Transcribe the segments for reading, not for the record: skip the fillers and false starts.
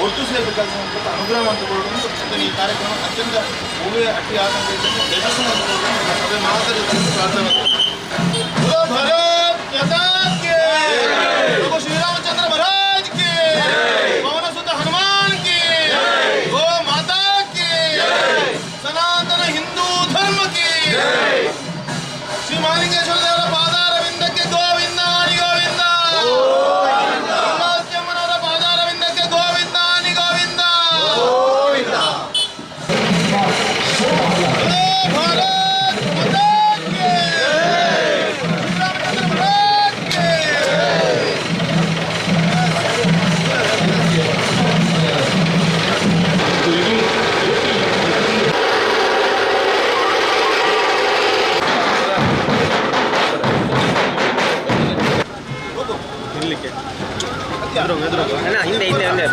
ಒಟ್ಟು ಸೇರಬೇಕಾದಂಥ ಅನುಗ್ರಹ ಮಾಡಿಕೊಳ್ಳುವುದು ಮತ್ತು ಈ ಕಾರ್ಯಕ್ರಮ ಅತ್ಯಂತ ಭೂಮಿ ಅಟ್ಟಿ ಆತಂಕ ಯಶಸ್ಸು ಮಾಡಿಕೊಳ್ಳುವುದು ಸಭೆ ಮಾತರಿ ಪ್ರಾರ್ಥನೆ भारत माता की प्रभु श्री रामचंद्र महाराज की पवन सुत हनुमान की गो माता की सनातन हिंदू धर्म की श्री मालिंगेश्वर देवರ ಪಾದಾರವಿಂದಕ್ಕೆ ಗೋವಿಂದ ಗೋವಿಂದ ಗೋವಿಂದ ಪಾದಾರವಿಂದಕ್ಕೆ ಗೋವಿಂದ ಗೋವಿಂದ ಗೋವಿಂದ ಹಿಂದೆ ಹಿಂದೆ ಹಿಂದೆ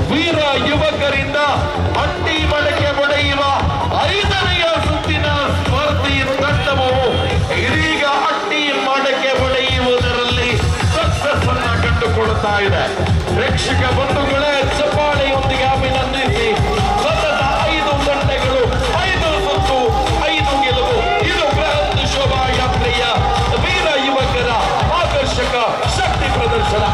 ವೀರ ಯುವಕರಿಂದ ಹಟ್ಟಿ ಮಡಕೆ ಹೊಡೆಯುವ 5ನೆಯ ಸುತ್ತಿನ ಸ್ಪರ್ಧಿ ತಂಡವು ಇದೀಗ ಹಟ್ಟಿ ಮಡಕೆ ಹೊಡೆಯುವುದರಲ್ಲಿ ಸಕ್ಸಸ್ ಅನ್ನ ಕಂಡುಕೊಳ್ಳುತ್ತಾ ಇದೆ. ಪ್ರೇಕ್ಷಕ ಬಂಧುಗಳೇ, ಚಪ್ಪಾಳೆಯೊಂದಿಗೆ ಅಭಿನಂದಿಸಿ. ಸತತ 5 ತಂಡಗಳು, 5 ಸುತ್ತು, 5 ಗೆಲುವು. ಇದು ಬೃಹತ್ ಶೋಭಾಯಾತ್ರೆಯ ವೀರ ಯುವಕರ ಆಕರ್ಷಕ ಶಕ್ತಿ ಪ್ರದರ್ಶನ.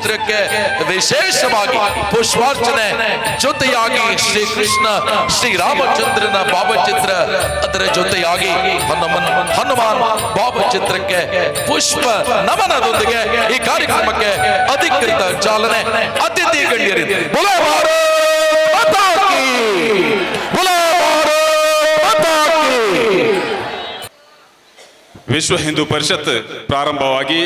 ಭಾವಚಿತ್ರಕ್ಕೆ ವಿಶೇಷವಾಗಿ ಪುಷ್ಪಾರ್ಚನೆ ಜೊತೆಯಾಗಿ ಶ್ರೀ ಕೃಷ್ಣ ಶ್ರೀರಾಮಚಂದ್ರನ ಭಾವಚಿತ್ರ, ಅದರ ಜೊತೆಯಾಗಿ ಹನುಮಾನ್ ಭಾವಚಿತ್ರಕ್ಕೆ ಪುಷ್ಪ ನಮನದೊಂದಿಗೆ ಈ ಕಾರ್ಯಕ್ರಮಕ್ಕೆ ಅಧಿಕೃತ ಚಾಲನೆ ಅತಿಥಿ ಗಣ್ಯರಿದೆ. ವಿಶ್ವ ಹಿಂದೂ ಪರಿಷತ್ ಪ್ರಾರಂಭವಾಗಿ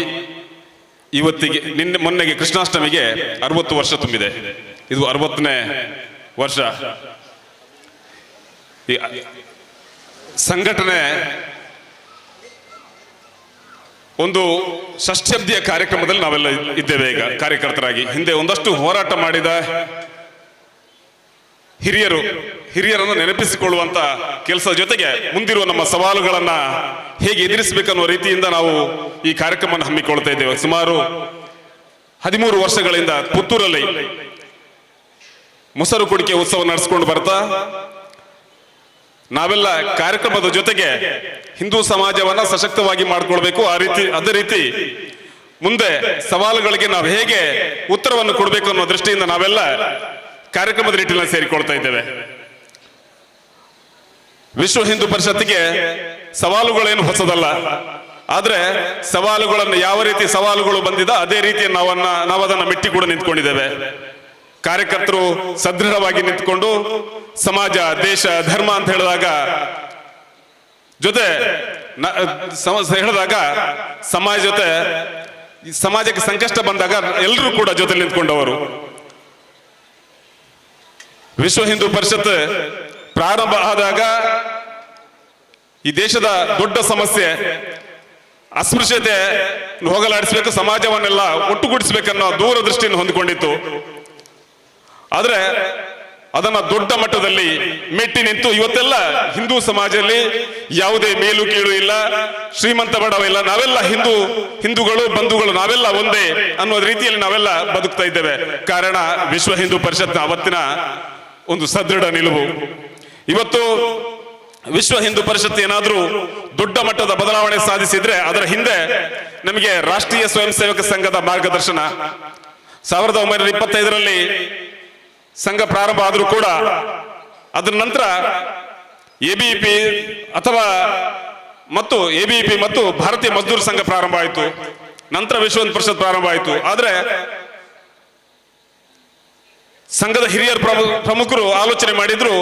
ಇವತ್ತಿಗೆ ಮೊನ್ನೆಗೆ ಕೃಷ್ಣಾಷ್ಟಮಿಗೆ 60 ವರ್ಷ ತುಂಬಿದೆ. ಇದು 60ನೇ ವರ್ಷ. ಈ ಸಂಘಟನೆ ಒಂದು ಷಷ್ಠಬ್ದಿಯ ಕಾರ್ಯಕ್ರಮದಲ್ಲಿ ನಾವೆಲ್ಲ ಇದ್ದೇವೆ ಈಗ ಕಾರ್ಯಕರ್ತರಾಗಿ. ಹಿಂದೆ ಒಂದಷ್ಟು ಹೋರಾಟ ಮಾಡಿದ ಹಿರಿಯರನ್ನು ನೆನಪಿಸಿಕೊಳ್ಳುವಂತ ಕೆಲಸ ಜೊತೆಗೆ ಮುಂದಿರುವ ನಮ್ಮ ಸವಾಲುಗಳನ್ನ ಹೇಗೆ ಎದುರಿಸಬೇಕನ್ನೋ ರೀತಿಯಿಂದ ನಾವು ಈ ಕಾರ್ಯಕ್ರಮವನ್ನು ಹಮ್ಮಿಕೊಳ್ತಾ ಇದ್ದೇವೆ. ಸುಮಾರು 13 ವರ್ಷಗಳಿಂದ ಪುತ್ತೂರಲ್ಲಿ ಮೊಸರು ಕುಡಿಕೆ ಉತ್ಸವ ನಡೆಸಿಕೊಂಡು ಬರ್ತಾ ನಾವೆಲ್ಲ ಕಾರ್ಯಕ್ರಮದ ಜೊತೆಗೆ ಹಿಂದೂ ಸಮಾಜವನ್ನ ಸಶಕ್ತವಾಗಿ ಮಾಡಿಕೊಳ್ಬೇಕು. ಅದೇ ರೀತಿ ಮುಂದೆ ಸವಾಲುಗಳಿಗೆ ನಾವು ಹೇಗೆ ಉತ್ತರವನ್ನು ಕೊಡಬೇಕು ಅನ್ನೋ ದೃಷ್ಟಿಯಿಂದ ನಾವೆಲ್ಲ ಕಾರ್ಯಕ್ರಮದ ನಿಟ್ಟಿನಲ್ಲಿ ಸೇರಿಕೊಳ್ತಾ ಇದ್ದೇವೆ. ವಿಶ್ವ ಹಿಂದೂ ಪರಿಷತ್ತಿಗೆ ಸವಾಲುಗಳೇನು ಹೊಸದಲ್ಲ, ಆದ್ರೆ ಸವಾಲುಗಳನ್ನು ಯಾವ ರೀತಿ ಸವಾಲುಗಳು ಬಂದಿದ ಅದೇ ರೀತಿ ನಾವು ಅದನ್ನು ಮೆಟ್ಟಿ ಕೂಡ ನಿಂತ್ಕೊಂಡಿದ್ದೇವೆ. ಕಾರ್ಯಕರ್ತರು ಸದೃಢವಾಗಿ ನಿಂತ್ಕೊಂಡು ಸಮಾಜ, ದೇಶ, ಧರ್ಮ ಅಂತ ಹೇಳಿದಾಗ ಸಮಾಜಕ್ಕೆ ಸಂಕಷ್ಟ ಬಂದಾಗ ಎಲ್ಲರೂ ಕೂಡ ಜೊತೆ ನಿಂತ್ಕೊಂಡವರು. ವಿಶ್ವ ಹಿಂದೂ ಪರಿಷತ್ ಪ್ರಾರಂಭ ಆದಾಗ ಈ ದೇಶದ ದೊಡ್ಡ ಸಮಸ್ಯೆ ಅಸ್ಪೃಶ್ಯತೆ ಹೋಗಲಾಡಿಸಬೇಕು, ಸಮಾಜವನ್ನೆಲ್ಲ ಒಟ್ಟುಗೂಡಿಸಬೇಕನ್ನೋ ದೂರದೃಷ್ಟಿಯನ್ನು ಹೊಂದಿಕೊಂಡಿತ್ತು. ಆದ್ರೆ ಅದನ್ನ ದೊಡ್ಡ ಮಟ್ಟದಲ್ಲಿ ಮೆಟ್ಟಿ ನಿಂತು ಇವತ್ತೆಲ್ಲ ಹಿಂದೂ ಸಮಾಜದಲ್ಲಿ ಯಾವುದೇ ಮೇಲು ಕೀಳು ಇಲ್ಲ, ಶ್ರೀಮಂತ ಬಡವ ಇಲ್ಲ, ನಾವೆಲ್ಲ ಹಿಂದೂಗಳು ಬಂಧುಗಳು, ನಾವೆಲ್ಲ ಒಂದೇ ಅನ್ನೋ ರೀತಿಯಲ್ಲಿ ನಾವೆಲ್ಲ ಬದುಕ್ತಾ ಇದ್ದೇವೆ. ಕಾರಣ ವಿಶ್ವ ಹಿಂದೂ ಪರಿಷತ್ನ ಅವತ್ತಿನ ಒಂದು ಸದೃಢ ನಿಲುವು. ಇವತ್ತು ವಿಶ್ವ ಹಿಂದೂ ಪರಿಷತ್ ಏನಾದ್ರೂ ದೊಡ್ಡ ಮಟ್ಟದ ಬದಲಾವಣೆ ಸಾಧಿಸಿದ್ರೆ ಅದರ ಹಿಂದೆ ನಮಗೆ ರಾಷ್ಟ್ರೀಯ ಸ್ವಯಂ ಸೇವಕ ಸಂಘದ ಮಾರ್ಗದರ್ಶನ. 1925ರಲ್ಲಿ ಸಂಘ ಪ್ರಾರಂಭ ಆದ್ರೂ ಕೂಡ ಅದರ ನಂತರ ಎಬಿಪಿ ಮತ್ತು ಭಾರತೀಯ ಮಜ್ದೂರ್ ಸಂಘ ಪ್ರಾರಂಭ ಆಯಿತು. ನಂತರ ವಿಶ್ವ ಹಿಂದೂ ಪರಿಷತ್ ಪ್ರಾರಂಭ ಆಯಿತು. ಆದ್ರೆ ಸಂಘದ ಹಿರಿಯರ ಪ್ರಮುಖರು ಆಲೋಚನೆ ಮಾಡಿದ್ರು,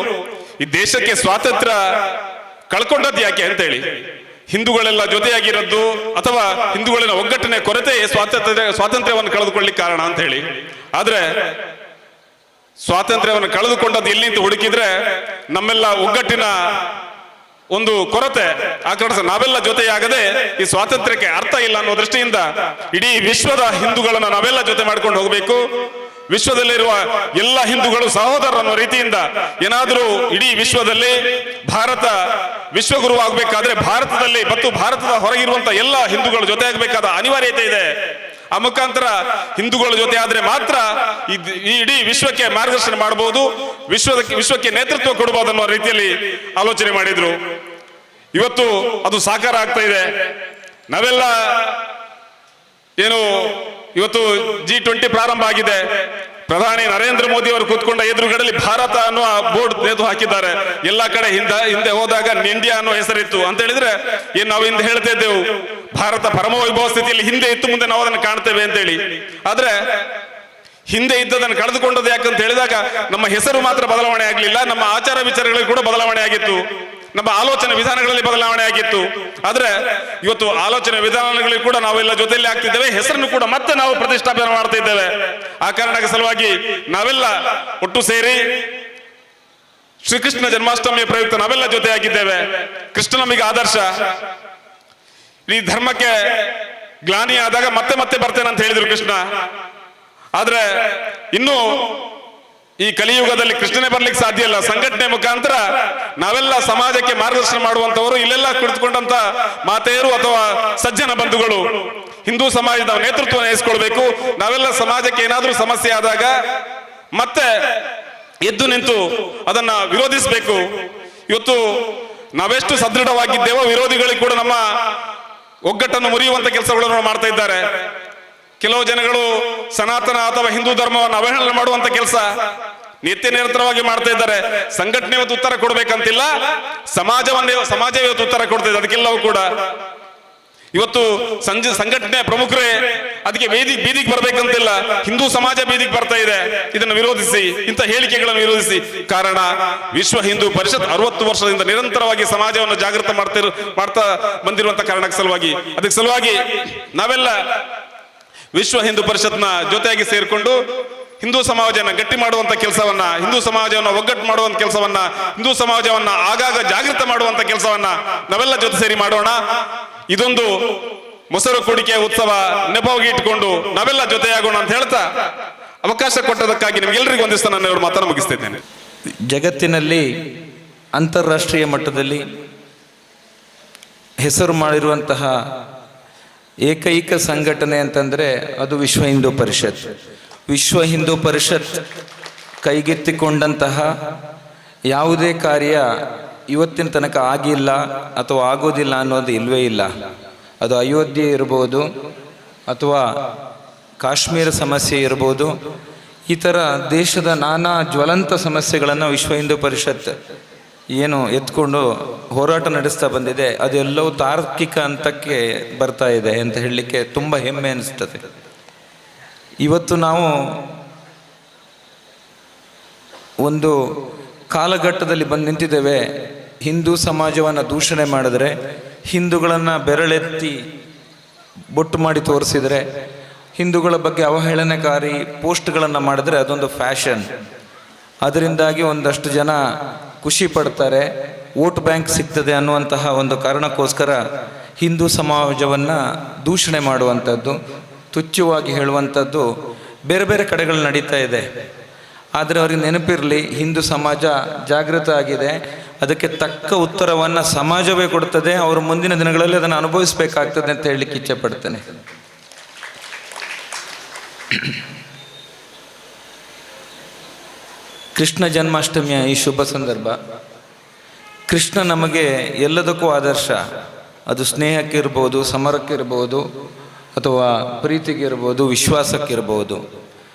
ಈ ದೇಶಕ್ಕೆ ಸ್ವಾತಂತ್ರ್ಯ ಕಳ್ಕೊಂಡದ್ದು ಯಾಕೆ ಅಂತೇಳಿ. ಹಿಂದೂಗಳೆಲ್ಲ ಜೊತೆಯಾಗಿರೋದು ಅಥವಾ ಹಿಂದೂಗಳಿನ ಒಗ್ಗಟ್ಟಿನ ಕೊರತೆ ಸ್ವಾತಂತ್ರ್ಯವನ್ನು ಕಳೆದುಕೊಳ್ಳಿಕ್ಕೆ ಕಾರಣ ಅಂತ ಹೇಳಿ. ಆದ್ರೆ ಸ್ವಾತಂತ್ರ್ಯವನ್ನು ಕಳೆದುಕೊಂಡದ್ದು ಎಲ್ಲಿ ಅಂತ ಹುಡುಕಿದ್ರೆ ನಮ್ಮೆಲ್ಲ ಒಗ್ಗಟ್ಟಿನ ಒಂದು ಕೊರತೆ ಆ ಕಾರಣ ನಾವೆಲ್ಲ ಜೊತೆಯಾಗದೆ ಈ ಸ್ವಾತಂತ್ರ್ಯಕ್ಕೆ ಅರ್ಥ ಇಲ್ಲ ಅನ್ನೋ ದೃಷ್ಟಿಯಿಂದ ಇಡೀ ವಿಶ್ವದ ಹಿಂದೂಗಳನ್ನ ನಾವೆಲ್ಲ ಜೊತೆ ಮಾಡ್ಕೊಂಡು ಹೋಗಬೇಕು. ವಿಶ್ವದಲ್ಲಿರುವ ಎಲ್ಲ ಹಿಂದೂಗಳು ಸಹೋದರ ಅನ್ನೋ ರೀತಿಯಿಂದ ಏನಾದರೂ ಇಡೀ ವಿಶ್ವದಲ್ಲಿ ಭಾರತ ವಿಶ್ವಗುರು ಆಗಬೇಕಾದ್ರೆ ಭಾರತದಲ್ಲಿ ಮತ್ತು ಭಾರತದ ಹೊರಗಿರುವಂತಹ ಎಲ್ಲ ಹಿಂದೂಗಳ ಜೊತೆ ಆಗಬೇಕಾದ ಅನಿವಾರ್ಯತೆ ಇದೆ. ಆ ಮುಖಾಂತರ ಹಿಂದೂಗಳ ಜೊತೆ ಆದ್ರೆ ಮಾತ್ರ ಈ ಇಡೀ ವಿಶ್ವಕ್ಕೆ ಮಾರ್ಗದರ್ಶನ ಮಾಡಬಹುದು, ವಿಶ್ವಕ್ಕೆ ನೇತೃತ್ವ ಕೊಡಬಹುದು ಅನ್ನೋ ರೀತಿಯಲ್ಲಿ ಆಲೋಚನೆ ಮಾಡಿದ್ರು. ಇವತ್ತು ಅದು ಸಾಕಾರ ಆಗ್ತಾ ಇದೆ. ನಾವೆಲ್ಲ ಇವತ್ತು G20 ಪ್ರಾರಂಭ ಆಗಿದೆ. ಪ್ರಧಾನಿ ನರೇಂದ್ರ ಮೋದಿ ಅವರು ಕೂತ್ಕೊಂಡ ಎದುರುಗಡೆಯಲ್ಲಿ ಭಾರತ ಅನ್ನುವ ಬೋರ್ಡ್ ನೇತು ಹಾಕಿದ್ದಾರೆ. ಎಲ್ಲಾ ಕಡೆ ಹಿಂದೆ ಹೋದಾಗ ಇಂಡಿಯಾ ಅನ್ನೋ ಹೆಸರಿತ್ತು ಅಂತ ಹೇಳಿದ್ರೆ ನಾವು ಹಿಂದೆ ಹೇಳ್ತಾ ಇದ್ದೇವೆ ಭಾರತ ಪರಮ ವೈಭವ ಸ್ಥಿತಿಯಲ್ಲಿ ಹಿಂದೆ ಇತ್ತು, ಮುಂದೆ ನಾವು ಅದನ್ನು ಕಾಣ್ತೇವೆ ಅಂತ ಹೇಳಿ. ಆದ್ರೆ ಹಿಂದೆ ಇದ್ದದನ್ನು ಕಳೆದುಕೊಂಡದ್ದು ಯಾಕಂತ ಹೇಳಿದಾಗ ನಮ್ಮ ಹೆಸರು ಮಾತ್ರ ಬದಲಾವಣೆ ಆಗಲಿಲ್ಲ, ನಮ್ಮ ಆಚಾರ ವಿಚಾರಗಳಲ್ಲಿ ಕೂಡ ಬದಲಾವಣೆ ಆಗಿತ್ತು, ನಮ್ಮ ಆಲೋಚನೆ ವಿಧಾನಗಳಲ್ಲಿ ಬದಲಾವಣೆ ಆಗಿತ್ತು. ಆದ್ರೆ ಇವತ್ತು ಆಲೋಚನೆ ವಿಧಾನಗಳಲ್ಲಿ ಕೂಡ ನಾವೆಲ್ಲ ಜೊತೆಯಲ್ಲಿ ಆಗ್ತಿದ್ದೇವೆ, ಹೆಸರನ್ನು ಕೂಡ ಮತ್ತೆ ನಾವು ಪ್ರತಿಷ್ಠಾಪನೆ ಮಾಡ್ತಾ ಇದ್ದೇವೆ. ಆ ಕಾರಣಕ್ಕೆ ಸಲುವಾಗಿ ನಾವೆಲ್ಲ ಒಟ್ಟು ಸೇರಿ ಶ್ರೀಕೃಷ್ಣ ಜನ್ಮಾಷ್ಟಮಿಯ ಪ್ರಯುಕ್ತ ನಾವೆಲ್ಲ ಜೊತೆಯಾಗಿದ್ದೇವೆ. ಕೃಷ್ಣ ನಮಗೆ ಆದರ್ಶ. ಈ ಧರ್ಮಕ್ಕೆ ಗ್ಲಾನಿ ಆದಾಗ ಮತ್ತೆ ಮತ್ತೆ ಬರ್ತೇನೆ ಅಂತ ಹೇಳಿದ್ರು ಕೃಷ್ಣ. ಆದ್ರೆ ಇನ್ನು ಈ ಕಲಿಯುಗದಲ್ಲಿ ಕೃಷ್ಣನೇ ಬರ್ಲಿಕ್ಕೆ ಸಾಧ್ಯ ಇಲ್ಲ. ಸಂಘಟನೆ ಮುಖಾಂತರ ನಾವೆಲ್ಲ ಸಮಾಜಕ್ಕೆ ಮಾರ್ಗದರ್ಶನ ಮಾಡುವಂತವರು, ಇಲ್ಲೆಲ್ಲ ಕುಳಿತುಕೊಂಡಂತ ಮಾತೆಯರು ಅಥವಾ ಸಜ್ಜನ ಬಂಧುಗಳು ಹಿಂದೂ ಸಮಾಜದ ನೇತೃತ್ವ ವಹಿಸಿಕೊಳ್ಬೇಕು. ನಾವೆಲ್ಲ ಸಮಾಜಕ್ಕೆ ಏನಾದ್ರೂ ಸಮಸ್ಯೆ ಆದಾಗ ಮತ್ತೆ ಎದ್ದು ನಿಂತು ಅದನ್ನ ವಿರೋಧಿಸಬೇಕು. ಇವತ್ತು ನಾವೆಷ್ಟು ಸದೃಢವಾಗಿದ್ದೇವೋ ವಿರೋಧಿಗಳಿಗೆ ಕೂಡ ನಮ್ಮ ಒಗ್ಗಟ್ಟನ್ನು ಮುರಿಯುವಂತ ಕೆಲಸಗಳನ್ನು ಮಾಡ್ತಾ ಇದ್ದಾರೆ. ಕೆಲವು ಜನಗಳು ಸನಾತನ ಅಥವಾ ಹಿಂದೂ ಧರ್ಮವನ್ನು ಅವಹೇಳನ ಮಾಡುವಂತ ಕೆಲಸ ನಿತ್ಯ ನಿರಂತರವಾಗಿ ಮಾಡ್ತಾ ಇದ್ದಾರೆ. ಸಂಘಟನೆ ಇವತ್ತು ಉತ್ತರ ಕೊಡ್ಬೇಕಂತಿಲ್ಲ, ಸಮಾಜ ಇವತ್ತು ಉತ್ತರ ಕೊಡ್ತಾ ಇದೆ. ಅದಕ್ಕೆಲ್ಲವೂ ಕೂಡ ಇವತ್ತು ಸಂಘಟನೆ ಪ್ರಮುಖರೇ ಅದಕ್ಕೆ ಬೀದಿಗೆ ಬರ್ಬೇಕಂತಿಲ್ಲ, ಹಿಂದೂ ಸಮಾಜ ಬೀದಿಗೆ ಬರ್ತಾ ಇದೆ. ಇದನ್ನು ವಿರೋಧಿಸಿ, ಇಂಥ ಹೇಳಿಕೆಗಳನ್ನು ವಿರೋಧಿಸಿ. ಕಾರಣ ವಿಶ್ವ ಹಿಂದೂ ಪರಿಷತ್ 60 ವರ್ಷದಿಂದ ನಿರಂತರವಾಗಿ ಸಮಾಜವನ್ನು ಜಾಗೃತ ಮಾಡ್ತಾ ಬಂದಿರುವಂತ ಕಾರಣಕ್ಕೆ ಸಲುವಾಗಿ ನಾವೆಲ್ಲ ವಿಶ್ವ ಹಿಂದೂ ಪರಿಷತ್ನ ಜೊತೆಯಾಗಿ ಸೇರಿಕೊಂಡು ಹಿಂದೂ ಸಮಾಜವನ್ನ ಗಟ್ಟಿ ಮಾಡುವಂತ ಕೆಲಸವನ್ನ, ಹಿಂದೂ ಸಮಾಜವನ್ನ ಒಗ್ಗಟ್ಟು ಮಾಡುವಂತ ಕೆಲಸವನ್ನ, ಹಿಂದೂ ಸಮಾಜವನ್ನ ಆಗಾಗ ಜಾಗೃತ ಮಾಡುವಂತ ಕೆಲಸವನ್ನ ನಾವೆಲ್ಲ ಜೊತೆ ಸೇರಿ ಮಾಡೋಣ. ಇದೊಂದು ಮೊಸರು ಕುಡಿಕೆ ಉತ್ಸವ ನೆಪವಾಗಿ ಇಟ್ಕೊಂಡು ನಾವೆಲ್ಲ ಜೊತೆಯಾಗೋಣ ಅಂತ ಹೇಳ್ತಾ ಅವಕಾಶ ಕೊಟ್ಟದಕ್ಕಾಗಿ ನಿಮ್ಗೆಲ್ಲರಿಗೂ ಒಂದಿಷ್ಟು ನಾನು ಇವ್ರ ಮಾತನ್ನು ಮುಗಿಸ್ತಿದ್ದೇನೆ. ಜಗತ್ತಿನಲ್ಲಿ ಅಂತಾರಾಷ್ಟ್ರೀಯ ಮಟ್ಟದಲ್ಲಿ ಹೆಸರು ಮಾಡಿರುವಂತಹ ಏಕೈಕ ಸಂಘಟನೆ ಅಂತಂದರೆ ಅದು ವಿಶ್ವ ಹಿಂದೂ ಪರಿಷತ್. ವಿಶ್ವ ಹಿಂದೂ ಪರಿಷತ್ ಕೈಗೆತ್ತಿಕೊಂಡಂತಹ ಯಾವುದೇ ಕಾರ್ಯ ಇವತ್ತಿನ ತನಕ ಆಗಿಲ್ಲ ಅಥವಾ ಆಗೋದಿಲ್ಲ ಅನ್ನೋದು ಇಲ್ಲವೇ ಇಲ್ಲ. ಅದು ಅಯೋಧ್ಯೆ ಇರ್ಬೋದು ಅಥವಾ ಕಾಶ್ಮೀರ ಸಮಸ್ಯೆ ಇರ್ಬೋದು, ಈ ಥರ ದೇಶದ ನಾನಾ ಜ್ವಲಂತ ಸಮಸ್ಯೆಗಳನ್ನು ವಿಶ್ವ ಹಿಂದೂ ಪರಿಷತ್ ಏನು ಎತ್ಕೊಂಡು ಹೋರಾಟ ನಡೆಸ್ತಾ ಬಂದಿದೆ, ಅದೆಲ್ಲವೂ ತಾರ್ಕಿಕ ಹಂತಕ್ಕೆ ಬರ್ತಾ ಇದೆ ಅಂತ ಹೇಳಲಿಕ್ಕೆ ತುಂಬ ಹೆಮ್ಮೆ ಅನಿಸ್ತದೆ. ಇವತ್ತು ನಾವು ಒಂದು ಕಾಲಘಟ್ಟದಲ್ಲಿ ಬಂದು ನಿಂತಿದ್ದೇವೆ. ಹಿಂದೂ ಸಮಾಜವನ್ನು ದೂಷಣೆ ಮಾಡಿದ್ರೆ, ಹಿಂದೂಗಳನ್ನು ಬೆರಳೆತ್ತಿ ಬೊಟ್ಟು ಮಾಡಿ ತೋರಿಸಿದರೆ, ಹಿಂದೂಗಳ ಬಗ್ಗೆ ಅವಹೇಳನಕಾರಿ ಪೋಸ್ಟ್ಗಳನ್ನು ಮಾಡಿದ್ರೆ ಅದೊಂದು ಫ್ಯಾಷನ್. ಅದರಿಂದಾಗಿ ಒಂದಷ್ಟು ಜನ ಖುಷಿ ಪಡ್ತಾರೆ, ವೋಟ್ ಬ್ಯಾಂಕ್ ಸಿಗ್ತದೆ ಅನ್ನುವಂತಹ ಒಂದು ಕಾರಣಕ್ಕೋಸ್ಕರ ಹಿಂದೂ ಸಮಾಜವನ್ನು ದೂಷಣೆ ಮಾಡುವಂಥದ್ದು, ತುಚ್ಛವಾಗಿ ಹೇಳುವಂಥದ್ದು ಬೇರೆ ಬೇರೆ ಕಡೆಗಳು ನಡೀತಾ ಇದೆ. ಆದರೆ ಅವ್ರಿಗೆ ನೆನಪಿರಲಿ, ಹಿಂದೂ ಸಮಾಜ ಜಾಗೃತ ಆಗಿದೆ, ಅದಕ್ಕೆ ತಕ್ಕ ಉತ್ತರವನ್ನು ಸಮಾಜವೇ ಕೊಡ್ತದೆ. ಅವರು ಮುಂದಿನ ದಿನಗಳಲ್ಲಿ ಅದನ್ನು ಅನುಭವಿಸಬೇಕಾಗ್ತದೆ ಅಂತ ಹೇಳಲಿಕ್ಕೆ ಇಚ್ಛೆ ಪಡ್ತೇನೆ. ಕೃಷ್ಣ ಜನ್ಮಾಷ್ಟಮಿಯ ಈ ಶುಭ ಸಂದರ್ಭ, ಕೃಷ್ಣ ನಮಗೆ ಎಲ್ಲದಕ್ಕೂ ಆದರ್ಶ. ಅದು ಸ್ನೇಹಕ್ಕಿರ್ಬೋದು, ಸಮರಕ್ಕಿರ್ಬೋದು, ಅಥವಾ ಪ್ರೀತಿಗಿರ್ಬೋದು, ವಿಶ್ವಾಸಕ್ಕಿರ್ಬೋದು.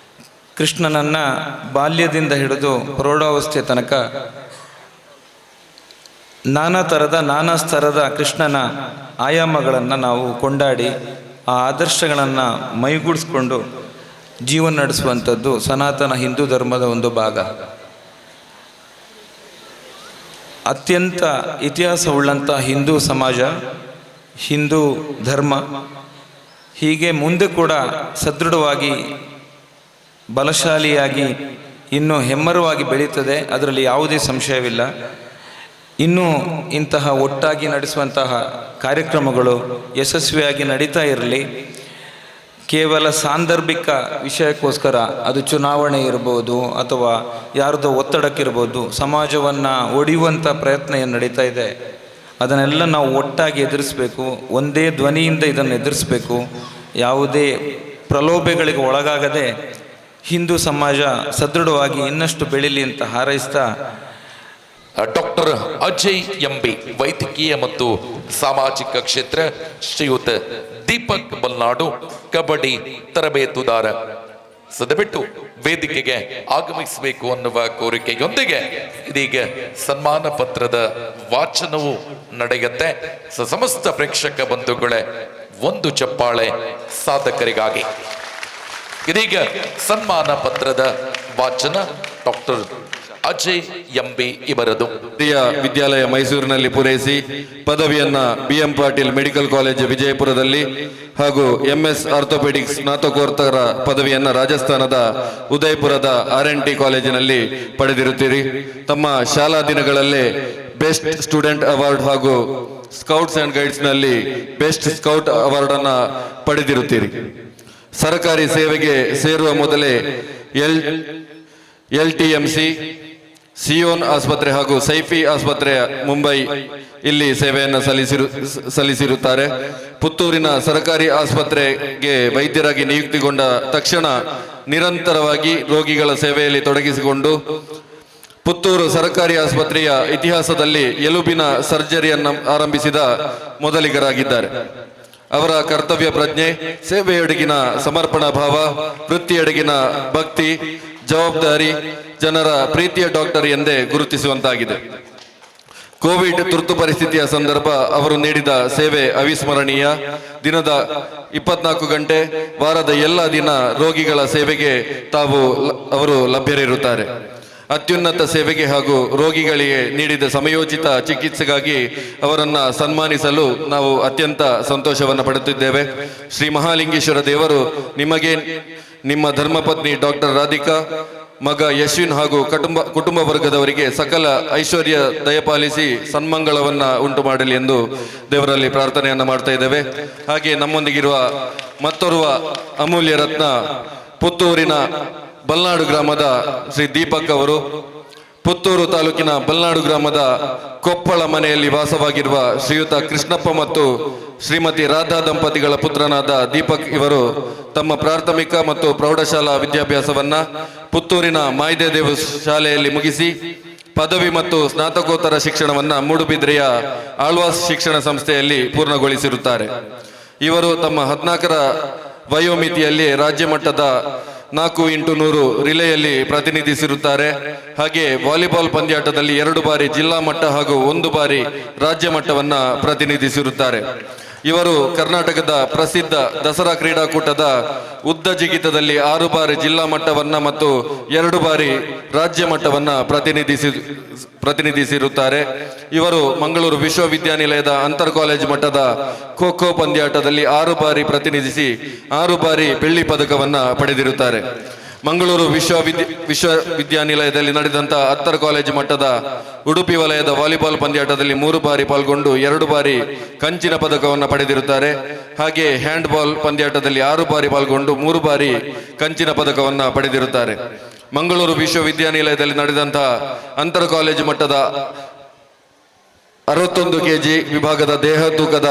ಕೃಷ್ಣನನ್ನು ಬಾಲ್ಯದಿಂದ ಹಿಡಿದು ಪ್ರೌಢಾವಸ್ಥೆ ತನಕ ನಾನಾ ಥರದ ನಾನಾ ಸ್ತರದ ಕೃಷ್ಣನ ಆಯಾಮಗಳನ್ನು ನಾವು ಕೊಂಡಾಡಿ ಆ ಆದರ್ಶಗಳನ್ನು ಮೈಗೂಡಿಸ್ಕೊಂಡು ಜೀವನ ನಡೆಸುವಂಥದ್ದು ಸನಾತನ ಹಿಂದೂ ಧರ್ಮದ ಒಂದು ಭಾಗ. ಅತ್ಯಂತ ಇತಿಹಾಸವುಳ್ಳಂಥ ಹಿಂದೂ ಸಮಾಜ, ಹಿಂದೂ ಧರ್ಮ ಹೀಗೆ ಮುಂದೆ ಕೂಡ ಸದೃಢವಾಗಿ ಬಲಶಾಲಿಯಾಗಿ ಇನ್ನೂ ಹೆಮ್ಮರವಾಗಿ ಬೆಳೀತದೆ, ಅದರಲ್ಲಿ ಯಾವುದೇ ಸಂಶಯವಿಲ್ಲ. ಇನ್ನೂ ಇಂತಹ ಒಟ್ಟಾಗಿ ನಡೆಸುವಂತಹ ಕಾರ್ಯಕ್ರಮಗಳು ಯಶಸ್ವಿಯಾಗಿ ನಡೀತಾ ಇರಲಿ. ಕೇವಲ ಸಾಂದರ್ಭಿಕ ವಿಷಯಕ್ಕೋಸ್ಕರ, ಅದು ಚುನಾವಣೆ ಇರ್ಬೋದು ಅಥವಾ ಯಾರ್ದೋ ಒತ್ತಡಕ್ಕಿರ್ಬೋದು, ಸಮಾಜವನ್ನು ಒಡೆಯುವಂಥ ಪ್ರಯತ್ನ ಏನು ನಡೀತಾ ಇದೆ, ಅದನ್ನೆಲ್ಲ ನಾವು ಒಟ್ಟಾಗಿ ಎದುರಿಸಬೇಕು. ಒಂದೇ ಧ್ವನಿಯಿಂದ ಇದನ್ನು ಎದುರಿಸಬೇಕು. ಯಾವುದೇ ಪ್ರಲೋಭೆಗಳಿಗೆ ಒಳಗಾಗದೆ ಹಿಂದೂ ಸಮಾಜ ಸದೃಢವಾಗಿ ಇನ್ನಷ್ಟು ಬೆಳೀಲಿ ಅಂತ ಹಾರೈಸ್ತಾ, ಡಾಕ್ಟರ್ ಅಜಯ್ ಎಂಬಿ ವೈದ್ಯಕೀಯ ಮತ್ತು ಸಾಮಾಜಿಕ ಕ್ಷೇತ್ರ, ಶ್ರೀಯುತ ದೀಪಕ್ ಬಲ್ನಾಡು ಕಬಡ್ಡಿ ತರಬೇತುದಾರ ಸದಬಿಟ್ಟು ವೇದಿಕೆಗೆ ಆಗಮಿಸಬೇಕು ಅನ್ನುವ ಕೋರಿಕೆಯೊಂದಿಗೆ ಇದೀಗ ಸನ್ಮಾನ ಪತ್ರದ ವಾಚನವು ನಡೆಯುತ್ತೆ. ಸಮಸ್ತ ಪ್ರೇಕ್ಷಕ ಬಂಧುಗಳೇ, ಒಂದು ಚಪ್ಪಾಳೆ ಸಾಧಕರಿಗಾಗಿ. ಇದೀಗ ಸನ್ಮಾನ ಪತ್ರದ ವಾಚನ ಡಾಕ್ಟರ್ ಅಜಯ್ ಎಂಬಿ ಇವರದು. ವಿದ್ಯಾಲಯ ಮೈಸೂರಿನಲ್ಲಿ ಪೂರೈಸಿ ಪದವಿಯನ್ನ BM ಪಾಟೀಲ್ ಮೆಡಿಕಲ್ ಕಾಲೇಜ್ ವಿಜಯಪುರದಲ್ಲಿ ಹಾಗೂ MS ಆರ್ಥೋಪೆಡಿಕ್ಸ್ ಸ್ನಾತಕೋತ್ತರ ಪದವಿಯನ್ನ ರಾಜಸ್ಥಾನದ ಉದಯಪುರದ RNT ಕಾಲೇಜಿನಲ್ಲಿ ಪಡೆದಿರುತ್ತೀರಿ. ತಮ್ಮ ಶಾಲಾ ದಿನಗಳಲ್ಲೇ ಬೆಸ್ಟ್ ಸ್ಟೂಡೆಂಟ್ ಅವಾರ್ಡ್ ಹಾಗೂ ಸ್ಕೌಟ್ಸ್ ಅಂಡ್ ಗೈಡ್ಸ್ ನಲ್ಲಿ ಬೆಸ್ಟ್ ಸ್ಕೌಟ್ ಅವಾರ್ಡ್ ಅನ್ನ ಪಡೆದಿರುತ್ತೀರಿ. ಸರ್ಕಾರಿ ಸೇವೆಗೆ ಸೇರುವ ಮೊದಲೇ LTMC, ಸಿಯೋನ್ ಆಸ್ಪತ್ರೆ ಹಾಗೂ ಸೈಫಿ ಆಸ್ಪತ್ರೆಯ ಮುಂಬೈ ಇಲ್ಲಿ ಸೇವೆಯನ್ನು ಸಲ್ಲಿಸಿರುತ್ತಾರೆ. ಪುತ್ತೂರಿನ ಸರ್ಕಾರಿ ಆಸ್ಪತ್ರೆಗೆ ವೈದ್ಯರಾಗಿ ನಿಯುಕ್ತಿಗೊಂಡ ತಕ್ಷಣ ನಿರಂತರವಾಗಿ ರೋಗಿಗಳ ಸೇವೆಯಲ್ಲಿ ತೊಡಗಿಸಿಕೊಂಡು ಪುತ್ತೂರು ಸರ್ಕಾರಿ ಆಸ್ಪತ್ರೆಯ ಇತಿಹಾಸದಲ್ಲಿ ಎಲುಬಿನ ಸರ್ಜರಿಯನ್ನು ಆರಂಭಿಸಿದ ಮೊದಲಿಗರಾಗಿದ್ದಾರೆ. ಅವರ ಕರ್ತವ್ಯ ಪ್ರಜ್ಞೆ, ಸೇವೆಯೊಡಗಿನ ಸಮರ್ಪಣಾ ಭಾವ, ವೃತ್ತಿಯೊಡಗಿನ ಭಕ್ತಿ, ಜವಾಬ್ದಾರಿ ಜನರ ಪ್ರೀತಿಯ ಡಾಕ್ಟರ್ ಎಂದೇ ಗುರುತಿಸುವಂತಾಗಿದೆ. ಕೋವಿಡ್ ತುರ್ತು ಪರಿಸ್ಥಿತಿಯ ಸಂದರ್ಭ ಅವರು ನೀಡಿದ ಸೇವೆ ಅವಿಸ್ಮರಣೀಯ. ದಿನದ 24 ಗಂಟೆ, ವಾರದ ಎಲ್ಲ ದಿನ ರೋಗಿಗಳ ಸೇವೆಗೆ ಅವರು ಲಭ್ಯರಿರುತ್ತಾರೆ. ಅತ್ಯುನ್ನತ ಸೇವೆಗೆ ಹಾಗೂ ರೋಗಿಗಳಿಗೆ ನೀಡಿದ ಸಮಯೋಚಿತ ಚಿಕಿತ್ಸೆಗಾಗಿ ಅವರನ್ನು ಸನ್ಮಾನಿಸಲು ನಾವು ಅತ್ಯಂತ ಸಂತೋಷವನ್ನು ಪಡುತ್ತಿದ್ದೇವೆ. ಶ್ರೀ ಮಹಾಲಿಂಗೇಶ್ವರ ದೇವರು ನಿಮಗೆ, ನಿಮ್ಮ ಧರ್ಮಪತ್ನಿ ಡಾಕ್ಟರ್ ರಾಧಿಕಾ, ಮಗ ಯಶ್ವಿನ್ ಹಾಗೂ ಕುಟುಂಬ ವರ್ಗದವರಿಗೆ ಸಕಲ ಐಶ್ವರ್ಯ ದಯಪಾಲಿಸಿ ಸನ್ಮಂಗಳವನ್ನ ಉಂಟು ಮಾಡಲಿ ಎಂದು ದೇವರಲ್ಲಿ ಪ್ರಾರ್ಥನೆಯನ್ನ ಮಾಡ್ತಾ ಇದ್ದೇವೆ. ಹಾಗೆ ನಮ್ಮೊಂದಿಗಿರುವ ಮತ್ತೋರ್ವ ಅಮೂಲ್ಯ ರತ್ನ, ಪುತ್ತೂರಿನ ಬಲ್ನಾಡು ಗ್ರಾಮದ ಶ್ರೀ ದೀಪಕ್ ಅವರು, ಪುತ್ತೂರು ತಾಲೂಕಿನ ಬಲ್ನಾಡು ಗ್ರಾಮದ ಕೊಪ್ಪಳ ಮನೆಯಲ್ಲಿ ವಾಸವಾಗಿರುವ ಶ್ರೀಯುತ ಕೃಷ್ಣಪ್ಪ ಮತ್ತು ಶ್ರೀಮತಿ ರಾಧಾ ದಂಪತಿಗಳ ಪುತ್ರನಾದ ದೀಪಕ್ ಇವರು ತಮ್ಮ ಪ್ರಾಥಮಿಕ ಮತ್ತು ಪ್ರೌಢಶಾಲಾ ವಿದ್ಯಾಭ್ಯಾಸವನ್ನ ಪುತ್ತೂರಿನ ಮಾಯ್ದೇದೇವ ಶಾಲೆಯಲ್ಲಿ ಮುಗಿಸಿ ಪದವಿ ಮತ್ತು ಸ್ನಾತಕೋತ್ತರ ಶಿಕ್ಷಣವನ್ನ ಮೂಡುಬಿದ್ರೆಯ ಆಳ್ವಾಸ್ ಶಿಕ್ಷಣ ಸಂಸ್ಥೆಯಲ್ಲಿ ಪೂರ್ಣಗೊಳಿಸಿರುತ್ತಾರೆ. ಇವರು ತಮ್ಮ 14ರ ವಯೋಮಿತಿಯಲ್ಲಿ ರಾಜ್ಯ ಮಟ್ಟದ 4x100 ರಿಲೆಯಲ್ಲಿ ಪ್ರತಿನಿಧಿಸಿರುತ್ತಾರೆ. ಹಾಗೆ ವಾಲಿಬಾಲ್ ಪಂದ್ಯಾಟದಲ್ಲಿ 2 ಬಾರಿ ಜಿಲ್ಲಾ ಮಟ್ಟ ಹಾಗೂ 1 ಬಾರಿ ರಾಜ್ಯ ಮಟ್ಟವನ್ನ ಪ್ರತಿನಿಧಿಸಿರುತ್ತಾರೆ. ಇವರು ಕರ್ನಾಟಕದ ಪ್ರಸಿದ್ಧ ದಸರಾ ಕ್ರೀಡಾಕೂಟದ ಉದ್ದ ಜಿಗಿತದಲ್ಲಿ 6 ಬಾರಿ ಜಿಲ್ಲಾ ಮಟ್ಟವನ್ನ ಮತ್ತು 2 ಬಾರಿ ರಾಜ್ಯ ಮಟ್ಟವನ್ನ ಪ್ರತಿನಿಧಿಸಿರುತ್ತಾರೆ. ಇವರು ಮಂಗಳೂರು ವಿಶ್ವವಿದ್ಯಾನಿಲಯದ ಅಂತರ್ ಕಾಲೇಜ್ ಮಟ್ಟದ ಖೋ ಖೋ ಪಂದ್ಯಾಟದಲ್ಲಿ 6 ಬಾರಿ ಪ್ರತಿನಿಧಿಸಿ 6 ಬಾರಿ ಬೆಳ್ಳಿ ಪದಕವನ್ನ ಪಡೆದಿರುತ್ತಾರೆ. ಮಂಗಳೂರು ವಿಶ್ವವಿದ್ಯಾನಿಲಯದಲ್ಲಿ ನಡೆದಂತಹ ಅಂತರ್ ಕಾಲೇಜು ಮಟ್ಟದ ಉಡುಪಿ ವಲಯದ ವಾಲಿಬಾಲ್ ಪಂದ್ಯಾಟದಲ್ಲಿ 3 ಬಾರಿ ಪಾಲ್ಗೊಂಡು 2 ಬಾರಿ ಕಂಚಿನ ಪದಕವನ್ನು ಪಡೆದಿರುತ್ತಾರೆ. ಹಾಗೆ ಹ್ಯಾಂಡ್ ಬಾಲ್ ಪಂದ್ಯಾಟದಲ್ಲಿ 6 ಬಾರಿ ಪಾಲ್ಗೊಂಡು 3 ಬಾರಿ ಕಂಚಿನ ಪದಕವನ್ನು ಪಡೆದಿರುತ್ತಾರೆ. ಮಂಗಳೂರು ವಿಶ್ವವಿದ್ಯಾನಿಲಯದಲ್ಲಿ ನಡೆದಂತಹ ಅಂತರ್ ಕಾಲೇಜು ಮಟ್ಟದ 61 kg ವಿಭಾಗದ ದೇಹ ತೂಕದ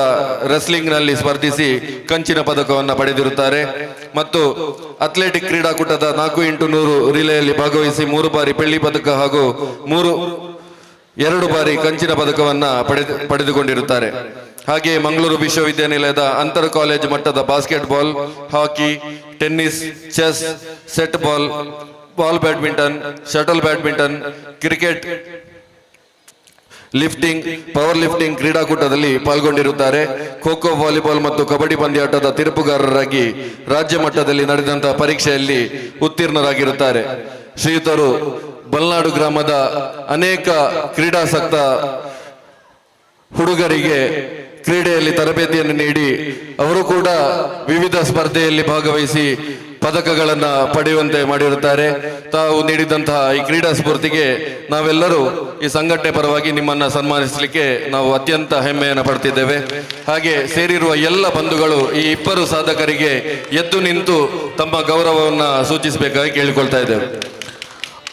ರೆಸ್ಲಿಂಗ್ ನಲ್ಲಿ ಸ್ಪರ್ಧಿಸಿ ಕಂಚಿನ ಪದಕವನ್ನು ಪಡೆದಿರುತ್ತಾರೆ. ಮತ್ತು ಅಥ್ಲೆಟಿಕ್ ಕ್ರೀಡಾಕೂಟದ 4x100 ರಿಲೆಯಲ್ಲಿ ಭಾಗವಹಿಸಿ 3 ಬಾರಿ ಬೆಳ್ಳಿ ಪದಕ ಹಾಗೂ 2 ಬಾರಿ ಕಂಚಿನ ಪದಕವನ್ನ ಪಡೆದುಕೊಂಡಿರುತ್ತಾರೆ. ಹಾಗೆ ಮಂಗಳೂರು ವಿಶ್ವವಿದ್ಯಾನಿಲಯದ ಅಂತರ್ ಕಾಲೇಜ್ ಮಟ್ಟದ basketball, hockey, tennis, chess, set ball, ball badminton, shuttle badminton, cricket, lifting, power lifting ಕ್ರೀಡಾಕೂಟದಲ್ಲಿ ಪಾಲ್ಗೊಂಡಿರುತ್ತಾರೆ. ಖೋ ಖೋ, ವಾಲಿಬಾಲ್ ಮತ್ತು ಕಬಡ್ಡಿ ಪಂದ್ಯಾಟದ ತೀರ್ಪುಗಾರರಾಗಿ ರಾಜ್ಯ ಮಟ್ಟದಲ್ಲಿ ನಡೆದಂತಹ ಪರೀಕ್ಷೆಯಲ್ಲಿ ಉತ್ತೀರ್ಣರಾಗಿರುತ್ತಾರೆ. ಶ್ರೀಯುತರು ಬಲ್ನಾಡು ಗ್ರಾಮದ ಅನೇಕ ಕ್ರೀಡಾಸಕ್ತ ಹುಡುಗರಿಗೆ ಕ್ರೀಡೆಯಲ್ಲಿ ತರಬೇತಿಯನ್ನು ನೀಡಿ ಅವರು ಕೂಡ ವಿವಿಧ ಸ್ಪರ್ಧೆಯಲ್ಲಿ ಭಾಗವಹಿಸಿ ಪದಕಗಳನ್ನ ಪಡೆಯುವಂತೆ ಮಾಡಿರುತ್ತಾರೆ. ತಾವು ನೀಡಿದಂತಹ ಈ ಕ್ರೀಡಾ ಸ್ಫೂರ್ತಿಗೆ ನಾವೆಲ್ಲರೂ ಈ ಸಂಘಟನೆ ಪರವಾಗಿ ನಿಮ್ಮನ್ನ ಸನ್ಮಾನಿಸಲಿಕ್ಕೆ ನಾವು ಅತ್ಯಂತ ಹೆಮ್ಮೆಯನ್ನು ಪಡ್ತಿದ್ದೇವೆ. ಹಾಗೆ ಸೇರಿರುವ ಎಲ್ಲ ಬಂಧುಗಳು ಈ 2 ಸಾಧಕರಿಗೆ ಎದ್ದು ನಿಂತು ತಮ್ಮ ಗೌರವವನ್ನ ಸೂಚಿಸಬೇಕಾಗಿ ಕೇಳಿಕೊಳ್ತಾ ಇದ್ದೇವೆ.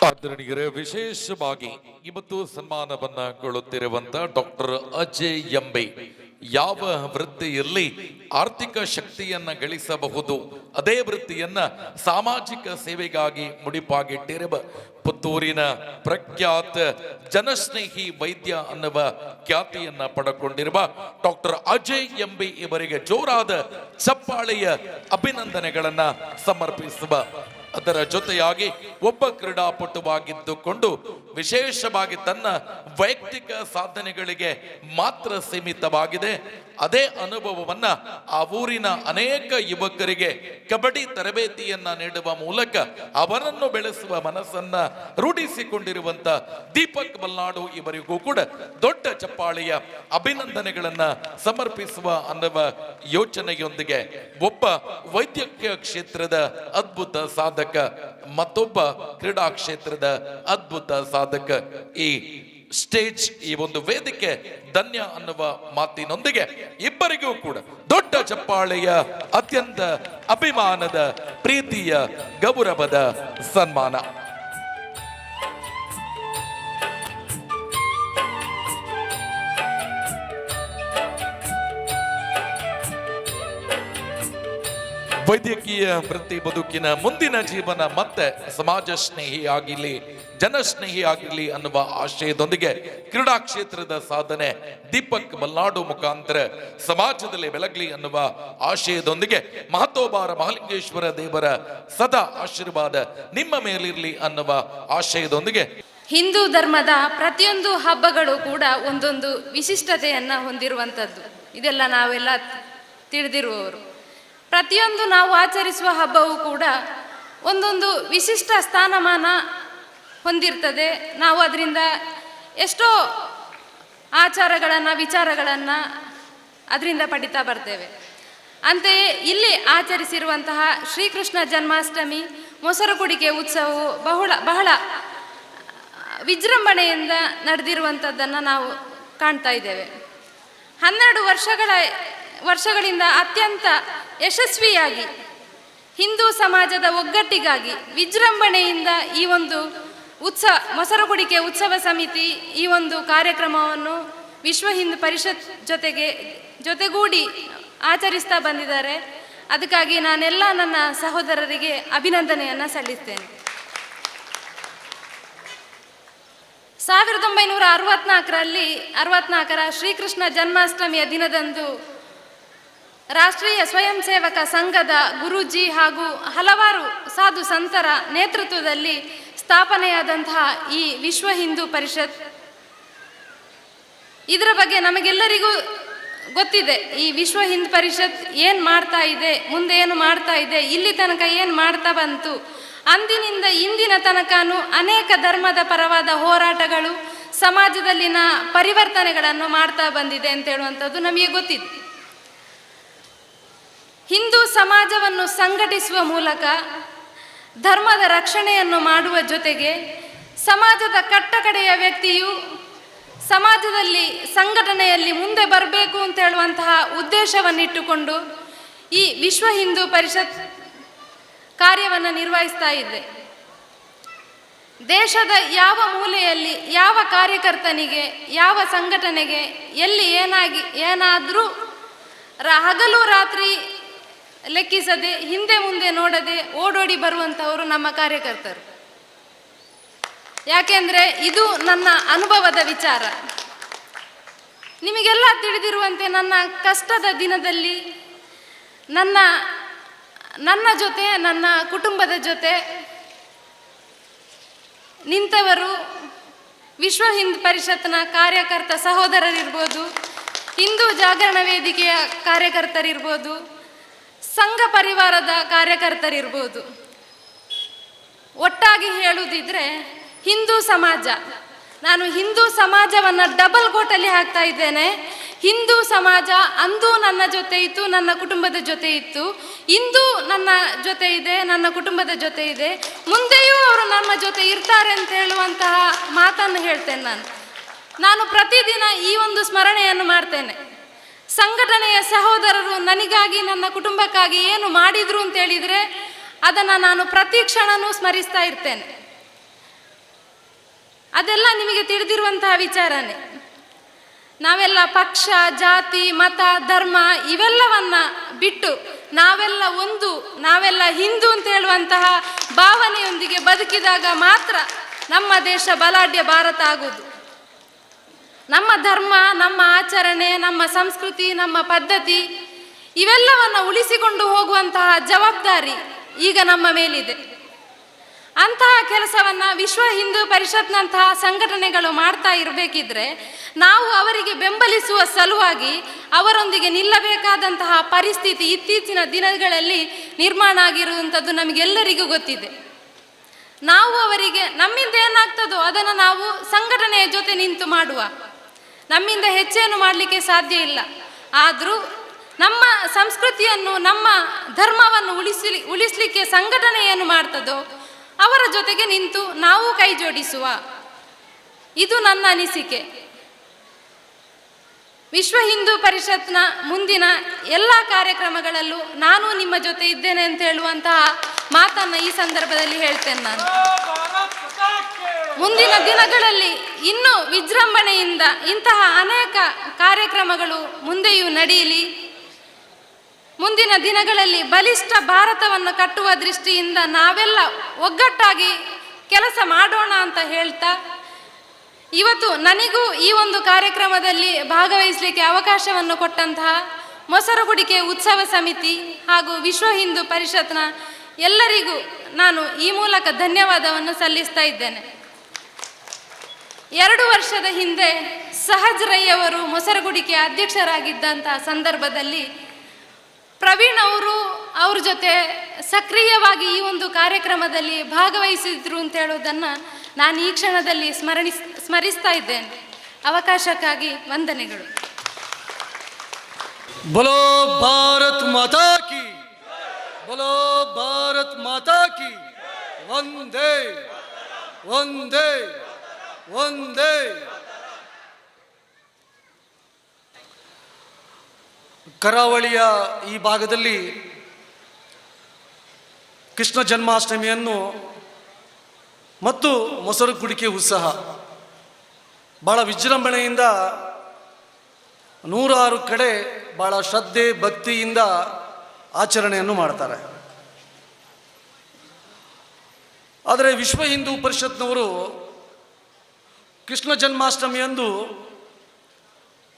ಆದರಣೀಯರೇ, ವಿಶೇಷವಾಗಿ ಇವತ್ತು ಸನ್ಮಾನವನ್ನ ಕೊಳ್ಳುತ್ತಿರುವಂತ ಡಾಕ್ಟರ್ ಅಜಯ್ ಎಂಬೆ ಯಾವ ವೃತ್ತಿಯಲ್ಲಿ ಆರ್ಥಿಕ ಶಕ್ತಿಯನ್ನ ಗಳಿಸಬಹುದು ಅದೇ ವೃತ್ತಿಯನ್ನ ಸಾಮಾಜಿಕ ಸೇವೆಗಾಗಿ ಮುಡಿಪಾಗಿಟ್ಟಿರುವ ಪುತ್ತೂರಿನ ಪ್ರಖ್ಯಾತ ಜನಸ್ನೇಹಿ ವೈದ್ಯ ಅನ್ನುವ ಖ್ಯಾತಿಯನ್ನ ಪಡೆದುಕೊಂಡಿರುವ ಡಾಕ್ಟರ್ ಅಜಯ್ ಎಂಬಿ ಇವರಿಗೆ ಜೋರಾದ ಚಪ್ಪಾಳೆಯ ಅಭಿನಂದನೆಗಳನ್ನ ಸಮರ್ಪಿಸುವ ಅದರ ಜೊತೆಯಾಗಿ ಒಬ್ಬ ಕ್ರೀಡಾಪಟುವಾಗಿದ್ದುಕೊಂಡು ವಿಶೇಷವಾಗಿ ತನ್ನ ವೈಯಕ್ತಿಕ ಸಾಧನೆಗಳಿಗೆ ಮಾತ್ರ ಸೀಮಿತವಾಗಿದೆ ಅದೇ ಅನುಭವವನ್ನ ಆ ಊರಿನ ಅನೇಕ ಯುವಕರಿಗೆ ಕಬಡ್ಡಿ ತರಬೇತಿಯನ್ನ ನೀಡುವ ಮೂಲಕ ಅವರನ್ನು ಬೆಳೆಸುವ ಮನಸ್ಸನ್ನ ರೂಢಿಸಿಕೊಂಡಿರುವಂತ ದೀಪಕ್ ಬಲ್ನಾಡು ಇವರಿಗೂ ಕೂಡ ದೊಡ್ಡ ಚಪ್ಪಾಳೆಯ ಅಭಿನಂದನೆಗಳನ್ನ ಸಮರ್ಪಿಸುವ ಅನ್ನುವ ಯೋಚನೆಯೊಂದಿಗೆ ಒಬ್ಬ ವೈದ್ಯಕೀಯ ಕ್ಷೇತ್ರದ ಅದ್ಭುತ ಸಾಧಕ ಮತ್ತೊಬ್ಬ ಕ್ರೀಡಾ ಕ್ಷೇತ್ರದ ಅದ್ಭುತ ಸಾಧಕ ಈ ಸ್ಟೇಜ್ ಈ ಒಂದು ವೇದಿಕೆ ಧನ್ಯ ಅನ್ನುವ ಮಾತಿನೊಂದಿಗೆ ಇಬ್ಬರಿಗೂ ಕೂಡ ದೊಡ್ಡ ಚಪ್ಪಾಳೆಯ ಅತ್ಯಂತ ಅಭಿಮಾನದ ಪ್ರೀತಿಯ ಗೌರವದ ಸನ್ಮಾನ. ವೈದ್ಯಕೀಯ ವೃತ್ತಿ ಬದುಕಿನ ಮುಂದಿನ ಜೀವನ ಮತ್ತೆ ಸಮಾಜ ಸ್ನೇಹಿ ಆಗಿರ್ಲಿ, ಜನಸ್ನೇಹಿ ಆಗಿರ್ಲಿ ಅನ್ನುವ ಆಶಯದೊಂದಿಗೆ ಕ್ರೀಡಾ ಕ್ಷೇತ್ರದ ಸಾಧನೆ ದೀಪಕ್ ಮಲ್ನಾಡು ಮುಖಾಂತರ ಸಮಾಜದಲ್ಲಿ ಬೆಳಗಲಿ ಅನ್ನುವ ಆಶಯದೊಂದಿಗೆ ಮಹತೋಬಾರ ಮಹಾಲಿಂಗೇಶ್ವರ ದೇವರ ಸದಾ ಆಶೀರ್ವಾದ ನಿಮ್ಮ ಮೇಲಿರಲಿ ಅನ್ನುವ ಆಶಯದೊಂದಿಗೆ ಹಿಂದೂ ಧರ್ಮದ ಪ್ರತಿಯೊಂದು ಹಬ್ಬಗಳು ಕೂಡ ಒಂದೊಂದು ವಿಶಿಷ್ಟತೆಯನ್ನು ಹೊಂದಿರುವಂಥದ್ದು. ಇದೆಲ್ಲ ನಾವೆಲ್ಲ ತಿಳಿದಿರುವವರು. ಪ್ರತಿಯೊಂದು ನಾವು ಆಚರಿಸುವ ಹಬ್ಬವೂ ಕೂಡ ಒಂದೊಂದು ವಿಶಿಷ್ಟ ಸ್ಥಾನಮಾನ ಹೊಂದಿರ್ತದೆ. ನಾವು ಅದರಿಂದ ಎಷ್ಟೋ ಆಚಾರಗಳನ್ನು, ವಿಚಾರಗಳನ್ನು ಅದರಿಂದ ಪಡಿತಾ ಬರ್ತೇವೆ. ಅಂತೆಯೇ ಇಲ್ಲಿ ಆಚರಿಸಿರುವಂತಹ ಶ್ರೀಕೃಷ್ಣ ಜನ್ಮಾಷ್ಟಮಿ, ಮೊಸರು ಕುಡಿಕೆ ಉತ್ಸವವು ಬಹಳ ವಿಜೃಂಭಣೆಯಿಂದ ನಡೆದಿರುವಂಥದ್ದನ್ನು ನಾವು ಕಾಣ್ತಾ ಇದ್ದೇವೆ. 12 ವರ್ಷಗಳಿಂದ ಅತ್ಯಂತ ಯಶಸ್ವಿಯಾಗಿ ಹಿಂದೂ ಸಮಾಜದ ಒಗ್ಗಟ್ಟಿಗಾಗಿ ವಿಜೃಂಭಣೆಯಿಂದ ಈ ಒಂದು ಮೊಸರು ಕುಡಿಕೆ ಉತ್ಸವ ಸಮಿತಿ ಈ ಒಂದು ಕಾರ್ಯಕ್ರಮವನ್ನು ವಿಶ್ವ ಹಿಂದೂ ಪರಿಷತ್ ಜೊತೆಗೂಡಿ ಆಚರಿಸ್ತಾ ಬಂದಿದ್ದಾರೆ. ಅದಕ್ಕಾಗಿ ನಾನೆಲ್ಲ ನನ್ನ ಸಹೋದರರಿಗೆ ಅಭಿನಂದನೆಯನ್ನು ಸಲ್ಲಿಸ್ತೇನೆ. 1964ರ ಶ್ರೀಕೃಷ್ಣ ಜನ್ಮಾಷ್ಟಮಿಯ ದಿನದಂದು ರಾಷ್ಟ್ರೀಯ ಸ್ವಯಂ ಸೇವಕ ಸಂಘದ ಗುರೂಜಿ ಹಾಗೂ ಹಲವಾರು ಸಾಧು ಸಂತರ ನೇತೃತ್ವದಲ್ಲಿ ಸ್ಥಾಪನೆಯಾದಂತಹ ಈ ವಿಶ್ವ ಹಿಂದೂ ಪರಿಷತ್, ಇದರ ಬಗ್ಗೆ ನಮಗೆಲ್ಲರಿಗೂ ಗೊತ್ತಿದೆ. ಈ ವಿಶ್ವ ಹಿಂದೂ ಪರಿಷತ್ ಏನು ಮಾಡ್ತಾ ಇದೆ, ಮುಂದೆ ಏನು ಮಾಡ್ತಾ ಇದೆ, ಇಲ್ಲಿ ತನಕ ಏನು ಮಾಡ್ತಾ ಬಂತು, ಅಂದಿನಿಂದ ಇಂದಿನ ತನಕನೂ ಅನೇಕ ಧರ್ಮದ ಪರವಾದ ಹೋರಾಟಗಳು, ಸಮಾಜದಲ್ಲಿನ ಪರಿವರ್ತನೆಗಳನ್ನು ಮಾಡ್ತಾ ಬಂದಿದೆ ಅಂತ ಹೇಳುವಂಥದ್ದು ನಮಗೆ ಗೊತ್ತಿದೆ. ಹಿಂದೂ ಸಮಾಜವನ್ನು ಸಂಘಟಿಸುವ ಮೂಲಕ ಧರ್ಮದ ರಕ್ಷಣೆಯನ್ನು ಮಾಡುವ ಜೊತೆಗೆ ಸಮಾಜದ ಕಟ್ಟಕಡೆಯ ವ್ಯಕ್ತಿಯು ಸಮಾಜದಲ್ಲಿ ಸಂಘಟನೆಯಲ್ಲಿ ಮುಂದೆ ಬರಬೇಕು ಅಂತ ಹೇಳುವಂತಹ ಉದ್ದೇಶವನ್ನಿಟ್ಟುಕೊಂಡು ಈ ವಿಶ್ವ ಹಿಂದೂ ಪರಿಷತ್ ಕಾರ್ಯವನ್ನು ನಿರ್ವಹಿಸ್ತಾ ಇದೆ. ದೇಶದ ಯಾವ ಮೂಲೆಯಲ್ಲಿ ಯಾವ ಕಾರ್ಯಕರ್ತನಿಗೆ, ಯಾವ ಸಂಘಟನೆಗೆ ಎಲ್ಲಿ ಏನಾದರೂ ಹಗಲು ರಾತ್ರಿ ಲೆಕ್ಕಿಸದೆ, ಹಿಂದೆ ಮುಂದೆ ನೋಡದೆ ಓಡೋಡಿ ಬರುವಂಥವರು ನಮ್ಮ ಕಾರ್ಯಕರ್ತರು. ಯಾಕೆಂದರೆ ಇದು ನನ್ನ ಅನುಭವದ ವಿಚಾರ. ನಿಮಗೆಲ್ಲ ತಿಳಿದಿರುವಂತೆ ನನ್ನ ಕಷ್ಟದ ದಿನದಲ್ಲಿ ನನ್ನ ಜೊತೆ, ನನ್ನ ಕುಟುಂಬದ ಜೊತೆ ನಿಂತವರು ವಿಶ್ವ ಹಿಂದೂ ಪರಿಷತ್ನ ಕಾರ್ಯಕರ್ತ ಸಹೋದರರಿರ್ಬೋದು, ಹಿಂದೂ ಜಾಗರಣ ವೇದಿಕೆಯ ಕಾರ್ಯಕರ್ತರಿರ್ಬೋದು, ಸಂಘ ಪರಿವಾರದ ಕಾರ್ಯಕರ್ತರಿರ್ಬೋದು. ಒಟ್ಟಾಗಿ ಹೇಳುವುದಿದ್ರೆ ಹಿಂದೂ ಸಮಾಜ, ನಾನು ಹಿಂದೂ ಸಮಾಜವನ್ನು ಡಬಲ್ ಕೋಟಲ್ಲಿ ಹಾಕ್ತಾ ಇದ್ದೇನೆ. ಹಿಂದೂ ಸಮಾಜ ಅಂದು ನನ್ನ ಜೊತೆ ಇತ್ತು, ನನ್ನ ಕುಟುಂಬದ ಜೊತೆ ಇತ್ತು, ಇಂದು ನನ್ನ ಜೊತೆ ಇದೆ, ನನ್ನ ಕುಟುಂಬದ ಜೊತೆ ಇದೆ, ಮುಂದೆಯೂ ಅವರು ನಮ್ಮ ಜೊತೆ ಇರ್ತಾರೆ ಅಂತ ಹೇಳುವಂತಹ ಮಾತನ್ನು ಹೇಳ್ತೇನೆ. ನಾನು ಪ್ರತಿದಿನ ಈ ಒಂದು ಸ್ಮರಣೆಯನ್ನು ಮಾಡ್ತೇನೆ. ಸಂಘಟನೆಯ ಸಹೋದರರು ನನಗಾಗಿ, ನನ್ನ ಕುಟುಂಬಕ್ಕಾಗಿ ಏನು ಮಾಡಿದ್ರು ಅಂತ ಹೇಳಿದರೆ ಅದನ್ನು ನಾನು ಪ್ರತಿ ಕ್ಷಣನೂ ಸ್ಮರಿಸ್ತಾ ಇರ್ತೇನೆ. ಅದೆಲ್ಲ ನಿಮಗೆ ತಿಳಿದಿರುವಂತಹ ವಿಚಾರನೇ. ನಾವೆಲ್ಲ ಪಕ್ಷ, ಜಾತಿ, ಮತ, ಧರ್ಮ ಇವೆಲ್ಲವನ್ನ ಬಿಟ್ಟು ನಾವೆಲ್ಲ ಒಂದು, ನಾವೆಲ್ಲ ಹಿಂದೂ ಅಂತ ಹೇಳುವಂತಹ ಭಾವನೆಯೊಂದಿಗೆ ಬದುಕಿದಾಗ ಮಾತ್ರ ನಮ್ಮ ದೇಶ ಬಲಾಢ್ಯ ಭಾರತ ಆಗುವುದು. ನಮ್ಮ ಧರ್ಮ, ನಮ್ಮ ಆಚರಣೆ, ನಮ್ಮ ಸಂಸ್ಕೃತಿ, ನಮ್ಮ ಪದ್ಧತಿ ಇವೆಲ್ಲವನ್ನು ಉಳಿಸಿಕೊಂಡು ಹೋಗುವಂತಹ ಜವಾಬ್ದಾರಿ ಈಗ ನಮ್ಮ ಮೇಲಿದೆ. ಅಂತಹ ಕೆಲಸವನ್ನು ವಿಶ್ವ ಹಿಂದೂ ಪರಿಷತ್ನಂತಹ ಸಂಘಟನೆಗಳು ಮಾಡ್ತಾ ಇರಬೇಕಿದ್ರೆ ನಾವು ಅವರಿಗೆ ಬೆಂಬಲಿಸುವ ಸಲುವಾಗಿ ಅವರೊಂದಿಗೆ ನಿಲ್ಲಬೇಕಾದಂತಹ ಪರಿಸ್ಥಿತಿ ಇತ್ತೀಚಿನ ದಿನಗಳಲ್ಲಿ ನಿರ್ಮಾಣ ಆಗಿರುವಂಥದ್ದು ನಮಗೆಲ್ಲರಿಗೂ ಗೊತ್ತಿದೆ. ನಾವು ಅವರಿಗೆ ನಮ್ಮಿಂದ ಏನಾಗ್ತದೋ ಅದನ್ನು ನಾವು ಸಂಘಟನೆಯ ಜೊತೆ ನಿಂತು ಮಾಡುವ, ನಮ್ಮಿಂದ ಹೆಚ್ಚೇನು ಮಾಡಲಿಕ್ಕೆ ಸಾಧ್ಯ ಇಲ್ಲ. ಆದರೂ ನಮ್ಮ ಸಂಸ್ಕೃತಿಯನ್ನು, ನಮ್ಮ ಧರ್ಮವನ್ನು ಉಳಿಸಲಿಕ್ಕೆ ಸಂಘಟನೆ ಏನು ಮಾಡ್ತದೋ ಅವರ ಜೊತೆಗೆ ನಿಂತು ನಾವು ಕೈ ಜೋಡಿಸುವ, ಇದು ನನ್ನ ಅನಿಸಿಕೆ. ವಿಶ್ವ ಹಿಂದೂ ಪರಿಷತ್ನ ಮುಂದಿನ ಎಲ್ಲ ಕಾರ್ಯಕ್ರಮಗಳಲ್ಲೂ ನಾನು ನಿಮ್ಮ ಜೊತೆ ಇದ್ದೇನೆ ಅಂತ ಹೇಳುವಂತಹ ಮಾತನ್ನು ಈ ಸಂದರ್ಭದಲ್ಲಿ ಹೇಳ್ತೇನೆ. ನಾನು ಮುಂದಿನ ದಿನಗಳಲ್ಲಿ ಇನ್ನೂ ವಿಜೃಂಭಣೆಯಿಂದ ಇಂತಹ ಅನೇಕ ಕಾರ್ಯಕ್ರಮಗಳು ಮುಂದೆಯೂ ನಡೆಯಲಿ. ಮುಂದಿನ ದಿನಗಳಲ್ಲಿ ಬಲಿಷ್ಠ ಭಾರತವನ್ನು ಕಟ್ಟುವ ದೃಷ್ಟಿಯಿಂದ ನಾವೆಲ್ಲ ಒಗ್ಗಟ್ಟಾಗಿ ಕೆಲಸ ಮಾಡೋಣ ಅಂತ ಹೇಳ್ತಾ, ಇವತ್ತು ನನಗೂ ಈ ಒಂದು ಕಾರ್ಯಕ್ರಮದಲ್ಲಿ ಭಾಗವಹಿಸಲಿಕ್ಕೆ ಅವಕಾಶವನ್ನು ಕೊಟ್ಟಂತಹ ಮೊಸರುಗುಡಿಕೆ ಉತ್ಸವ ಸಮಿತಿ ಹಾಗೂ ವಿಶ್ವ ಹಿಂದೂ ಪರಿಷತ್ನ ಎಲ್ಲರಿಗೂ ನಾನು ಈ ಮೂಲಕ ಧನ್ಯವಾದವನ್ನು ಸಲ್ಲಿಸ್ತಾ ಇದ್ದೇನೆ. 2 ವರ್ಷದ ಹಿಂದೆ ಸಹಜ್ ರೈ ಅವರು ಮೊಸರುಗುಡಿಕೆ ಅಧ್ಯಕ್ಷರಾಗಿದ್ದಂತಹ ಸಂದರ್ಭದಲ್ಲಿ ಪ್ರವೀಣ್ ಅವರು ಅವ್ರ ಜೊತೆ ಸಕ್ರಿಯವಾಗಿ ಈ ಒಂದು ಕಾರ್ಯಕ್ರಮದಲ್ಲಿ ಭಾಗವಹಿಸಿದ್ರು ಅಂತ ಹೇಳೋದನ್ನು ನಾನು ಈ ಕ್ಷಣದಲ್ಲಿ ಸ್ಮರಿಸ್ತಾ ಇದ್ದೇನೆ. ಅವಕಾಶಕ್ಕಾಗಿ ವಂದನೆಗಳು. बोलो भारत माता की, बोलो भारत माता की, वंदे वंदे वंदे. ಕರಾವಳಿಯ ಈ ಭಾಗದಲ್ಲಿ ಕೃಷ್ಣ ಜನ್ಮಾಷ್ಟಮಿಯನ್ನು ಮತ್ತು ಮೊಸರು ಕುಡಿಕೆ ಉತ್ಸವ ಬಹಳ ವಿಜೃಂಭಣೆಯಿಂದ 106 ಕಡೆ ಬಹಳ ಶ್ರದ್ಧೆ ಭಕ್ತಿಯಿಂದ ಆಚರಣೆಯನ್ನು ಮಾಡ್ತಾರೆ. ಆದರೆ ವಿಶ್ವ ಹಿಂದೂ ಪರಿಷತ್ನವರು ಕೃಷ್ಣ ಜನ್ಮಾಷ್ಟಮಿಯಂದು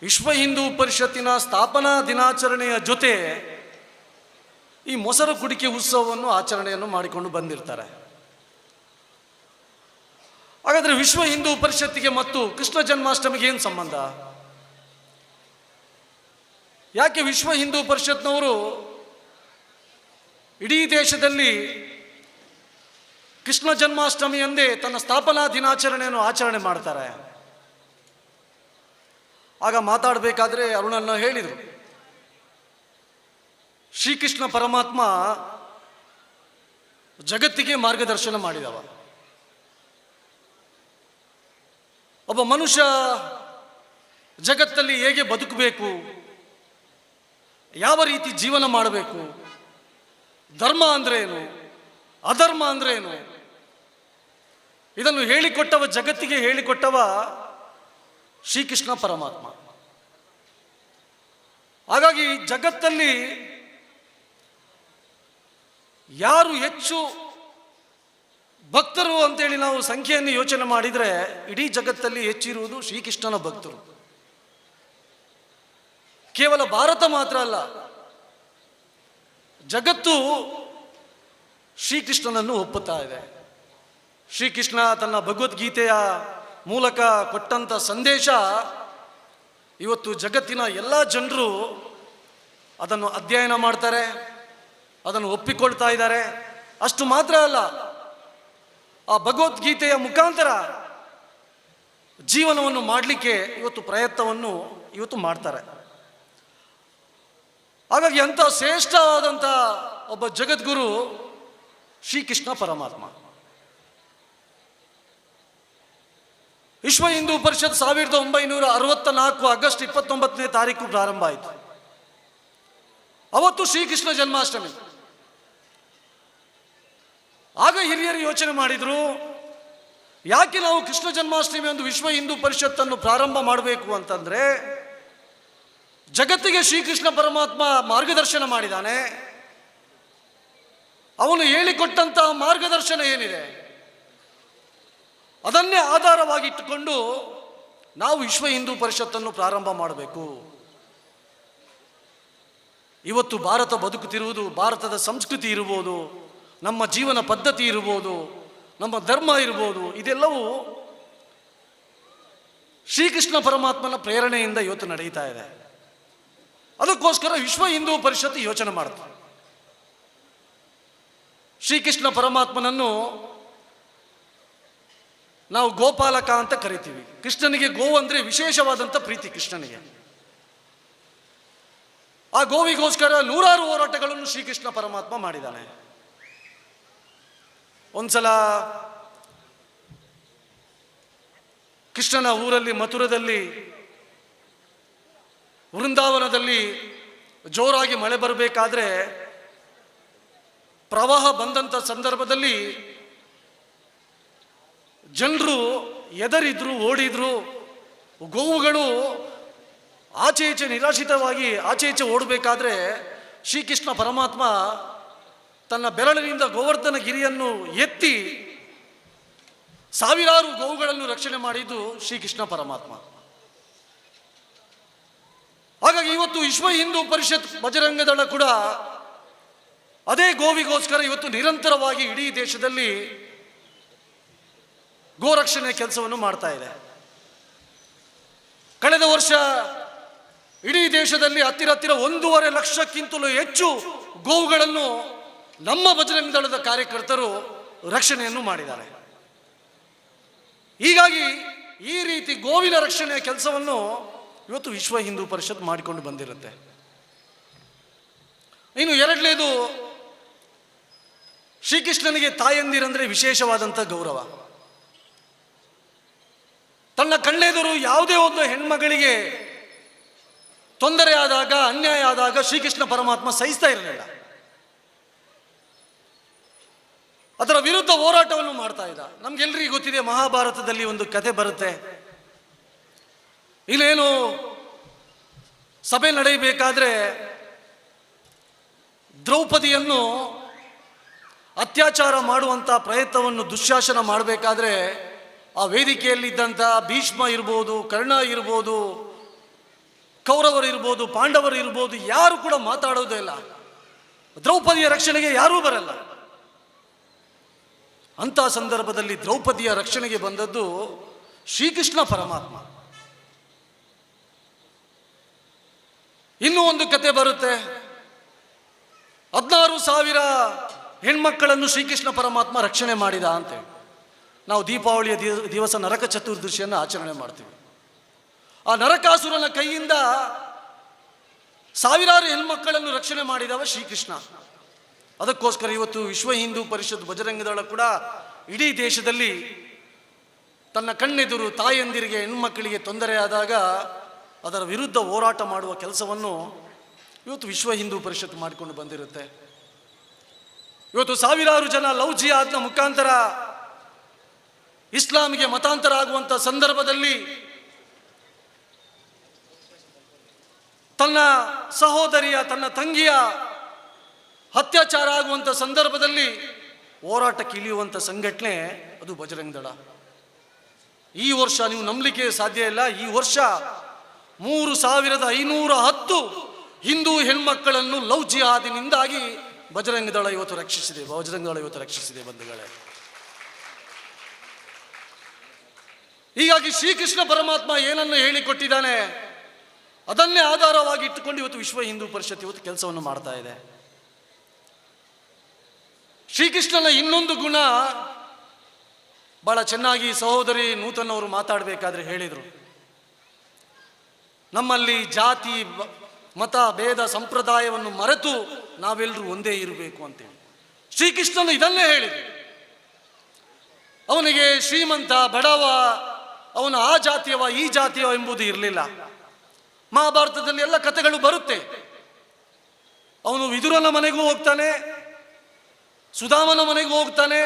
ವಿಶ್ವ ಹಿಂದೂ ಪರಿಷತ್ತಿನ ಸ್ಥಾಪನಾ ದಿನಾಚರಣೆಯ ಜೊತೆ ಈ ಮೊಸರು ಕುಡಿಕೆ ಉತ್ಸವವನ್ನು ಆಚರಣೆಯನ್ನು ಮಾಡಿಕೊಂಡು ಬಂದಿರ್ತಾರೆ. ಹಾಗಾದರೆ ವಿಶ್ವ ಹಿಂದೂ ಪರಿಷತ್ತಿಗೆ ಮತ್ತು ಕೃಷ್ಣ ಜನ್ಮಾಷ್ಟಮಿಗೆ ಏನು ಸಂಬಂಧ? ಯಾಕೆ ವಿಶ್ವ ಹಿಂದೂ ಪರಿಷತ್ನವರು ಇಡೀ ದೇಶದಲ್ಲಿ ಕೃಷ್ಣ ಜನ್ಮಾಷ್ಟಮಿ ಎಂದೇ ತನ್ನ ಸ್ಥಾಪನಾ ದಿನಾಚರಣೆಯನ್ನು ಆಚರಣೆ ಮಾಡ್ತಾರೆ? ಆಗ ಮಾತಾಡಬೇಕಾದ್ರೆ ಅರುಣನ್ನ ಹೇಳಿದರು, ಶ್ರೀಕೃಷ್ಣ ಪರಮಾತ್ಮ ಜಗತ್ತಿಗೆ ಮಾರ್ಗದರ್ಶನ ಮಾಡಿದವ. ಒಬ್ಬ ಮನುಷ್ಯ ಜಗತ್ತಲ್ಲಿ ಹೇಗೆ ಬದುಕಬೇಕು, ಯಾವ ರೀತಿ ಜೀವನ ಮಾಡಬೇಕು, ಧರ್ಮ ಅಂದ್ರೆ ಏನು, ಅಧರ್ಮ ಅಂದ್ರೆ ಏನು, ಇದನ್ನು ಹೇಳಿಕೊಟ್ಟವ, ಜಗತ್ತಿಗೆ ಹೇಳಿಕೊಟ್ಟವ ಶ್ರೀಕೃಷ್ಣ ಪರಮಾತ್ಮ. ಹಾಗಾಗಿ ಜಗತ್ತಲ್ಲಿ ಯಾರು ಹೆಚ್ಚು ಭಕ್ತರು ಅಂತೇಳಿ ನಾವು ಸಂಖ್ಯೆಯನ್ನು ಯೋಚನೆ ಮಾಡಿದರೆ ಇಡೀ ಜಗತ್ತಲ್ಲಿ ಹೆಚ್ಚಿರುವುದು ಶ್ರೀಕೃಷ್ಣನ ಭಕ್ತರು. ಕೇವಲ ಭಾರತ ಮಾತ್ರ ಅಲ್ಲ, ಜಗತ್ತು ಶ್ರೀಕೃಷ್ಣನನ್ನು ಒಪ್ಪುತ್ತಾ ಇದೆ. ಶ್ರೀಕೃಷ್ಣ ತನ್ನ ಭಗವದ್ಗೀತೆಯ ಮೂಲಕ ಕೊಟ್ಟಂಥ ಸಂದೇಶ ಇವತ್ತು ಜಗತ್ತಿನ ಎಲ್ಲ ಜನರು ಅದನ್ನು ಅಧ್ಯಯನ ಮಾಡ್ತಾರೆ, ಅದನ್ನು ಒಪ್ಪಿಕೊಳ್ತಾ ಇದ್ದಾರೆ. ಅಷ್ಟು ಮಾತ್ರ ಅಲ್ಲ, ಆ ಭಗವದ್ಗೀತೆಯ ಮುಖಾಂತರ ಜೀವನವನ್ನು ಮಾಡಲಿಕ್ಕೆ ಇವತ್ತು ಪ್ರಯತ್ನವನ್ನು ಇವತ್ತು ಮಾಡ್ತಾರೆ. ಹಾಗಾಗಿ ಅಂಥ ಶ್ರೇಷ್ಠವಾದಂಥ ಒಬ್ಬ ಜಗದ್ಗುರು ಶ್ರೀಕೃಷ್ಣ ಪರಮಾತ್ಮ. ವಿಶ್ವ ಹಿಂದೂ ಪರಿಷತ್ 1964 ಆಗಸ್ಟ್ 29ನೇ ತಾರೀಕು ಪ್ರಾರಂಭ ಆಯಿತು. ಅವತ್ತು ಶ್ರೀಕೃಷ್ಣ ಜನ್ಮಾಷ್ಟಮಿ. ಆಗ ಹಿರಿಯರು ಯೋಚನೆ ಮಾಡಿದರು, ಯಾಕೆ ನಾವು ಕೃಷ್ಣ ಜನ್ಮಾಷ್ಟಮಿ ಒಂದು ವಿಶ್ವ ಹಿಂದೂ ಪರಿಷತ್ತನ್ನು ಪ್ರಾರಂಭ ಮಾಡಬೇಕು ಅಂತಂದರೆ, ಜಗತ್ತಿಗೆ ಶ್ರೀಕೃಷ್ಣ ಪರಮಾತ್ಮ ಮಾರ್ಗದರ್ಶನ ಮಾಡಿದ್ದಾನೆ. ಅವನು ಹೇಳಿಕೊಟ್ಟಂತಹ ಮಾರ್ಗದರ್ಶನ ಏನಿದೆ ಅದನ್ನೇ ಆಧಾರವಾಗಿಟ್ಟುಕೊಂಡು ನಾವು ವಿಶ್ವ ಹಿಂದೂ ಪರಿಷತ್ತನ್ನು ಪ್ರಾರಂಭ ಮಾಡಬೇಕು. ಇವತ್ತು ಭಾರತ ಬದುಕುತ್ತಿರುವುದು, ಭಾರತದ ಸಂಸ್ಕೃತಿ ಇರ್ಬೋದು, ನಮ್ಮ ಜೀವನ ಪದ್ಧತಿ ಇರ್ಬೋದು, ನಮ್ಮ ಧರ್ಮ ಇರ್ಬೋದು, ಇದೆಲ್ಲವೂ ಶ್ರೀಕೃಷ್ಣ ಪರಮಾತ್ಮನ ಪ್ರೇರಣೆಯಿಂದ ಇವತ್ತು ನಡೀತಾ ಇದೆ. ಅದಕ್ಕೋಸ್ಕರ ವಿಶ್ವ ಹಿಂದೂ ಪರಿಷತ್ ಯೋಚನೆ ಮಾಡುತ್ತೆ. ಶ್ರೀಕೃಷ್ಣ ಪರಮಾತ್ಮನನ್ನು ನಾವು ಗೋಪಾಲಕ ಅಂತ ಕರಿತೀವಿ. ಕೃಷ್ಣನಿಗೆ ಗೋವು ಅಂದರೆ ವಿಶೇಷವಾದಂಥ ಪ್ರೀತಿ ಕೃಷ್ಣನಿಗೆ. ಆ ಗೋವಿಗೋಸ್ಕರ 106 ಹೋರಾಟಗಳನ್ನು ಶ್ರೀಕೃಷ್ಣ ಪರಮಾತ್ಮ ಮಾಡಿದ್ದಾನೆ. ಒಂದ್ಸಲ ಕೃಷ್ಣನ ಊರಲ್ಲಿ ಮಥುರದಲ್ಲಿ ವೃಂದಾವನದಲ್ಲಿ ಜೋರಾಗಿ ಮಳೆ ಬರಬೇಕಾದ್ರೆ ಪ್ರವಾಹ ಬಂದಂಥ ಸಂದರ್ಭದಲ್ಲಿ ಜನರು ಎದರಿದ್ರು, ಓಡಿದ್ರು. ಗೋವುಗಳು ಆಚೆ ಈಚೆ ನಿರಾಶ್ರಿತವಾಗಿ ಆಚೆ ಈಚೆ ಓಡಬೇಕಾದ್ರೆ ಶ್ರೀಕೃಷ್ಣ ಪರಮಾತ್ಮ ತನ್ನ ಬೆರಳಿನಿಂದ ಗೋವರ್ಧನ ಗಿರಿಯನ್ನು ಎತ್ತಿ ಸಾವಿರಾರು ಗೋವುಗಳನ್ನು ರಕ್ಷಣೆ ಮಾಡಿದ್ದು ಶ್ರೀಕೃಷ್ಣ ಪರಮಾತ್ಮ. ಹಾಗಾಗಿ ಇವತ್ತು ವಿಶ್ವ ಹಿಂದೂ ಪರಿಷತ್ ಬಜರಂಗ ದಳ ಕೂಡ ಅದೇ ಗೋವಿಗೋಸ್ಕರ ಇವತ್ತು ನಿರಂತರವಾಗಿ ಇಡೀ ದೇಶದಲ್ಲಿ ಗೋರಕ್ಷಣೆ ಕೆಲಸವನ್ನು ಮಾಡ್ತಾ ಇದೆ. ಕಳೆದ ವರ್ಷ ಇಡೀ ದೇಶದಲ್ಲಿ ಹತ್ತಿರ 1.5 ಲಕ್ಷಕ್ಕಿಂತಲೂ ಹೆಚ್ಚು ಗೋವುಗಳನ್ನು ನಮ್ಮ ಬಜರಂಗ ದಳದ ಕಾರ್ಯಕರ್ತರು ರಕ್ಷಣೆಯನ್ನು ಮಾಡಿದ್ದಾರೆ. ಹೀಗಾಗಿ ಈ ರೀತಿ ಗೋವಿನ ರಕ್ಷಣೆಯ ಕೆಲಸವನ್ನು ಇವತ್ತು ವಿಶ್ವ ಹಿಂದೂ ಪರಿಷತ್ ಮಾಡಿಕೊಂಡು ಬಂದಿರುತ್ತೆ. ಇನ್ನು ಎರಡನೇದು, ಶ್ರೀಕೃಷ್ಣನಿಗೆ ತಾಯಂದಿರಂದ್ರೆ ವಿಶೇಷವಾದಂಥ ಗೌರವ. ತನ್ನ ಕಣ್ಣೆದುರು ಯಾವುದೇ ಒಂದು ಹೆಣ್ಮಗಳಿಗೆ ತೊಂದರೆ ಆದಾಗ, ಅನ್ಯಾಯ ಆದಾಗ ಶ್ರೀಕೃಷ್ಣ ಪರಮಾತ್ಮ ಸಹಿಸ್ತಾ ಇರಲಿಲ್ಲ. ಅದರ ವಿರುದ್ಧ ಹೋರಾಟವನ್ನು ಮಾಡ್ತಾ ಇದ್ದ. ನಮ್ಗೆಲ್ರಿಗೂ ಗೊತ್ತಿದೆ, ಮಹಾಭಾರತದಲ್ಲಿ ಒಂದು ಕತೆ ಬರುತ್ತೆ. ಇಲ್ಲೇನು ಸಭೆ ನಡೆಯಬೇಕಾದ್ರೆ ದ್ರೌಪದಿಯನ್ನು ಅತ್ಯಾಚಾರ ಮಾಡುವಂಥ ಪ್ರಯತ್ನವನ್ನು ದುಶ್ಯಾಸನ ಮಾಡಬೇಕಾದ್ರೆ ಆ ವೇದಿಕೆಯಲ್ಲಿದ್ದಂಥ ಭೀಷ್ಮ ಇರ್ಬೋದು, ಕರ್ಣ ಇರ್ಬೋದು, ಕೌರವರು ಇರ್ಬೋದು, ಪಾಂಡವರು ಇರ್ಬೋದು, ಯಾರು ಕೂಡ ಮಾತಾಡೋದೇ ಇಲ್ಲ. ದ್ರೌಪದಿಯ ರಕ್ಷಣೆಗೆ ಯಾರೂ ಬರಲ್ಲ. ಅಂಥ ಸಂದರ್ಭದಲ್ಲಿ ದ್ರೌಪದಿಯ ರಕ್ಷಣೆಗೆ ಬಂದದ್ದು ಶ್ರೀಕೃಷ್ಣ ಪರಮಾತ್ಮ. ಇನ್ನೂ ಒಂದು ಕತೆ ಬರುತ್ತೆ. 16,000 ಹೆಣ್ಮಕ್ಕಳನ್ನು ಶ್ರೀಕೃಷ್ಣ ಪರಮಾತ್ಮ ರಕ್ಷಣೆ ಮಾಡಿದ ಅಂತೇಳಿ. ನಾವು ದೀಪಾವಳಿಯ ದಿವಸ ನರಕ ಚತುರ್ದಶಿಯನ್ನು ಆಚರಣೆ ಮಾಡ್ತೀವಿ. ಆ ನರಕಾಸುರನ ಕೈಯಿಂದ ಸಾವಿರಾರು ಹೆಣ್ಮಕ್ಕಳನ್ನು ರಕ್ಷಣೆ ಮಾಡಿದವ ಶ್ರೀಕೃಷ್ಣ. ಅದಕ್ಕೋಸ್ಕರ ಇವತ್ತು ವಿಶ್ವ ಹಿಂದೂ ಪರಿಷತ್ ಬಜರಂಗ ದಳ ಕೂಡ ಇಡೀ ದೇಶದಲ್ಲಿ ತನ್ನ ಕಣ್ಣೆದುರು ತಾಯಂದಿರಿಗೆ, ಹೆಣ್ಮಕ್ಕಳಿಗೆ ತೊಂದರೆ ಆದಾಗ ಅದರ ವಿರುದ್ಧ ಹೋರಾಟ ಮಾಡುವ ಕೆಲಸವನ್ನು ಇವತ್ತು ವಿಶ್ವ ಹಿಂದೂ ಪರಿಷತ್ ಮಾಡಿಕೊಂಡು ಬಂದಿರುತ್ತೆ. ಇವತ್ತು ಸಾವಿರಾರು ಜನ ಲವ್ ಜಿಹಾದ್ನ ಮುಖಾಂತರ ಇಸ್ಲಾಮಿಗೆ ಮತಾಂತರ ಆಗುವಂಥ ಸಂದರ್ಭದಲ್ಲಿ ತನ್ನ ಸಹೋದರಿಯ, ತನ್ನ ತಂಗಿಯ ಅತ್ಯಾಚಾರ ಆಗುವಂಥ ಸಂದರ್ಭದಲ್ಲಿ ಹೋರಾಟಕ್ಕೆ ಇಳಿಯುವಂಥ ಸಂಘಟನೆ ಅದು ಬಜರಂಗ ದಳ. ಈ ವರ್ಷ ನೀವು ನಂಬಲಿಕ್ಕೆ ಸಾಧ್ಯ ಇಲ್ಲ, ಈ ವರ್ಷ 3,510 ಹಿಂದೂ ಹೆಣ್ಮಕ್ಕಳನ್ನು ಲವ್ ಜಿಹಾದಿನಿಂದಾಗಿ ಬಜರಂಗ ದಳ ಇವತ್ತು ರಕ್ಷಿಸಿದೆ ಬಂಧುಗಳೇ. ಹೀಗಾಗಿ ಶ್ರೀಕೃಷ್ಣ ಪರಮಾತ್ಮ ಏನನ್ನು ಹೇಳಿಕೊಟ್ಟಿದ್ದಾನೆ ಅದನ್ನೇ ಆಧಾರವಾಗಿ ಇಟ್ಟುಕೊಂಡು ಇವತ್ತು ವಿಶ್ವ ಹಿಂದೂ ಪರಿಷತ್ ಇವತ್ತು ಕೆಲಸವನ್ನು ಮಾಡ್ತಾ ಇದೆ. ಶ್ರೀಕೃಷ್ಣನ ಇನ್ನೊಂದು ಗುಣ ಬಹಳ ಚೆನ್ನಾಗಿ ಸಹೋದರಿ ನೂತನ್ ಅವರು ಮಾತಾಡಬೇಕಾದ್ರೆ ಹೇಳಿದರು. ನಮ್ಮಲ್ಲಿ ಜಾತಿ, ಮತ, ಭೇದ, ಸಂಪ್ರದಾಯವನ್ನು ಮರೆತು ನಾವೆಲ್ಲರೂ ಒಂದೇ ಇರಬೇಕು ಅಂತೇಳಿ ಶ್ರೀಕೃಷ್ಣನು ಇದನ್ನೇ ಹೇಳಿದರು. ಅವನಿಗೆ ಶ್ರೀಮಂತ, ಬಡವ, ಅವನು ಆ ಜಾತಿಯವ, ಈ ಜಾತಿಯವ ಎಂಬುದು ಇರಲಿಲ್ಲ. ಮಹಾಭಾರತದಲ್ಲಿ ಎಲ್ಲ ಕಥೆಗಳು ಬರುತ್ತೆ. ಅವನು ವಿದುರನ ಮನೆಗೂ ಹೋಗ್ತಾನೆ, ಸುಧಾಮನ ಮನೆಗೂ ಹೋಗ್ತಾನೆ,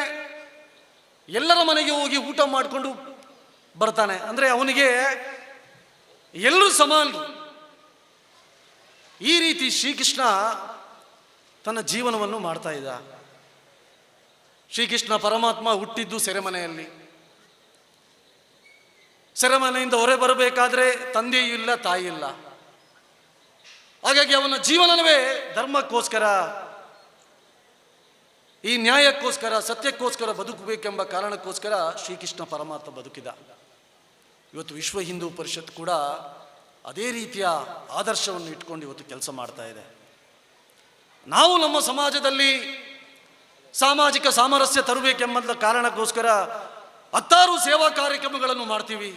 ಎಲ್ಲರ ಮನೆಗೆ ಹೋಗಿ ಊಟ ಮಾಡಿಕೊಂಡು ಬರ್ತಾನೆ. ಅಂದರೆ ಅವನಿಗೆ ಎಲ್ಲರೂ ಸಮಾನರು. ಈ ರೀತಿ ಶ್ರೀಕೃಷ್ಣ ತನ್ನ ಜೀವನವನ್ನು ಮಾಡ್ತಾ ಇದ್ದ. ಶ್ರೀಕೃಷ್ಣ ಪರಮಾತ್ಮ ಹುಟ್ಟಿದ್ದು ಸೆರೆಮನೆಯಲ್ಲಿ. ಸೆರೆಮನೆಯಿಂದ ಹೊರ ಬರಬೇಕಾದ್ರೆ ತಂದೆಯೂ ಇಲ್ಲ, ತಾಯಿ ಇಲ್ಲ. ಹಾಗಾಗಿ ಅವನ ಜೀವನವೇ ಧರ್ಮಕ್ಕೋಸ್ಕರ, ಈ ನ್ಯಾಯಕ್ಕೋಸ್ಕರ, ಸತ್ಯಕ್ಕೋಸ್ಕರ ಬದುಕಬೇಕೆಂಬ ಕಾರಣಕ್ಕೋಸ್ಕರ ಶ್ರೀಕೃಷ್ಣ ಪರಮಾತ್ಮ ಬದುಕಿದ. ಇವತ್ತು ವಿಶ್ವ ಹಿಂದೂ ಪರಿಷತ್ ಕೂಡ ಅದೇ ರೀತಿಯ ಆದರ್ಶವನ್ನು ಇಟ್ಕೊಂಡು ಇವತ್ತು ಕೆಲಸ ಮಾಡ್ತಾ ಇದೆ. ನಾವು ನಮ್ಮ ಸಮಾಜದಲ್ಲಿ ಸಾಮಾಜಿಕ ಸಾಮರಸ್ಯ ತರಬೇಕೆಂಬ ಕಾರಣಕ್ಕೋಸ್ಕರ 10 ಸೇವಾ ಕಾರ್ಯಕ್ರಮಗಳನ್ನು ಮಾಡ್ತೀವಿ.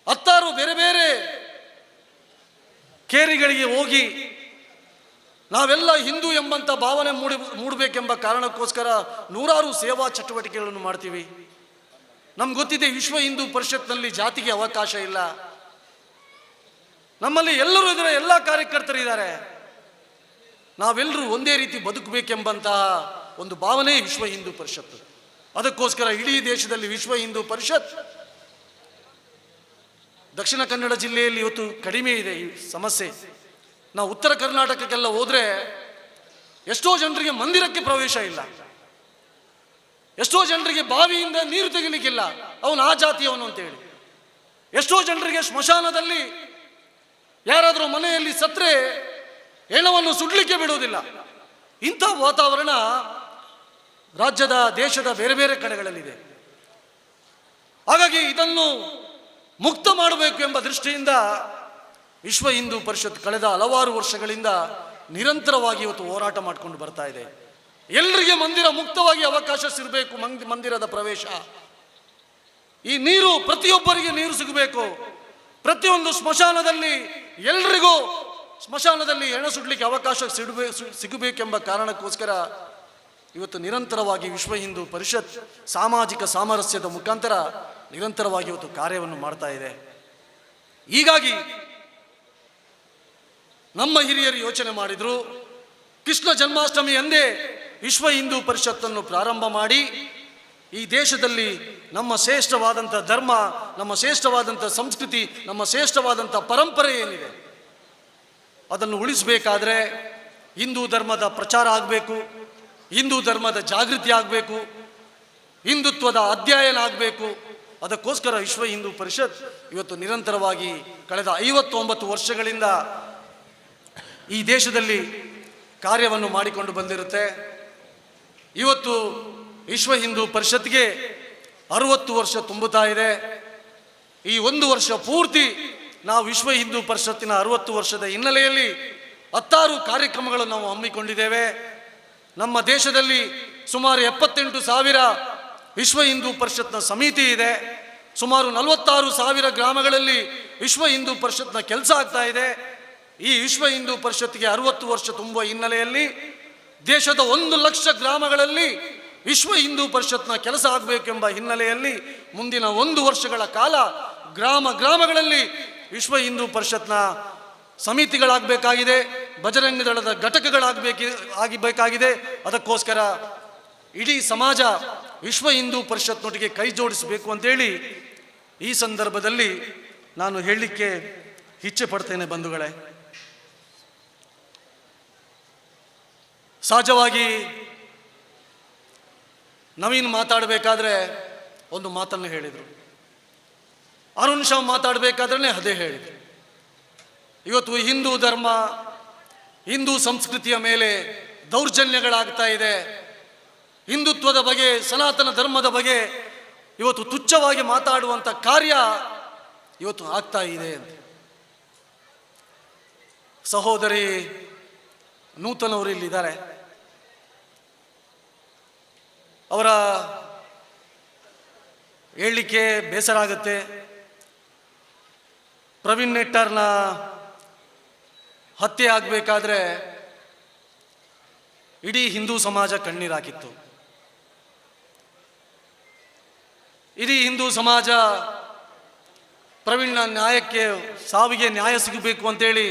10 ಬೇರೆ ಬೇರೆ ಕೇರಿಗಳಿಗೆ ಹೋಗಿ ನಾವೆಲ್ಲ ಹಿಂದೂ ಎಂಬಂಥ ಭಾವನೆ ಮೂಡಬೇಕೆಂಬ ಕಾರಣಕ್ಕೋಸ್ಕರ 100 ಸೇವಾ ಚಟುವಟಿಕೆಗಳನ್ನು ಮಾಡ್ತೀವಿ. ನಮ್ಗೆ ಗೊತ್ತಿದೆ, ವಿಶ್ವ ಹಿಂದೂ ಪರಿಷತ್ನಲ್ಲಿ ಜಾತಿಗೆ ಅವಕಾಶ ಇಲ್ಲ. ನಮ್ಮಲ್ಲಿ ಎಲ್ಲರೂ ಇದ್ದಾರೆ, ಎಲ್ಲ ಕಾರ್ಯಕರ್ತರಿದ್ದಾರೆ. ನಾವೆಲ್ಲರೂ ಒಂದೇ ರೀತಿ ಬದುಕಬೇಕೆಂಬಂತಹ ಒಂದು ಭಾವನೆ ವಿಶ್ವ ಹಿಂದೂ ಪರಿಷತ್ತು. ಅದಕ್ಕೋಸ್ಕರ ಇಡೀ ದೇಶದಲ್ಲಿ ವಿಶ್ವ ಹಿಂದೂ ಪರಿಷತ್, ದಕ್ಷಿಣ ಕನ್ನಡ ಜಿಲ್ಲೆಯಲ್ಲಿ ಇವತ್ತು ಕಡಿಮೆ ಇದೆ ಈ ಸಮಸ್ಯೆ. ನಾವು ಉತ್ತರ ಕರ್ನಾಟಕಕ್ಕೆಲ್ಲ ಹೋದರೆ ಎಷ್ಟೋ ಜನರಿಗೆ ಮಂದಿರಕ್ಕೆ ಪ್ರವೇಶ ಇಲ್ಲ, ಎಷ್ಟೋ ಜನರಿಗೆ ಬಾವಿಯಿಂದ ನೀರು ತೆಗಿಲಿಕ್ಕಿಲ್ಲ, ಅವನು ಆ ಜಾತಿಯವನು ಅಂತೇಳಿ. ಎಷ್ಟೋ ಜನರಿಗೆ ಸ್ಮಶಾನದಲ್ಲಿ ಯಾರಾದರೂ ಮನೆಯಲ್ಲಿ ಸತ್ರೆ ಹೆಣವನ್ನು ಸುಡ್ಲಿಕ್ಕೆ ಬಿಡುವುದಿಲ್ಲ. ಇಂಥ ವಾತಾವರಣ ರಾಜ್ಯದ ದೇಶದ ಬೇರೆ ಬೇರೆ ಕಡೆಗಳಲ್ಲಿದೆ. ಹಾಗಾಗಿ ಇದನ್ನು ಮುಕ್ತ ಮಾಡಬೇಕು ಎಂಬ ದೃಷ್ಟಿಯಿಂದ ವಿಶ್ವ ಹಿಂದೂ ಪರಿಷತ್ ಕಳೆದ ಹಲವಾರು ವರ್ಷಗಳಿಂದ ನಿರಂತರವಾಗಿ ಇವತ್ತು ಹೋರಾಟ ಮಾಡಿಕೊಂಡು ಬರ್ತಾ ಇದೆ. ಎಲ್ಲರಿಗೆ ಮಂದಿರ ಮುಕ್ತವಾಗಿ ಅವಕಾಶ ಸಿಗಬೇಕು, ಮಂದಿರದ ಪ್ರವೇಶ, ಈ ನೀರು ಪ್ರತಿಯೊಬ್ಬರಿಗೆ ನೀರು ಸಿಗಬೇಕು, ಪ್ರತಿಯೊಂದು ಸ್ಮಶಾನದಲ್ಲಿ ಎಲ್ರಿಗೂ ಸ್ಮಶಾನದಲ್ಲಿ ಹೆಣ ಸುಡ್ಲಿಕ್ಕೆ ಅವಕಾಶ ಸಿಗಬೇಕೆಂಬ ಕಾರಣಕ್ಕೋಸ್ಕರ ಇವತ್ತು ನಿರಂತರವಾಗಿ ವಿಶ್ವ ಹಿಂದೂ ಪರಿಷತ್ ಸಾಮಾಜಿಕ ಸಾಮರಸ್ಯದ ಮುಖಾಂತರ ನಿರಂತರವಾಗಿ ಇವತ್ತು ಕಾರ್ಯವನ್ನು ಮಾಡ್ತಾ ಇದೆ. ಹೀಗಾಗಿ ನಮ್ಮ ಹಿರಿಯರು ಯೋಚನೆ ಮಾಡಿದ್ರು, ಕೃಷ್ಣ ಜನ್ಮಾಷ್ಟಮಿ ಎಂದೇ ವಿಶ್ವ ಹಿಂದೂ ಪರಿಷತ್ತನ್ನು ಪ್ರಾರಂಭ ಮಾಡಿ ಈ ದೇಶದಲ್ಲಿ ನಮ್ಮ ಶ್ರೇಷ್ಠವಾದಂಥ ಧರ್ಮ, ನಮ್ಮ ಶ್ರೇಷ್ಠವಾದಂಥ ಸಂಸ್ಕೃತಿ, ನಮ್ಮ ಶ್ರೇಷ್ಠವಾದಂಥ ಪರಂಪರೆ ಏನಿದೆ ಅದನ್ನು ಉಳಿಸಬೇಕಾದ್ರೆ ಹಿಂದೂ ಧರ್ಮದ ಪ್ರಚಾರ ಆಗಬೇಕು, ಹಿಂದೂ ಧರ್ಮದ ಜಾಗೃತಿ ಆಗಬೇಕು, ಹಿಂದುತ್ವದ ಅಧ್ಯಯನ ಆಗಬೇಕು. ಅದಕ್ಕೋಸ್ಕರ ವಿಶ್ವ ಹಿಂದೂ ಪರಿಷತ್ ಇವತ್ತು ನಿರಂತರವಾಗಿ ಕಳೆದ 59 ವರ್ಷಗಳಿಂದ ಈ ದೇಶದಲ್ಲಿ ಕಾರ್ಯವನ್ನು ಮಾಡಿಕೊಂಡು ಬಂದಿರುತ್ತೆ. ಇವತ್ತು ವಿಶ್ವ ಹಿಂದೂ ಪರಿಷತ್ಗೆ 60 ವರ್ಷ ತುಂಬುತ್ತಾ ಇದೆ. ಈ 1 ವರ್ಷ ಪೂರ್ತಿ ನಾವು ವಿಶ್ವ ಹಿಂದೂ ಪರಿಷತ್ತಿನ 60 ವರ್ಷದ ಹಿನ್ನೆಲೆಯಲ್ಲಿ 10 ಕಾರ್ಯಕ್ರಮಗಳನ್ನು ನಾವು ಹಮ್ಮಿಕೊಂಡಿದ್ದೇವೆ. ನಮ್ಮ ದೇಶದಲ್ಲಿ ಸುಮಾರು 78,000 ವಿಶ್ವ ಹಿಂದೂ ಪರಿಷತ್ನ ಸಮಿತಿ ಇದೆ. ಸುಮಾರು 46,000 ಗ್ರಾಮಗಳಲ್ಲಿ ವಿಶ್ವ ಹಿಂದೂ ಪರಿಷತ್ನ ಕೆಲಸ ಆಗ್ತಾ ಇದೆ. ಈ ವಿಶ್ವ ಹಿಂದೂ ಪರಿಷತ್ಗೆ 60 ವರ್ಷ ತುಂಬುವ ಹಿನ್ನೆಲೆಯಲ್ಲಿ ದೇಶದ 1 ಲಕ್ಷ ಗ್ರಾಮಗಳಲ್ಲಿ ವಿಶ್ವ ಹಿಂದೂ ಪರಿಷತ್ನ ಕೆಲಸ ಆಗಬೇಕೆಂಬ ಹಿನ್ನೆಲೆಯಲ್ಲಿ ಮುಂದಿನ 1 ವರ್ಷಗಳ ಕಾಲ ಗ್ರಾಮಗಳಲ್ಲಿ ವಿಶ್ವ ಹಿಂದೂ ಪರಿಷತ್ನ ಸಮಿತಿಗಳಾಗಬೇಕಾಗಿದೆ, ಬಜರಂಗ ದಳದ ಘಟಕಗಳಾಗಬೇಕಾಗಿದೆ. ಅದಕ್ಕೋಸ್ಕರ ಇಡೀ ಸಮಾಜ ವಿಶ್ವ ಹಿಂದೂ ಪರಿಷತ್ನೊಟ್ಟಿಗೆ ಕೈ ಜೋಡಿಸಬೇಕು ಅಂತೇಳಿ ಈ ಸಂದರ್ಭದಲ್ಲಿ ನಾನು ಹೇಳಲಿಕ್ಕೆ ಇಚ್ಛೆ ಪಡ್ತೇನೆ. ಬಂಧುಗಳೇ, ಸಹಜವಾಗಿ ನವೀನ್ ಮಾತಾಡಬೇಕಾದ್ರೆ ಒಂದು ಮಾತನ್ನು ಹೇಳಿದರು, ಅರುಣ್ ಶಾ ಮಾತಾಡಬೇಕಾದ್ರೆ ಅದೇ ಹೇಳಿದರು. ಇವತ್ತು ಹಿಂದೂ ಧರ್ಮ, ಹಿಂದೂ ಸಂಸ್ಕೃತಿಯ ಮೇಲೆ ದೌರ್ಜನ್ಯಗಳಾಗ್ತಾ ಇದೆ, ಹಿಂದುತ್ವದ ಬಗ್ಗೆ, ಸನಾತನ ಧರ್ಮದ ಬಗ್ಗೆ ಇವತ್ತು ತುಚ್ಛವಾಗಿ ಮಾತಾಡುವಂಥ ಕಾರ್ಯ ಇವತ್ತು ಆಗ್ತಾ ಇದೆ ಅಂತ. ಸಹೋದರಿ ನೂತನವರು ಇಲ್ಲಿದ್ದಾರೆ, ಅವರ ಹೇಳಲಿಕ್ಕೆ ಬೇಸರ ಆಗುತ್ತೆ. ಪ್ರವೀಣ್ ನೆಟ್ಟಾರ್ನ ಹತ್ಯೆ ಆಗಬೇಕಾದ್ರೆ ಇಡೀ ಹಿಂದೂ ಸಮಾಜ ಕಣ್ಣೀರಾಕಿತ್ತು. ಇಡೀ ಹಿಂದೂ ಸಮಾಜ ಪ್ರವೀಣ್ನ ಸಾವಿಗೆ ನ್ಯಾಯ ಸಿಗಬೇಕು ಅಂತೇಳಿ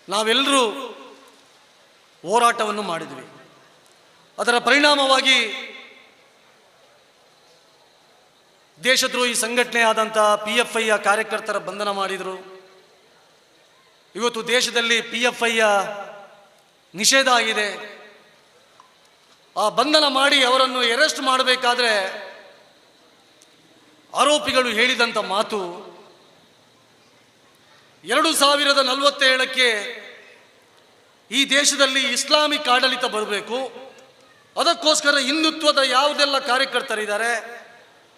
ನಾವೆಲ್ಲರೂ ಹೋರಾಟವನ್ನು ಮಾಡಿದ್ವಿ. ಅದರ ಪರಿಣಾಮವಾಗಿ ದೇಶದ್ರೋಹಿ ಸಂಘಟನೆ ಆದಂಥ PFIಯ ಕಾರ್ಯಕರ್ತರ ಬಂಧನ ಮಾಡಿದರು. ಇವತ್ತು ದೇಶದಲ್ಲಿ PFIಯ ನಿಷೇಧ ಆಗಿದೆ. ಆ ಬಂಧನ ಮಾಡಿ ಅವರನ್ನು ಅರೆಸ್ಟ್ ಮಾಡಬೇಕಾದ್ರೆ ಆರೋಪಿಗಳು ಹೇಳಿದಂಥ ಮಾತು 2047ಕ್ಕೆ ಈ ದೇಶದಲ್ಲಿ ಇಸ್ಲಾಮಿಕ್ ಆಡಳಿತ ಬರಬೇಕು, ಅದಕ್ಕೋಸ್ಕರ ಹಿಂದುತ್ವದ ಯಾವುದೆಲ್ಲ ಕಾರ್ಯಕರ್ತರಿದ್ದಾರೆ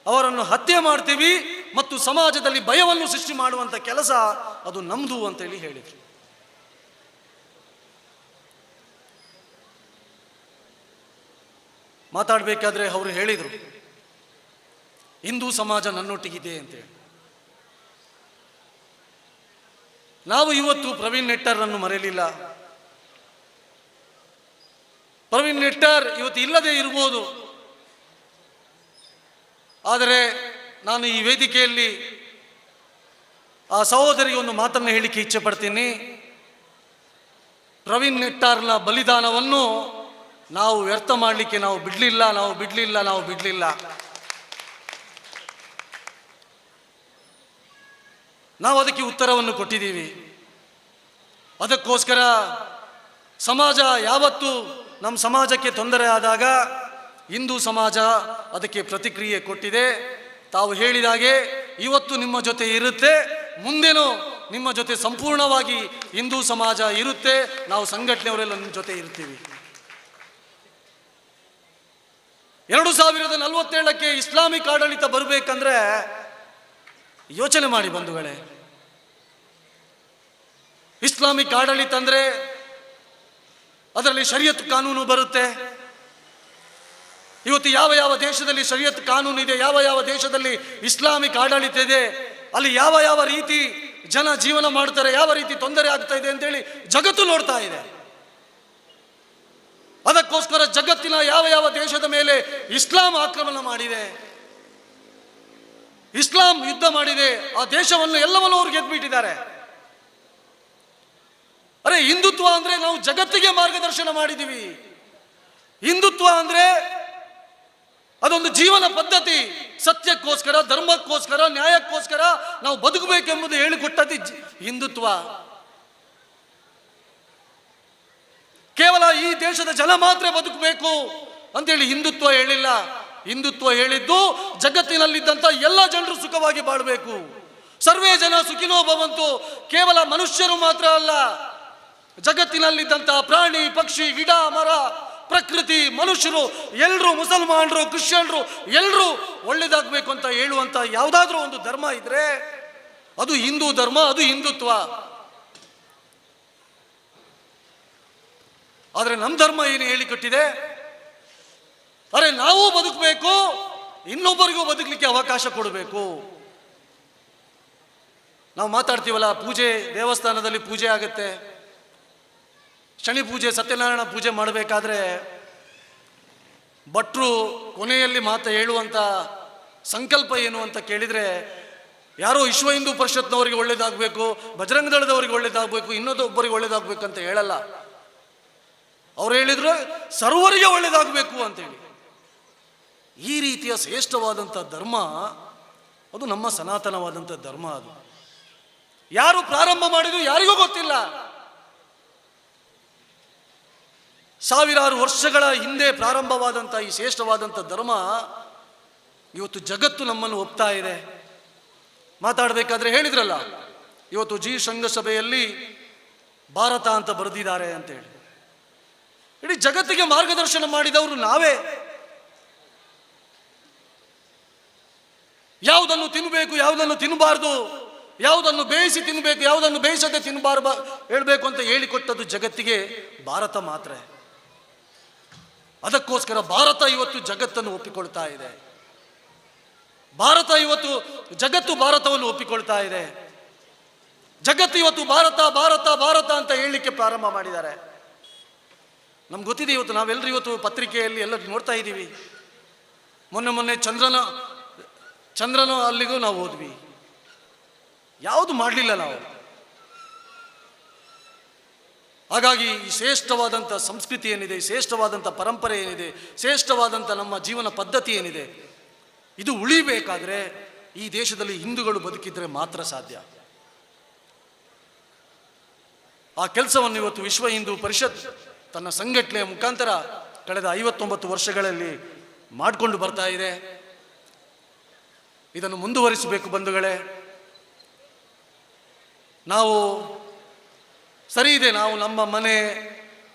ಅವರನ್ನು ಹತ್ಯೆ ಮಾಡ್ತೀವಿ ಮತ್ತು ಸಮಾಜದಲ್ಲಿ ಭಯವನ್ನು ಸೃಷ್ಟಿ ಮಾಡುವಂಥ ಕೆಲಸ ಅದು ನಮ್ದು ಅಂತೇಳಿ ಹೇಳಿದರು. ಮಾತಾಡಬೇಕಾದ್ರೆ ಅವರು ಹೇಳಿದರು, ಹಿಂದೂ ಸಮಾಜ ನನ್ನೊಟ್ಟಿಗಿದೆ ಅಂತೇಳಿ. ನಾವು ಇವತ್ತು ಪ್ರವೀಣ್ ನೆಟ್ಟರ್ರನ್ನು ಮರೆಯಲಿಲ್ಲ. ಪ್ರವೀಣ್ ನೆಟ್ಟರ್ ಇವತ್ತು ಇಲ್ಲದೆ ಇರ್ಬೋದು, ಆದರೆ ನಾನು ಈ ವೇದಿಕೆಯಲ್ಲಿ ಆ ಸಹೋದರಿಗೆ ಒಂದು ಮಾತನ್ನು ಹೇಳಿಕ್ಕೆ ಇಚ್ಛೆ ಪಡ್ತೀನಿ. ಪ್ರವೀಣ್ ನೆಟ್ಟಾರ್ನ ಬಲಿದಾನವನ್ನು ನಾವು ವ್ಯರ್ಥ ಮಾಡಲಿಕ್ಕೆ ನಾವು ಬಿಡಲಿಲ್ಲ. ನಾವು ಅದಕ್ಕೆ ಉತ್ತರವನ್ನು ಕೊಟ್ಟಿದ್ದೀವಿ. ಅದಕ್ಕೋಸ್ಕರ ಸಮಾಜ ಯಾವತ್ತು ನಮ್ಮ ಸಮಾಜಕ್ಕೆ ತೊಂದರೆ ಆದಾಗ ಹಿಂದೂ ಸಮಾಜ ಅದಕ್ಕೆ ಪ್ರತಿಕ್ರಿಯೆ ಕೊಟ್ಟಿದೆ. ತಾವು ಹೇಳಿದ ಹಾಗೆ ಇವತ್ತು ನಿಮ್ಮ ಜೊತೆ ಇರುತ್ತೆ, ಮುಂದೇನೂ ನಿಮ್ಮ ಜೊತೆ ಸಂಪೂರ್ಣವಾಗಿ ಹಿಂದೂ ಸಮಾಜ ಇರುತ್ತೆ. ನಾವು ಸಂಘಟನೆಯವರೆಲ್ಲ ನಿಮ್ಮ ಜೊತೆ ಇರ್ತೀವಿ. 2047ಕ್ಕೆ ಇಸ್ಲಾಮಿಕ್ ಆಡಳಿತ ಬರಬೇಕಂದ್ರೆ ಯೋಚನೆ ಮಾಡಿ ಬಂಧುಗಳೇ. ಇಸ್ಲಾಮಿಕ್ ಆಡಳಿತ ಅಂದ್ರೆ ಅದರಲ್ಲಿ ಶರಿಯತ್ ಕಾನೂನು ಬರುತ್ತೆ. ಇವತ್ತು ಯಾವ ಯಾವ ದೇಶದಲ್ಲಿ ಶರಿಯತ್ ಕಾನೂನು ಇದೆ, ಯಾವ ಯಾವ ದೇಶದಲ್ಲಿ ಇಸ್ಲಾಮಿಕ್ ಆಡಳಿತ ಇದೆ, ಅಲ್ಲಿ ಯಾವ ಯಾವ ರೀತಿ ಜನ ಜೀವನ ಮಾಡ್ತಾರೆ, ಯಾವ ರೀತಿ ತೊಂದರೆ ಆಗ್ತಾ ಇದೆ ಅಂತೇಳಿ ಜಗತ್ತು ನೋಡ್ತಾ ಇದೆ. ಅದಕ್ಕೋಸ್ಕರ ಜಗತ್ತಿನ ಯಾವ ಯಾವ ದೇಶದ ಮೇಲೆ ಇಸ್ಲಾಂ ಆಕ್ರಮಣ ಮಾಡಿದೆ, ಇಸ್ಲಾಂ ಯುದ್ಧ ಮಾಡಿದೆ, ಆ ದೇಶವನ್ನು ಎಲ್ಲವನ್ನೂ ಅವ್ರು ಗೆದ್ಬಿಟ್ಟಿದ್ದಾರೆ. ಅರೆ, ಹಿಂದುತ್ವ ಅಂದ್ರೆ ನಾವು ಜಗತ್ತಿಗೆ ಮಾರ್ಗದರ್ಶನ ಮಾಡಿದೀವಿ. ಹಿಂದುತ್ವ ಅಂದ್ರೆ ಅದೊಂದು ಜೀವನ ಪದ್ಧತಿ. ಸತ್ಯಕ್ಕೋಸ್ಕರ, ಧರ್ಮಕ್ಕೋಸ್ಕರ, ನ್ಯಾಯಕ್ಕೋಸ್ಕರ ನಾವು ಬದುಕಬೇಕೆಂಬುದು ಹೇಳಿಕೊಟ್ಟದ್ದು ಹಿಂದುತ್ವ. ಕೇವಲ ಈ ದೇಶದ ಜನ ಮಾತ್ರ ಬದುಕಬೇಕು ಅಂತೇಳಿ ಹಿಂದುತ್ವ ಹೇಳಿಲ್ಲ. ಹಿಂದುತ್ವ ಹೇಳಿದ್ದು ಜಗತ್ತಿನಲ್ಲಿದ್ದಂಥ ಎಲ್ಲ ಜನರು ಸುಖವಾಗಿ ಬಾಳಬೇಕು. ಸರ್ವೇ ಜನ ಸುಖಿನೋ ಭವಂತು. ಕೇವಲ ಮನುಷ್ಯರು ಮಾತ್ರ ಅಲ್ಲ, ಜಗತ್ತಿನಲ್ಲಿದ್ದಂತಹ ಪ್ರಾಣಿ ಪಕ್ಷಿ ಗಿಡ ಮರ ಪ್ರಕೃತಿ ಮನುಷ್ಯರು ಎಲ್ಲರೂ, ಮುಸಲ್ಮಾನರು ಕ್ರಿಶ್ಚಿಯನ್ರು ಎಲ್ಲರೂ ಒಳ್ಳೇದಾಗಬೇಕು ಅಂತ ಹೇಳುವಂತ ಯಾವುದಾದ್ರೂ ಒಂದು ಧರ್ಮ ಇದ್ರೆ ಅದು ಹಿಂದೂ ಧರ್ಮ, ಅದು ಹಿಂದುತ್ವ. ಆದ್ರೆ ನಮ್ಮ ಧರ್ಮ ಏನು ಹೇಳಿಕೊಟ್ಟಿದೆ, ಅರೆ ನಾವು ಬದುಕಬೇಕು, ಇನ್ನೊಬ್ಬರಿಗೂ ಬದುಕಲಿಕ್ಕೆ ಅವಕಾಶ ಕೊಡಬೇಕು. ನಾವು ಮಾತಾಡ್ತೀವಲ್ಲ, ಪೂಜೆ ದೇವಸ್ಥಾನದಲ್ಲಿ ಪೂಜೆ ಆಗುತ್ತೆ, ಶನಿ ಪೂಜೆ ಸತ್ಯನಾರಾಯಣ ಪೂಜೆ ಮಾಡಬೇಕಾದ್ರೆ ಭಟ್ರು ಕೊನೆಯಲ್ಲಿ ಹೇಳುವಂತ ಸಂಕಲ್ಪ ಏನು ಅಂತ ಕೇಳಿದ್ರೆ, ಯಾರೋ ವಿಶ್ವ ಹಿಂದೂ ಪರಿಷತ್ನವರಿಗೆ ಒಳ್ಳೇದಾಗಬೇಕು, ಬಜರಂಗ ದಳದವರಿಗೆ ಒಳ್ಳೇದಾಗಬೇಕು, ಇನ್ನೊಬ್ಬರಿಗೆ ಒಳ್ಳೇದಾಗಬೇಕು ಅಂತ ಹೇಳಲ್ಲ. ಅವ್ರು ಹೇಳಿದ್ರು ಸರ್ವರಿಗೆ ಒಳ್ಳೇದಾಗಬೇಕು ಅಂತೇಳಿ. ಈ ರೀತಿಯ ಶ್ರೇಷ್ಠವಾದಂಥ ಧರ್ಮ ಅದು ನಮ್ಮ ಸನಾತನವಾದಂಥ ಧರ್ಮ. ಅದು ಯಾರು ಪ್ರಾರಂಭ ಮಾಡಿದ್ರು ಯಾರಿಗೂ ಗೊತ್ತಿಲ್ಲ. ಸಾವಿರಾರು ವರ್ಷಗಳ ಹಿಂದೆ ಪ್ರಾರಂಭವಾದಂಥ ಈ ಶ್ರೇಷ್ಠವಾದಂಥ ಧರ್ಮ ಇವತ್ತು ಜಗತ್ತು ನಮ್ಮನ್ನು ಒಪ್ತಾ ಇದೆ. ಮಾತಾಡಬೇಕಾದ್ರೆ ಹೇಳಿದ್ರಲ್ಲ, ಇವತ್ತು ಜಿ ಶೃಂಗಸಭೆಯಲ್ಲಿ ಭಾರತ ಅಂತ ಬರೆದಿದ್ದಾರೆ ಅಂತೇಳಿ. ಇಡೀ ಜಗತ್ತಿಗೆ ಮಾರ್ಗದರ್ಶನ ಮಾಡಿದವರು ನಾವೇ. ಯಾವುದನ್ನು ತಿನ್ನಬೇಕು, ಯಾವುದನ್ನು ತಿನ್ನಬಾರ್ದು, ಯಾವುದನ್ನು ಬೇಯಿಸಿ ತಿನ್ನಬೇಕು, ಯಾವುದನ್ನು ಬೇಯಿಸದೆ ತಿನ್ನಬಾರ್ದು ಹೇಳಬೇಕು ಅಂತ ಹೇಳಿಕೊಟ್ಟದ್ದು ಜಗತ್ತಿಗೆ ಭಾರತ ಮಾತ್ರ. ಅದಕ್ಕೋಸ್ಕರ ಭಾರತ ಇವತ್ತು ಜಗತ್ತನ್ನು ಒಪ್ಪಿಕೊಳ್ತಾ ಇದೆ. ಭಾರತ ಇವತ್ತು ಜಗತ್ತು ಭಾರತವನ್ನು ಒಪ್ಪಿಕೊಳ್ತಾ ಇದೆ. ಜಗತ್ತು ಇವತ್ತು ಭಾರತ ಭಾರತ ಭಾರತ ಅಂತ ಹೇಳಲಿಕ್ಕೆ ಪ್ರಾರಂಭ ಮಾಡಿದ್ದಾರೆ. ನಮ್ಗೆ ಗೊತ್ತಿದೆ, ಇವತ್ತು ನಾವೆಲ್ಲರೂ ಇವತ್ತು ಪತ್ರಿಕೆಯಲ್ಲಿ ಎಲ್ಲ ನೋಡ್ತಾ ಇದ್ದೀವಿ. ಮೊನ್ನೆ ಚಂದ್ರನ ಅಲ್ಲಿಗೂ ನಾವು ಹೋದ್ವಿ, ಯಾವುದು ಮಾಡಲಿಲ್ಲ ನಾವು. ಹಾಗಾಗಿ ಈ ಶ್ರೇಷ್ಠವಾದಂಥ ಸಂಸ್ಕೃತಿ ಏನಿದೆ, ಶ್ರೇಷ್ಠವಾದಂಥ ಪರಂಪರೆ ಏನಿದೆ, ಶ್ರೇಷ್ಠವಾದಂಥ ನಮ್ಮ ಜೀವನ ಪದ್ಧತಿ ಏನಿದೆ, ಇದು ಉಳಿಬೇಕಾದ್ರೆ ಈ ದೇಶದಲ್ಲಿ ಹಿಂದೂಗಳು ಬದುಕಿದ್ರೆ ಮಾತ್ರ ಸಾಧ್ಯ. ಆ ಕೆಲಸವನ್ನು ಇವತ್ತು ವಿಶ್ವ ಹಿಂದೂ ಪರಿಷತ್ ತನ್ನ ಸಂಘಟನೆಯ ಮುಖಾಂತರ ಕಳೆದ 59 ವರ್ಷಗಳಲ್ಲಿ ಮಾಡಿಕೊಂಡು ಬರ್ತಾ ಇದೆ. ಇದನ್ನು ಮುಂದುವರಿಸಬೇಕು ಬಂಧುಗಳೇ. ನಾವು ಸರಿ ಇದೆ, ನಾವು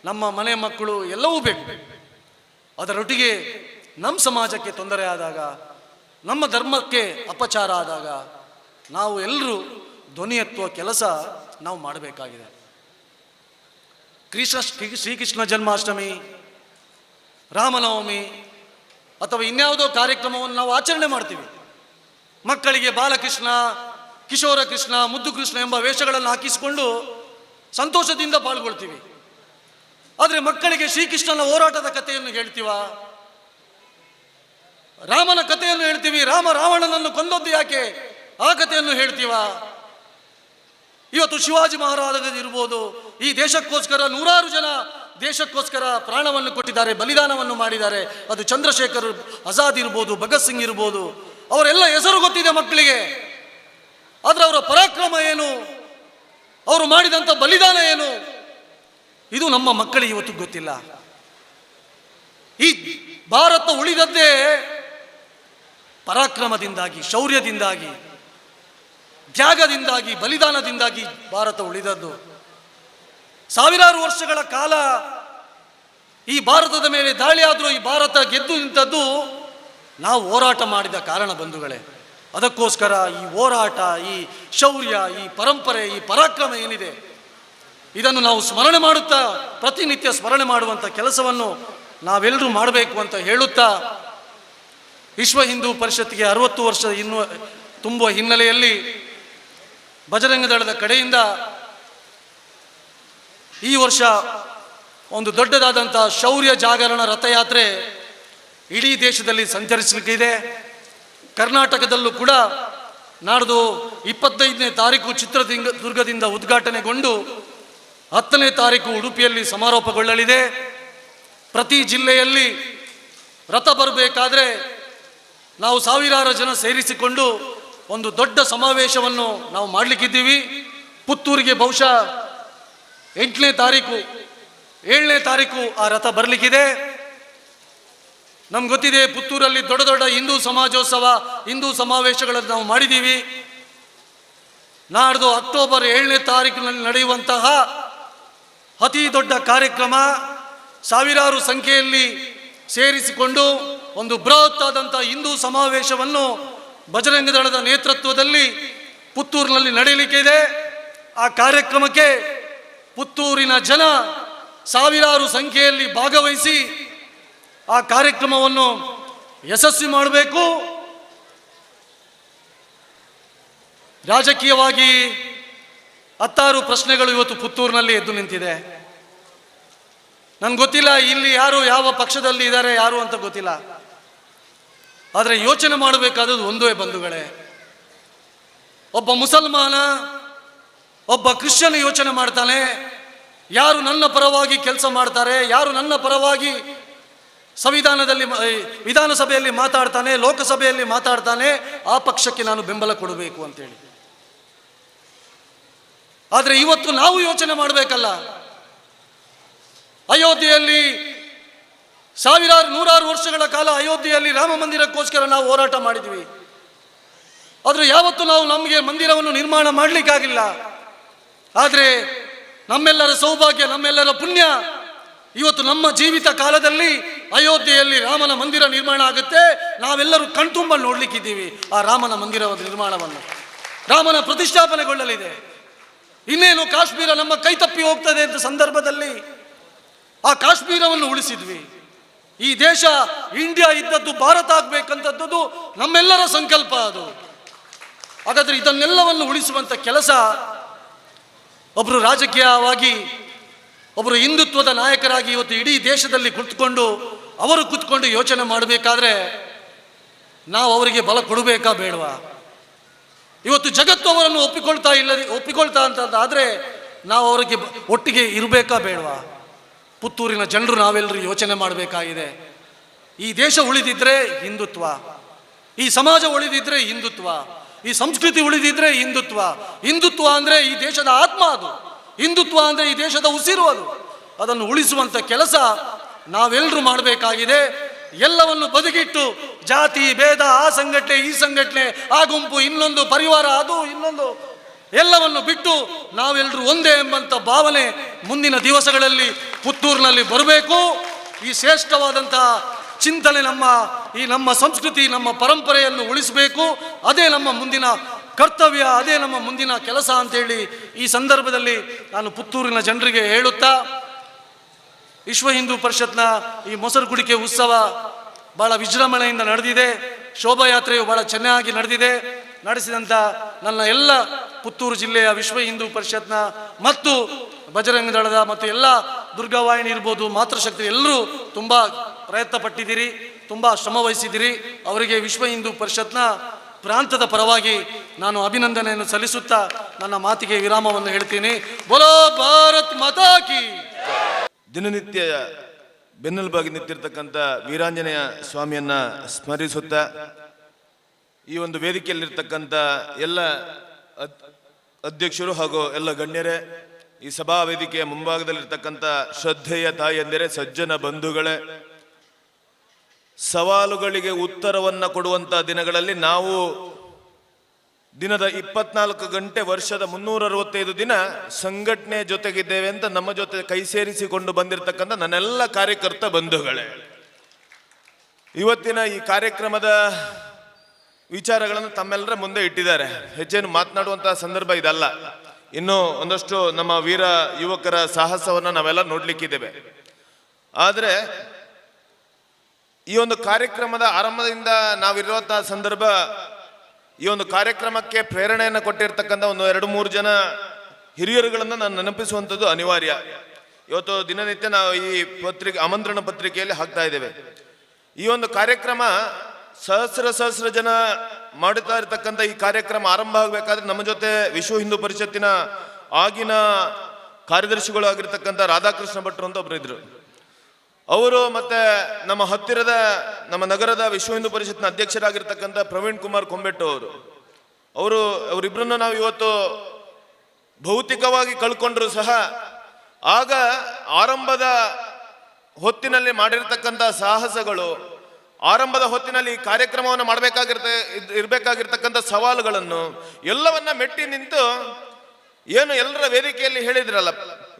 ನಮ್ಮ ಮನೆ ಮಕ್ಕಳು ಎಲ್ಲವೂ ಬೇಕು. ಅದರೊಟ್ಟಿಗೆ ನಮ್ಮ ಸಮಾಜಕ್ಕೆ ತೊಂದರೆ ಆದಾಗ, ನಮ್ಮ ಧರ್ಮಕ್ಕೆ ಅಪಚಾರ ಆದಾಗ ನಾವು ಎಲ್ಲರೂ ಧ್ವನಿ ಎತ್ತುವ ಕೆಲಸ ನಾವು ಮಾಡಬೇಕಾಗಿದೆ. ಶ್ರೀಕೃಷ್ಣ ಜನ್ಮಾಷ್ಟಮಿ, ರಾಮನವಮಿ ಅಥವಾ ಇನ್ಯಾವುದೋ ಕಾರ್ಯಕ್ರಮವನ್ನು ನಾವು ಆಚರಣೆ ಮಾಡ್ತೀವಿ. ಮಕ್ಕಳಿಗೆ ಬಾಲಕೃಷ್ಣ, ಕಿಶೋರ ಕೃಷ್ಣ, ಮುದ್ದು ಕೃಷ್ಣ ಎಂಬ ವೇಷಗಳನ್ನು ಹಾಕಿಸಿಕೊಂಡು ಸಂತೋಷದಿಂದ ಪಾಲ್ಗೊಳ್ತೀವಿ. ಆದರೆ ಮಕ್ಕಳಿಗೆ ಶ್ರೀಕೃಷ್ಣನ ಹೋರಾಟದ ಕಥೆಯನ್ನು ಹೇಳ್ತೀವ, ರಾಮನ ಕಥೆಯನ್ನು ಹೇಳ್ತೀವಿ, ರಾವಣನನ್ನು ಕೊಂದದ್ದು ಯಾಕೆ ಆ ಕಥೆಯನ್ನು ಹೇಳ್ತೀವ. ಇವತ್ತು ಶಿವಾಜಿ ಮಹಾರಾಜ ಇರ್ಬೋದು, ಈ ದೇಶಕ್ಕೋಸ್ಕರ ನೂರಾರು ಜನ ದೇಶಕ್ಕೋಸ್ಕರ ಪ್ರಾಣವನ್ನು ಕೊಟ್ಟಿದ್ದಾರೆ, ಬಲಿದಾನವನ್ನು ಮಾಡಿದ್ದಾರೆ. ಅದು ಚಂದ್ರಶೇಖರ್ ಆಜಾದ್ ಇರ್ಬೋದು, ಭಗತ್ ಸಿಂಗ್ ಇರ್ಬೋದು, ಅವರೆಲ್ಲ ಹೆಸರು ಗೊತ್ತಿದೆ ಮಕ್ಕಳಿಗೆ. ಆದರೆ ಅವರ ಪರಾಕ್ರಮ ಏನು, ಅವರು ಮಾಡಿದಂಥ ಬಲಿದಾನ ಏನು, ಇದು ನಮ್ಮ ಮಕ್ಕಳಿಗೆ ಇವತ್ತು ಗೊತ್ತಿಲ್ಲ. ಈ ಭಾರತ ಉಳಿದದ್ದೇ ಪರಾಕ್ರಮದಿಂದಾಗಿ, ಶೌರ್ಯದಿಂದಾಗಿ, ತ್ಯಾಗದಿಂದಾಗಿ, ಬಲಿದಾನದಿಂದಾಗಿ ಭಾರತ ಉಳಿದದ್ದು. ಸಾವಿರಾರು ವರ್ಷಗಳ ಕಾಲ ಈ ಭಾರತದ ಮೇಲೆ ದಾಳಿ ಆದರೂ ಈ ಭಾರತ ಗೆದ್ದು ನಿಂತದ್ದು ನಾವು ಹೋರಾಟ ಮಾಡಿದ ಕಾರಣ ಬಂಧುಗಳೇ. ಅದಕ್ಕೋಸ್ಕರ ಈ ಹೋರಾಟ, ಈ ಶೌರ್ಯ, ಈ ಪರಂಪರೆ, ಈ ಪರಾಕ್ರಮ ಏನಿದೆ ಇದನ್ನು ನಾವು ಸ್ಮರಣೆ ಮಾಡುತ್ತಾ, ಪ್ರತಿನಿತ್ಯ ಸ್ಮರಣೆ ಮಾಡುವಂಥ ಕೆಲಸವನ್ನು ನಾವೆಲ್ಲರೂ ಮಾಡಬೇಕು ಅಂತ ಹೇಳುತ್ತಾ, ವಿಶ್ವ ಹಿಂದೂ ಪರಿಷತ್ತಿಗೆ 60 ವರ್ಷ ತುಂಬುವ ಹಿನ್ನೆಲೆಯಲ್ಲಿ ಬಜರಂಗ ದಳದ ಕಡೆಯಿಂದ ಈ ವರ್ಷ ಒಂದು ದೊಡ್ಡದಾದಂಥ ಶೌರ್ಯ ಜಾಗರಣ ರಥಯಾತ್ರೆ ಇಡೀ ದೇಶದಲ್ಲಿ ಸಂಚರಿಸಲಿಕ್ಕಿದೆ. ಕರ್ನಾಟಕದಲ್ಲೂ ಕೂಡ ನಾಡ್ದು 25ನೇ ತಾರೀಕು ಚಿತ್ರದುರ್ಗದಿಂದ ಉದ್ಘಾಟನೆಗೊಂಡು 10ನೇ ತಾರೀಕು ಉಡುಪಿಯಲ್ಲಿ ಸಮಾರೋಪಗೊಳ್ಳಲಿದೆ. ಪ್ರತಿ ಜಿಲ್ಲೆಯಲ್ಲಿ ರಥ ಬರಬೇಕಾದ್ರೆ ನಾವು ಸಾವಿರಾರು ಜನ ಸೇರಿಸಿಕೊಂಡು ಒಂದು ದೊಡ್ಡ ಸಮಾವೇಶವನ್ನು ನಾವು ಮಾಡಲಿಕ್ಕಿದ್ದೀವಿ. ಪುತ್ತೂರಿಗೆ ಬಹುಶಃ 8ನೇ ತಾರೀಕು 7ನೇ ತಾರೀಕು ಆ ರಥ ಬರಲಿಕ್ಕಿದೆ. ನಮ್ಗೆ ಗೊತ್ತಿದೆ, ಪುತ್ತೂರಲ್ಲಿ ದೊಡ್ಡ ದೊಡ್ಡ ಹಿಂದೂ ಸಮಾಜೋತ್ಸವ, ಹಿಂದೂ ಸಮಾವೇಶಗಳನ್ನು ನಾವು ಮಾಡಿದ್ದೀವಿ. ನಾಡ್ದು ಅಕ್ಟೋಬರ್ 7ನೇ ತಾರೀಕಿನಲ್ಲಿ ನಡೆಯುವಂತಹ ಅತಿ ದೊಡ್ಡ ಕಾರ್ಯಕ್ರಮ, ಸಾವಿರಾರು ಸಂಖ್ಯೆಯಲ್ಲಿ ಸೇರಿಸಿಕೊಂಡು ಒಂದು ಬೃಹತ್ ಆದಂಥ ಹಿಂದೂ ಸಮಾವೇಶವನ್ನು ಬಜರಂಗ ದಳದ ನೇತೃತ್ವದಲ್ಲಿ ಪುತ್ತೂರಿನಲ್ಲಿ ನಡೆಯಲಿಕ್ಕೆ ಇದೆ. ಆ ಕಾರ್ಯಕ್ರಮಕ್ಕೆ ಪುತ್ತೂರಿನ ಜನ ಸಾವಿರಾರು ಸಂಖ್ಯೆಯಲ್ಲಿ ಭಾಗವಹಿಸಿ ಆ ಕಾರ್ಯಕ್ರಮವನ್ನು ಯಶಸ್ವಿ ಮಾಡಬೇಕು. ರಾಜಕೀಯವಾಗಿ 10 ಪ್ರಶ್ನೆಗಳು ಇವತ್ತು ಪುತ್ತೂರಿನಲ್ಲಿ ಎದ್ದು ನಿಂತಿದೆ. ನನ್ಗೆ ಗೊತ್ತಿಲ್ಲ ಇಲ್ಲಿ ಯಾರು ಯಾವ ಪಕ್ಷದಲ್ಲಿ ಇದ್ದಾರೆ ಯಾರು ಅಂತ ಗೊತ್ತಿಲ್ಲ. ಆದರೆ ಯೋಚನೆ ಮಾಡಬೇಕಾದದ್ದು ಒಂದೇ ಬಂಧುಗಳೇ, ಒಬ್ಬ ಮುಸಲ್ಮಾನ, ಒಬ್ಬ ಕ್ರಿಶ್ಚಿಯನ್ ಯೋಚನೆ ಮಾಡ್ತಾನೆ, ಯಾರು ನನ್ನ ಪರವಾಗಿ ಕೆಲಸ ಮಾಡ್ತಾರೆ, ಯಾರು ನನ್ನ ಪರವಾಗಿ ಸಂವಿಧಾನದಲ್ಲಿ ವಿಧಾನಸಭೆಯಲ್ಲಿ ಮಾತಾಡ್ತಾನೆ, ಲೋಕಸಭೆಯಲ್ಲಿ ಮಾತಾಡ್ತಾನೆ, ಆ ಪಕ್ಷಕ್ಕೆ ನಾನು ಬೆಂಬಲ ಕೊಡಬೇಕು ಅಂತೇಳಿ. ಆದರೆ ಇವತ್ತು ನಾವು ಯೋಚನೆ ಮಾಡಬೇಕಲ್ಲ, ಅಯೋಧ್ಯೆಯಲ್ಲಿ ನೂರಾರು ವರ್ಷಗಳ ಕಾಲ ಅಯೋಧ್ಯೆಯಲ್ಲಿ ರಾಮ ಮಂದಿರಕ್ಕೋಸ್ಕರ ನಾವು ಹೋರಾಟ ಮಾಡಿದ್ವಿ. ಆದ್ರೆ ಯಾವತ್ತು ನಾವು ನಮಗೆ ಮಂದಿರವನ್ನು ನಿರ್ಮಾಣ ಮಾಡಲಿಕ್ಕಾಗಿಲ್ಲ. ಆದರೆ ನಮ್ಮೆಲ್ಲರ ಸೌಭಾಗ್ಯ, ನಮ್ಮೆಲ್ಲರ ಪುಣ್ಯ, ಇವತ್ತು ನಮ್ಮ ಜೀವಿತ ಕಾಲದಲ್ಲಿ ಅಯೋಧ್ಯೆಯಲ್ಲಿ ರಾಮನ ಮಂದಿರ ನಿರ್ಮಾಣ ಆಗುತ್ತೆ. ನಾವೆಲ್ಲರೂ ಕಣ್ತುಂಬ ನೋಡ್ಲಿಕ್ಕಿದ್ದೀವಿ ಆ ರಾಮನ ಮಂದಿರದ ನಿರ್ಮಾಣವನ್ನು. ರಾಮನ ಪ್ರತಿಷ್ಠಾಪನೆಗೊಳ್ಳಲಿದೆ. ಇನ್ನೇನು ಕಾಶ್ಮೀರ ನಮ್ಮ ಕೈ ತಪ್ಪಿ ಹೋಗ್ತದೆ ಅಂತ ಸಂದರ್ಭದಲ್ಲಿ ಆ ಕಾಶ್ಮೀರವನ್ನು ಉಳಿಸಿದ್ವಿ. ಈ ದೇಶ ಇಂಡಿಯಾ ಇದ್ದದ್ದು ಭಾರತ ಆಗ್ಬೇಕಂತದ್ದು ನಮ್ಮೆಲ್ಲರ ಸಂಕಲ್ಪ ಅದು. ಹಾಗಾದ್ರೆ ಇದನ್ನೆಲ್ಲವನ್ನು ಉಳಿಸುವಂತ ಕೆಲಸ ಒಬ್ಬರು ರಾಜಕೀಯವಾಗಿ, ಒಬ್ಬರು ಹಿಂದುತ್ವದ ನಾಯಕರಾಗಿ ಇವತ್ತು ಇಡೀ ದೇಶದಲ್ಲಿ ಕುಳಿತುಕೊಂಡು ಯೋಚನೆ ಮಾಡಬೇಕಾದ್ರೆ ನಾವು ಅವರಿಗೆ ಬಲ ಕೊಡಬೇಕಾ ಬೇಡವಾ? ಇವತ್ತು ಜಗತ್ತು ಅವರನ್ನು ಒಪ್ಪಿಕೊಳ್ತಾ ಅಂತಂದಾದ್ರೆ ನಾವು ಅವರಿಗೆ ಒಟ್ಟಿಗೆ ಇರಬೇಕಾ ಬೇಡವಾ? ಪುತ್ತೂರಿನ ಜನರು ನಾವೆಲ್ಲರೂ ಯೋಚನೆ ಮಾಡಬೇಕಾಗಿದೆ. ಈ ದೇಶ ಉಳಿದಿದ್ರೆ ಹಿಂದುತ್ವ, ಈ ಸಮಾಜ ಉಳಿದಿದ್ರೆ ಹಿಂದುತ್ವ, ಈ ಸಂಸ್ಕೃತಿ ಉಳಿದಿದ್ರೆ ಹಿಂದುತ್ವ. ಹಿಂದುತ್ವ ಅಂದ್ರೆ ಈ ದೇಶದ ಆತ್ಮ, ಅದು ಹಿಂದುತ್ವ ಅಂದ್ರೆ ಈ ದೇಶದ ಉಸಿರು, ಅದನ್ನು ಉಳಿಸುವಂತ ಕೆಲಸ ನಾವೆಲ್ಲರೂ ಮಾಡಬೇಕಾಗಿದೆ. ಎಲ್ಲವನ್ನು ಬದಿಗಿಟ್ಟು ಜಾತಿ ಭೇದ, ಆ ಸಂಘಟನೆ ಈ ಸಂಘಟನೆ, ಆ ಗುಂಪು ಇನ್ನೊಂದು, ಪರಿವಾರ ಅದು ಇನ್ನೊಂದು, ಎಲ್ಲವನ್ನು ಬಿಟ್ಟು ನಾವೆಲ್ಲರೂ ಒಂದೇ ಎಂಬಂತ ಭಾವನೆ ಮುಂದಿನ ದಿವಸಗಳಲ್ಲಿ ಪುತ್ತೂರಿನಲ್ಲಿ ಬರಬೇಕು. ಈ ಶ್ರೇಷ್ಠವಾದಂತಹ ಚಿಂತನೆ, ನಮ್ಮ ಸಂಸ್ಕೃತಿ, ನಮ್ಮ ಪರಂಪರೆಯನ್ನು ಉಳಿಸಬೇಕು. ಅದೇ ನಮ್ಮ ಮುಂದಿನ ಕರ್ತವ್ಯ, ಅದೇ ನಮ್ಮ ಮುಂದಿನ ಕೆಲಸ ಅಂತೇಳಿ ಈ ಸಂದರ್ಭದಲ್ಲಿ ನಾನು ಪುತ್ತೂರಿನ ಜನರಿಗೆ ಹೇಳುತ್ತಾ, ವಿಶ್ವ ಹಿಂದೂ ಪರಿಷತ್ನ ಈ ಮೊಸರು ಕುಡಿಕೆ ಉತ್ಸವ ಬಹಳ ವಿಜೃಂಭಣೆಯಿಂದ ನಡೆದಿದೆ. ಶೋಭಾಯಾತ್ರೆಯು ಬಹಳ ಚೆನ್ನಾಗಿ ನಡೆಸಿದಂಥ ನನ್ನ ಎಲ್ಲ ಪುತ್ತೂರು ಜಿಲ್ಲೆಯ ವಿಶ್ವ ಹಿಂದೂ ಪರಿಷತ್ನ ಮತ್ತು ಬಜರಂಗ ದಳದ ಮತ್ತು ಎಲ್ಲ ದುರ್ಗಾವಾಹಿನಿ ಇರ್ಬೋದು, ಮಾತೃಶಕ್ತಿ, ಎಲ್ಲರೂ ತುಂಬ ಪ್ರಯತ್ನ ಪಟ್ಟಿದ್ದೀರಿ, ತುಂಬ ಶ್ರಮ ವಹಿಸಿದ್ದೀರಿ. ಅವರಿಗೆ ವಿಶ್ವ ಹಿಂದೂ ಪರಿಷತ್ನ ಪ್ರಾಂತದ ಪರವಾಗಿ ನಾನು ಅಭಿನಂದನೆಯನ್ನು ಸಲ್ಲಿಸುತ್ತಾ ನನ್ನ ಮಾತಿಗೆ ವಿರಾಮವನ್ನು ಹೇಳ್ತೀನಿ. ಬೋಲೋ ಭಾರತ್ ಮಾತಾ ಕಿ. ದಿನನಿತ್ಯ ಬೆನ್ನೆಲುಬಾಗಿ ನಿಂತಿರ್ತಕ್ಕಂಥ ವೀರಾಂಜನೇಯ ಸ್ವಾಮಿಯನ್ನ ಸ್ಮರಿಸುತ್ತಾ, ಈ ಒಂದು ವೇದಿಕೆಯಲ್ಲಿರ್ತಕ್ಕಂಥ ಎಲ್ಲ ಅಧ್ಯಕ್ಷರು ಹಾಗೂ ಎಲ್ಲ ಗಣ್ಯರೇ, ಈ ಸಭಾ ವೇದಿಕೆಯ ಮುಂಭಾಗದಲ್ಲಿರ್ತಕ್ಕಂಥ ಶ್ರದ್ಧೆಯ ತಾಯಂದಿರೇ, ಸಜ್ಜನ ಬಂಧುಗಳೇ, ಸವಾಲುಗಳಿಗೆ ಉತ್ತರವನ್ನು ಕೊಡುವಂಥ ದಿನಗಳಲ್ಲಿ ನಾವು ದಿನದ 24 ಗಂಟೆ ವರ್ಷದ 365 ದಿನ ಸಂಘಟನೆ ಜೊತೆಗಿದ್ದೇವೆ ಅಂತ ನಮ್ಮ ಜೊತೆ ಕೈ ಸೇರಿಸಿಕೊಂಡು ಬಂದಿರತಕ್ಕಂಥ ನನ್ನೆಲ್ಲ ಕಾರ್ಯಕರ್ತ ಬಂಧುಗಳೇ, ಇವತ್ತಿನ ಈ ಕಾರ್ಯಕ್ರಮದ ವಿಚಾರಗಳನ್ನು ತಮ್ಮೆಲ್ಲರ ಮುಂದೆ ಇಟ್ಟಿದ್ದಾರೆ. ಹೆಚ್ಚೇನು ಮಾತನಾಡುವಂತಹ ಸಂದರ್ಭ ಇದಲ್ಲ. ಇನ್ನು ಒಂದಷ್ಟು ನಮ್ಮ ವೀರ ಯುವಕರ ಸಾಹಸವನ್ನು ನಾವೆಲ್ಲ ನೋಡ್ಲಿಕ್ಕಿದ್ದೇವೆ. ಆದರೆ ಈ ಒಂದು ಕಾರ್ಯಕ್ರಮದ ಆರಂಭದಿಂದ ನಾವಿರುವಂತಹ ಸಂದರ್ಭ, ಈ ಒಂದು ಕಾರ್ಯಕ್ರಮಕ್ಕೆ ಪ್ರೇರಣೆಯನ್ನು ಕೊಟ್ಟಿರ್ತಕ್ಕಂಥ ಒಂದು 2-3 ಜನ ಹಿರಿಯರುಗಳನ್ನು ನಾನು ನೆನಪಿಸುವಂಥದ್ದು ಅನಿವಾರ್ಯ. ಇವತ್ತು ದಿನನಿತ್ಯ ನಾವು ಈ ಆಮಂತ್ರಣ ಪತ್ರಿಕೆಯಲ್ಲಿ ಹಾಕ್ತಾ ಇದ್ದೇವೆ. ಈ ಒಂದು ಕಾರ್ಯಕ್ರಮ ಸಹಸ್ರ ಜನ ಮಾಡುತ್ತಾ ಇರತಕ್ಕಂಥ ಈ ಕಾರ್ಯಕ್ರಮ ಆರಂಭ ಆಗಬೇಕಾದ್ರೆ ನಮ್ಮ ಜೊತೆ ವಿಶ್ವ ಹಿಂದೂ ಪರಿಷತ್ತಿನ ಆಗಿನ ಕಾರ್ಯದರ್ಶಿಗಳು ಆಗಿರ್ತಕ್ಕಂಥ ರಾಧಾಕೃಷ್ಣ ಭಟ್ರು ಅಂತ ಒಬ್ರು ಇದ್ರು. ಅವರು ಮತ್ತೆ ನಮ್ಮ ಹತ್ತಿರದ ನಮ್ಮ ನಗರದ ವಿಶ್ವ ಹಿಂದೂ ಪರಿಷತ್ನ ಅಧ್ಯಕ್ಷರಾಗಿರ್ತಕ್ಕಂಥ ಪ್ರವೀಣ್ ಕುಮಾರ್ ಕೊಂಬೆಟ್ಟು ಅವರಿಬ್ಬರನ್ನು ನಾವು ಇವತ್ತು ಭೌತಿಕವಾಗಿ ಕಳ್ಕೊಂಡ್ರು ಸಹ ಆಗ ಆರಂಭದ ಹೊತ್ತಿನಲ್ಲಿ ಮಾಡಿರ್ತಕ್ಕಂಥ ಸಾಹಸಗಳು, ಆರಂಭದ ಹೊತ್ತಿನಲ್ಲಿ ಈ ಕಾರ್ಯಕ್ರಮವನ್ನು ಇರಬೇಕಾಗಿರ್ತಕ್ಕಂಥ ಸವಾಲುಗಳನ್ನು ಎಲ್ಲವನ್ನ ಮೆಟ್ಟಿ ನಿಂತು ಏನು ಎಲ್ಲರ ವೇದಿಕೆಯಲ್ಲಿ ಹೇಳಿದ್ರಲ್ಲ,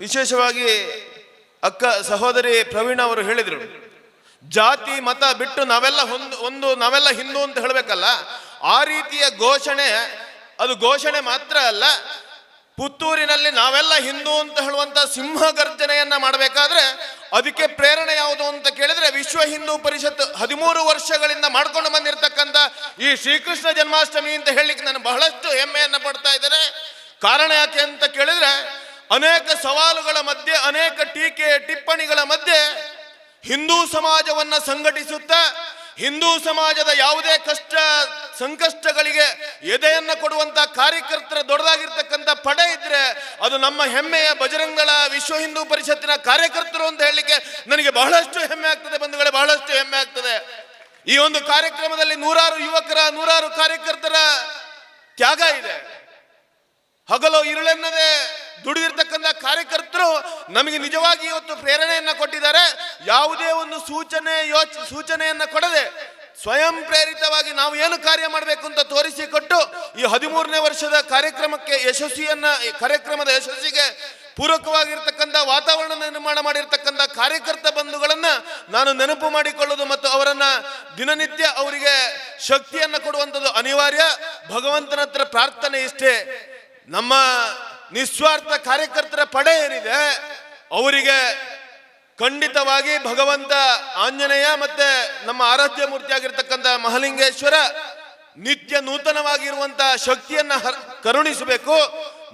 ವಿಶೇಷವಾಗಿ ಅಕ್ಕ ಸಹೋದರಿ ಪ್ರವೀಣ ಅವರು ಹೇಳಿದ್ರು, ಜಾತಿ ಮತ ಬಿಟ್ಟು ನಾವೆಲ್ಲ ಹಿಂದೂ ಅಂತ ಹೇಳಬೇಕಲ್ಲ. ಆ ರೀತಿಯ ಘೋಷಣೆ, ಅದು ಘೋಷಣೆ ಮಾತ್ರ ಅಲ್ಲ, ಪುತ್ತೂರಿನಲ್ಲಿ ನಾವೆಲ್ಲ ಹಿಂದೂ ಅಂತ ಹೇಳುವಂತ ಸಿಂಹ ಗರ್ಜನೆಯನ್ನ ಮಾಡಬೇಕಾದ್ರೆ ಅದಕ್ಕೆ ಪ್ರೇರಣೆ ಯಾವುದು ಅಂತ ಕೇಳಿದ್ರೆ ವಿಶ್ವ ಹಿಂದೂ ಪರಿಷತ್ 13 ವರ್ಷಗಳಿಂದ ಮಾಡ್ಕೊಂಡು ಬಂದಿರತಕ್ಕಂಥ ಈ ಶ್ರೀಕೃಷ್ಣ ಜನ್ಮಾಷ್ಟಮಿ ಅಂತ ಹೇಳಲಿಕ್ಕೆ ನಾನು ಬಹಳಷ್ಟು ಹೆಮ್ಮೆಯನ್ನ ಪಡ್ತಾ ಇದ್ದೇನೆ. ಕಾರಣ ಯಾಕೆ ಅಂತ ಕೇಳಿದ್ರೆ ಅನೇಕ ಸವಾಲುಗಳ ಮಧ್ಯೆ, ಅನೇಕ ಟೀಕೆ ಟಿಪ್ಪಣಿಗಳ ಮಧ್ಯೆ ಹಿಂದೂ ಸಮಾಜವನ್ನ ಸಂಘಟಿಸುತ್ತಾ ಹಿಂದೂ ಸಮಾಜದ ಯಾವುದೇ ಕಷ್ಟ ಸಂಕಷ್ಟಗಳಿಗೆ ಎದೆಯನ್ನ ಕೊಡುವಂತ ಕಾರ್ಯಕರ್ತರ ದೊಡ್ಡದಾಗಿರ್ತಕ್ಕಂಥ ಪಡೆ ಇದ್ರೆ ಅದು ನಮ್ಮ ಹೆಮ್ಮೆಯ ಬಜರಂಗದಳ ವಿಶ್ವ ಹಿಂದೂ ಪರಿಷತ್ತಿನ ಕಾರ್ಯಕರ್ತರು ಅಂತ ಹೇಳಲಿಕ್ಕೆ ನನಗೆ ಬಹಳಷ್ಟು ಹೆಮ್ಮೆ ಆಗ್ತದೆ ಬಂಧುಗಳೇ, ಬಹಳಷ್ಟು ಹೆಮ್ಮೆ ಆಗ್ತದೆ. ಈ ಒಂದು ಕಾರ್ಯಕ್ರಮದಲ್ಲಿ 100 ಯುವಕರ 100 ಕಾರ್ಯಕರ್ತರ ತ್ಯಾಗ ಇದೆ. ಹಗಲು ಇರುಳೆನ್ನದೆ ದುಡಿದಿರ್ತಕ್ಕಂಥ ಕಾರ್ಯಕರ್ತರು ನಮಗೆ ನಿಜವಾಗಿ ಇವತ್ತು ಪ್ರೇರಣೆಯನ್ನ ಕೊಟ್ಟಿದ್ದಾರೆ. ಯಾವುದೇ ಒಂದು ಸೂಚನೆಯನ್ನ ಕೊಡದೆ ಸ್ವಯಂ ಪ್ರೇರಿತವಾಗಿ ನಾವು ಏನು ಕಾರ್ಯ ಮಾಡಬೇಕು ಅಂತ ತೋರಿಸಿಕೊಟ್ಟು ಈ 13ನೇ ವರ್ಷದ ಕಾರ್ಯಕ್ರಮದ ಯಶಸ್ಸಿಗೆ ಪೂರಕವಾಗಿರ್ತಕ್ಕಂಥ ವಾತಾವರಣ ನಿರ್ಮಾಣ ಮಾಡಿರ್ತಕ್ಕಂಥ ಕಾರ್ಯಕರ್ತ ಬಂಧುಗಳನ್ನ ನಾನು ನೆನಪು ಮಾಡಿಕೊಳ್ಳುವುದು ಮತ್ತು ಅವರನ್ನ ದಿನನಿತ್ಯ ಅವರಿಗೆ ಶಕ್ತಿಯನ್ನ ಕೊಡುವಂಥದ್ದು ಅನಿವಾರ್ಯ. ಭಗವಂತನ ಹತ್ರ ಪ್ರಾರ್ಥನೆ ಇಷ್ಟೇ, ನಮ್ಮ ನಿಸ್ವಾರ್ಥ ಕಾರ್ಯಕರ್ತರ ಪಡೆ ಏನಿದೆ ಅವರಿಗೆ ಖಂಡಿತವಾಗಿ ಭಗವಂತ ಆಂಜನೇಯ ಮತ್ತೆ ನಮ್ಮ ಆರಾಧ್ಯ ಮೂರ್ತಿ ಆಗಿರ್ತಕ್ಕಂಥ ಮಹಾಲಿಂಗೇಶ್ವರ ನಿತ್ಯ ನೂತನವಾಗಿರುವಂತಹ ಶಕ್ತಿಯನ್ನ ಕರುಣಿಸಬೇಕು.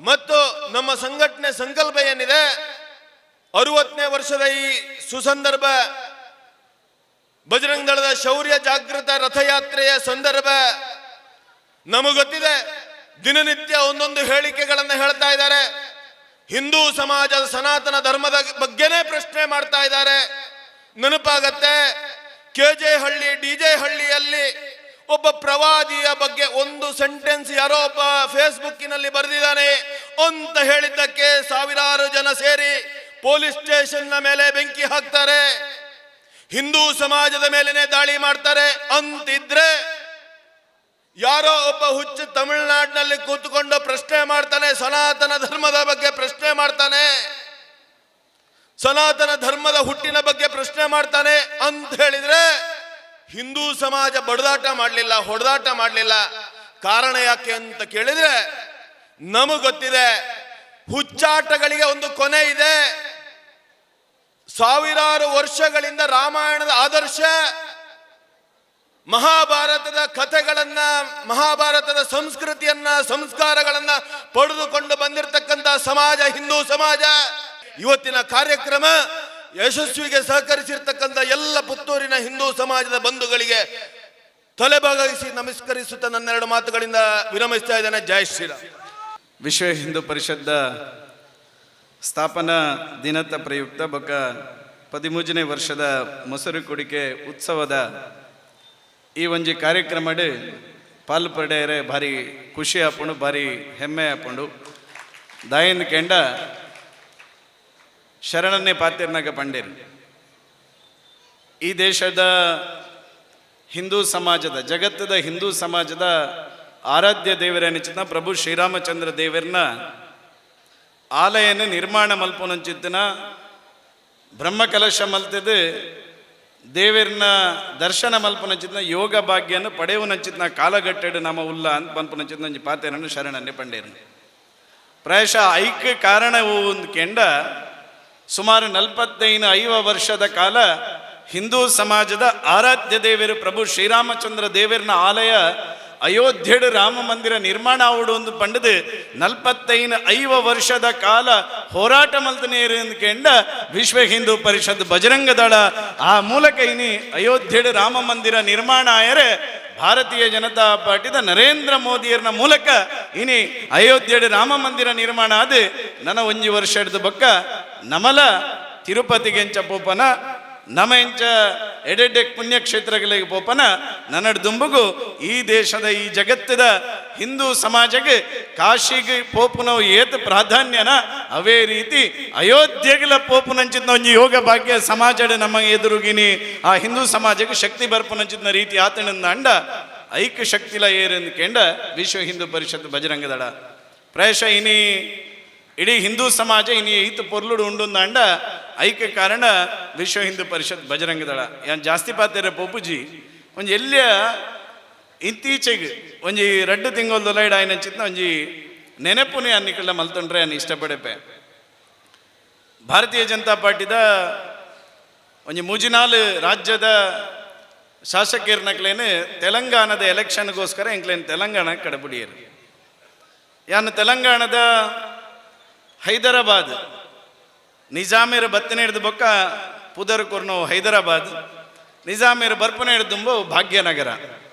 ಮತ್ತು ನಮ್ಮ ಸಂಘಟನೆ ಸಂಕಲ್ಪ ಏನಿದೆ 60ನೇ ವರ್ಷದ ಈ ಸುಸಂದರ್ಭ ಬಜರಂಗ ದಳದ ಶೌರ್ಯ ಜಾಗೃತ ರಥಯಾತ್ರೆಯ ಸಂದರ್ಭ ನಮಗೊತ್ತಿದೆ, ದಿನನಿತ್ಯ ಒಂದೊಂದು ಹೇಳಿಕೆಗಳನ್ನು ಹೇಳ್ತಾ ಇದ್ದಾರೆ. ಹಿಂದೂ ಸಮಾಜದ ಸನಾತನ ಧರ್ಮದ ಬಗ್ಗೆನೇ ಪ್ರಶ್ನೆ ಮಾಡ್ತಾ ಇದ್ದಾರೆ. ನೆನಪಾಗತ್ತೆ KJ ಹಳ್ಳಿ DJ ಹಳ್ಳಿಯಲ್ಲಿ ಒಬ್ಬ ಪ್ರವಾದಿಯ ಬಗ್ಗೆ ಒಂದು ಸೆಂಟೆನ್ಸ್ ಯಾರೋ ಒಬ್ಬ ಫೇಸ್ಬುಕ್ಕಿನಲ್ಲಿ ಬರೆದಿದ್ದಾನೆ ಅಂತ ಹೇಳಿದ್ದಕ್ಕೆ ಸಾವಿರಾರು ಜನ ಸೇರಿ ಪೊಲೀಸ್ ಸ್ಟೇಷನ್ ಮೇಲೆ ಬೆಂಕಿ ಹಾಕ್ತಾರೆ, ಹಿಂದೂ ಸಮಾಜದ ಮೇಲೇನೆ ದಾಳಿ ಮಾಡ್ತಾರೆ. ಅಂತಿದ್ರೆ ಯಾರೋ ಒಬ್ಬ ಹುಚ್ಚು ತಮಿಳುನಾಡಿನಲ್ಲಿ ಕೂತ್ಕೊಂಡು ಪ್ರಶ್ನೆ ಮಾಡ್ತಾನೆ, ಸನಾತನ ಧರ್ಮದ ಬಗ್ಗೆ ಪ್ರಶ್ನೆ ಮಾಡ್ತಾನೆ, ಸನಾತನ ಧರ್ಮದ ಹುಟ್ಟಿನ ಬಗ್ಗೆ ಪ್ರಶ್ನೆ ಮಾಡ್ತಾನೆ ಅಂತ ಹೇಳಿದ್ರೆ ಹಿಂದೂ ಸಮಾಜ ಬಡದಾಟ ಮಾಡಲಿಲ್ಲ, ಹೊಡೆದಾಟ ಮಾಡಲಿಲ್ಲ. ಕಾರಣ ಯಾಕೆ ಅಂತ ಕೇಳಿದ್ರೆ ನಮಗೊತ್ತಿದೆ, ಹುಚ್ಚಾಟಗಳಿಗೆ ಒಂದು ಕೊನೆ ಇದೆ. ಸಾವಿರಾರು ವರ್ಷಗಳಿಂದ ರಾಮಾಯಣದ ಆದರ್ಶ, ಮಹಾಭಾರತದ ಕಥೆಗಳನ್ನ, ಮಹಾಭಾರತದ ಸಂಸ್ಕೃತಿಯನ್ನ, ಸಂಸ್ಕಾರಗಳನ್ನ ಪಡೆದುಕೊಂಡು ಬಂದಿರತಕ್ಕಂಥ ಸಮಾಜ ಹಿಂದೂ ಸಮಾಜ. ಇವತ್ತಿನ ಕಾರ್ಯಕ್ರಮ ಯಶಸ್ವಿಗೆ ಸಹಕರಿಸಿರ್ತಕ್ಕಂಥ ಎಲ್ಲ ಪುತ್ತೂರಿನ ಹಿಂದೂ ಸಮಾಜದ ಬಂಧುಗಳಿಗೆ ತಲೆಬಾಗಿಸಿ ನಮಸ್ಕರಿಸುತ್ತಾ ನನ್ನೆರಡು ಮಾತುಗಳಿಂದ ವಿರಮಿಸ್ತಾ ಇದ್ದೇನೆ. ಜೈ ಶ್ರೀರಾಮ್. ವಿಶ್ವ ಹಿಂದೂ ಪರಿಷತ್ದ ಸ್ಥಾಪನಾ ದಿನದ ಪ್ರಯುಕ್ತ ಬೊಕ್ಕ 13ನೇ ವರ್ಷದ ಮೊಸರು ಕುಡಿಕೆ ಉತ್ಸವದ ಈ ಒಂಜಿ ಕಾರ್ಯಕ್ರಮಡ್ ಪಾಲ್ಪಡೆಯರೆ ಭಾರಿ ಖುಷಿ ಆಪುಂಡು, ಭಾರಿ ಹೆಮ್ಮೆ ಆಪುಂಡು. ದಾಯಿಂದ ಕೆಂಡ ಶರಣನ್ನೇ ಪಾತಿರ್ನಾಗ ಪಂಡೇರು. ಈ ದೇಶದ ಹಿಂದೂ ಸಮಾಜದ, ಜಗತ್ತದ ಹಿಂದೂ ಸಮಾಜದ ಆರಾಧ್ಯ ದೇವರನಿಚಿನ ಪ್ರಭು ಶ್ರೀರಾಮಚಂದ್ರ ದೇವರನ್ನ ಆಲಯನ ನಿರ್ಮಾಣ ಮಲ್ಪುನಂಚಿತ್ತಿನ ಬ್ರಹ್ಮಕಲಶ ಮಲ್ತದ ದೇವರನ್ನ ದರ್ಶನ ಮಲ್ಪುನಂಚಿತ್ತಿನ ಯೋಗ ಭಾಗ್ಯನ ಪಡೆಯುವನಂಚಿತ್ತಿನ ಕಾಲಘಟ್ಟಡು ನಮ್ಮ ಉಲ್ಲ ಅಂತ ಪನ್ಪುನಂಚಿತ್ತಿನ ಪಾತೆರನ್ನು ಶರಣನ್ನೇ ಪಂಡೇರು. ಪ್ರಾಯಶಃ ಐಕ್ಯ ಕಾರಣವು ಒಂದು ಕೆಂಡ ಸುಮಾರು 45 ವರ್ಷದ ಕಾಲ ಹಿಂದೂ ಸಮಾಜದ ಆರಾಧ್ಯ ದೇವರು ಪ್ರಭು ಶ್ರೀರಾಮಚಂದ್ರ ದೇವರನ ಆಲಯ ಅಯೋಧ್ಯೆಡು ರಾಮ ಮಂದಿರ ನಿರ್ಮಾಣ ಆವಡು ಒಂದು ಪಂಡದು 45 ವರ್ಷದ ಕಾಲ ಹೋರಾಟ ಮಲ್ತನೇರು ಎಂದುಕೊಂಡ ವಿಶ್ವ ಹಿಂದೂ ಪರಿಷತ್ ಬಜರಂಗ ದಳ ಆ ಮೂಲಕ ಇನಿ ಅಯೋಧ್ಯೆಡು ರಾಮ ಮಂದಿರ ನಿರ್ಮಾಣ ಆಯರೆ ಭಾರತೀಯ ಜನತಾ ಪಾರ್ಟಿದ ನರೇಂದ್ರ ಮೋದಿಯರ್ನ ಮೂಲಕ ಇನಿ ಅಯೋಧ್ಯೆಡು ರಾಮ ಮಂದಿರ ನಿರ್ಮಾಣ ಆದ ನನ್ನ 1 ವರ್ಷ ಹಿಡಿದು ಬೊಕ್ಕ ನಮಲ ತಿರುಪತಿಗೆಂಚ ಪೋಪನ ನಮ್ಮ ಎಂಚ ಎಡೆಡ್ಡೆ ಪುಣ್ಯಕ್ಷೇತ್ರಗಳಿಗೆ ಪೋಪನ ನನ್ನಡು ದುಂಬುಗು ಈ ದೇಶದ ಈ ಜಗತ್ತದ ಹಿಂದೂ ಸಮಾಜಕ್ಕೆ ಕಾಶಿಗೆ ಪೋಪುನವು ಏತ್ ಪ್ರಾಧಾನ್ಯನ ಅವೇ ರೀತಿ ಅಯೋಧ್ಯೆಗಳ ಪೋಪುನಂಚಿನ ಒಂದು ಯೋಗ ಭಾಗ್ಯ ಸಮಾಜದ ನಮ್ಮ ಎದುರುಗಿನಿ ಆ ಹಿಂದೂ ಸಮಾಜಕ್ಕೆ ಶಕ್ತಿ ಬರ್ಪುನಂಚಿನ ರೀತಿ ಆತನಿಂದ ಅಂಡ ಐಕ್ಯ ಶಕ್ತಿಲ ಏರೆಂದು ಕೆಂಡ ವಿಶ್ವ ಹಿಂದೂ ಪರಿಷತ್ ಬಜರಂಗ ದಳ ಪ್ರಾಯಶಃ ಇನಿ ಇಡೀ ಹಿಂದೂ ಸಮಾಜ ಇನಿ ಈತ ಪೊರ್ಲುಡು ಉಂಡುಂದಾಂಡ ಐಕ್ಯ ಕಾರಣ ವಿಶ್ವ ಹಿಂದೂ ಪರಿಷತ್ ಬಜರಂಗ ದಳ ಯಾನ್ ಜಾಸ್ತಿ ಪಾತಿರ ಪೋಪುಜಿ ಒಂಜಿ ಎಲ್ಲಿಯ ಇತ್ತೀಚೆಗೆ ಒಂಜಿ 2 ತಿಂಗಳದೊಲೈಡ್ ಆಯ್ನ ಚಿತ್ನ ಒಂಜಿ ನೆನಪುನೇ ಅನ್ನಿಕಲ್ಲ ಮಲ್ತೊಂಡ್ರೆ ಅನ್ನ ಇಷ್ಟಪಡೆಪೆ. ಭಾರತೀಯ ಜನತಾ ಪಾರ್ಟಿದ ಒಂಜಿ 3-4 ರಾಜ್ಯದ ಶಾಸಕರ್ನಕ್ಲೇನು ತೆಲಂಗಾಣದ ಎಲೆಕ್ಷನ್ಗೋಸ್ಕರ ಎಂಕ್ಲೇನು ತೆಲಂಗಾಣ ಕಡಬುಡಿಯರು. ಯಾನು ತೆಲಂಗಾಣದ ಹೈದರಾಬಾದ್ ನಿಜಾಮೇರ ಬತ್ತನೆ ಹಿಡಿದು ಬೊಕ್ಕ ಪುದರ್ ಕೊರ್ನೋ ಹೈದರಾಬಾದ್ ನಿಜಾಮೇರ ಬರ್ಪನೆ ಹಿಡಿದುಂಬು ಭಾಗ್ಯನಗರ.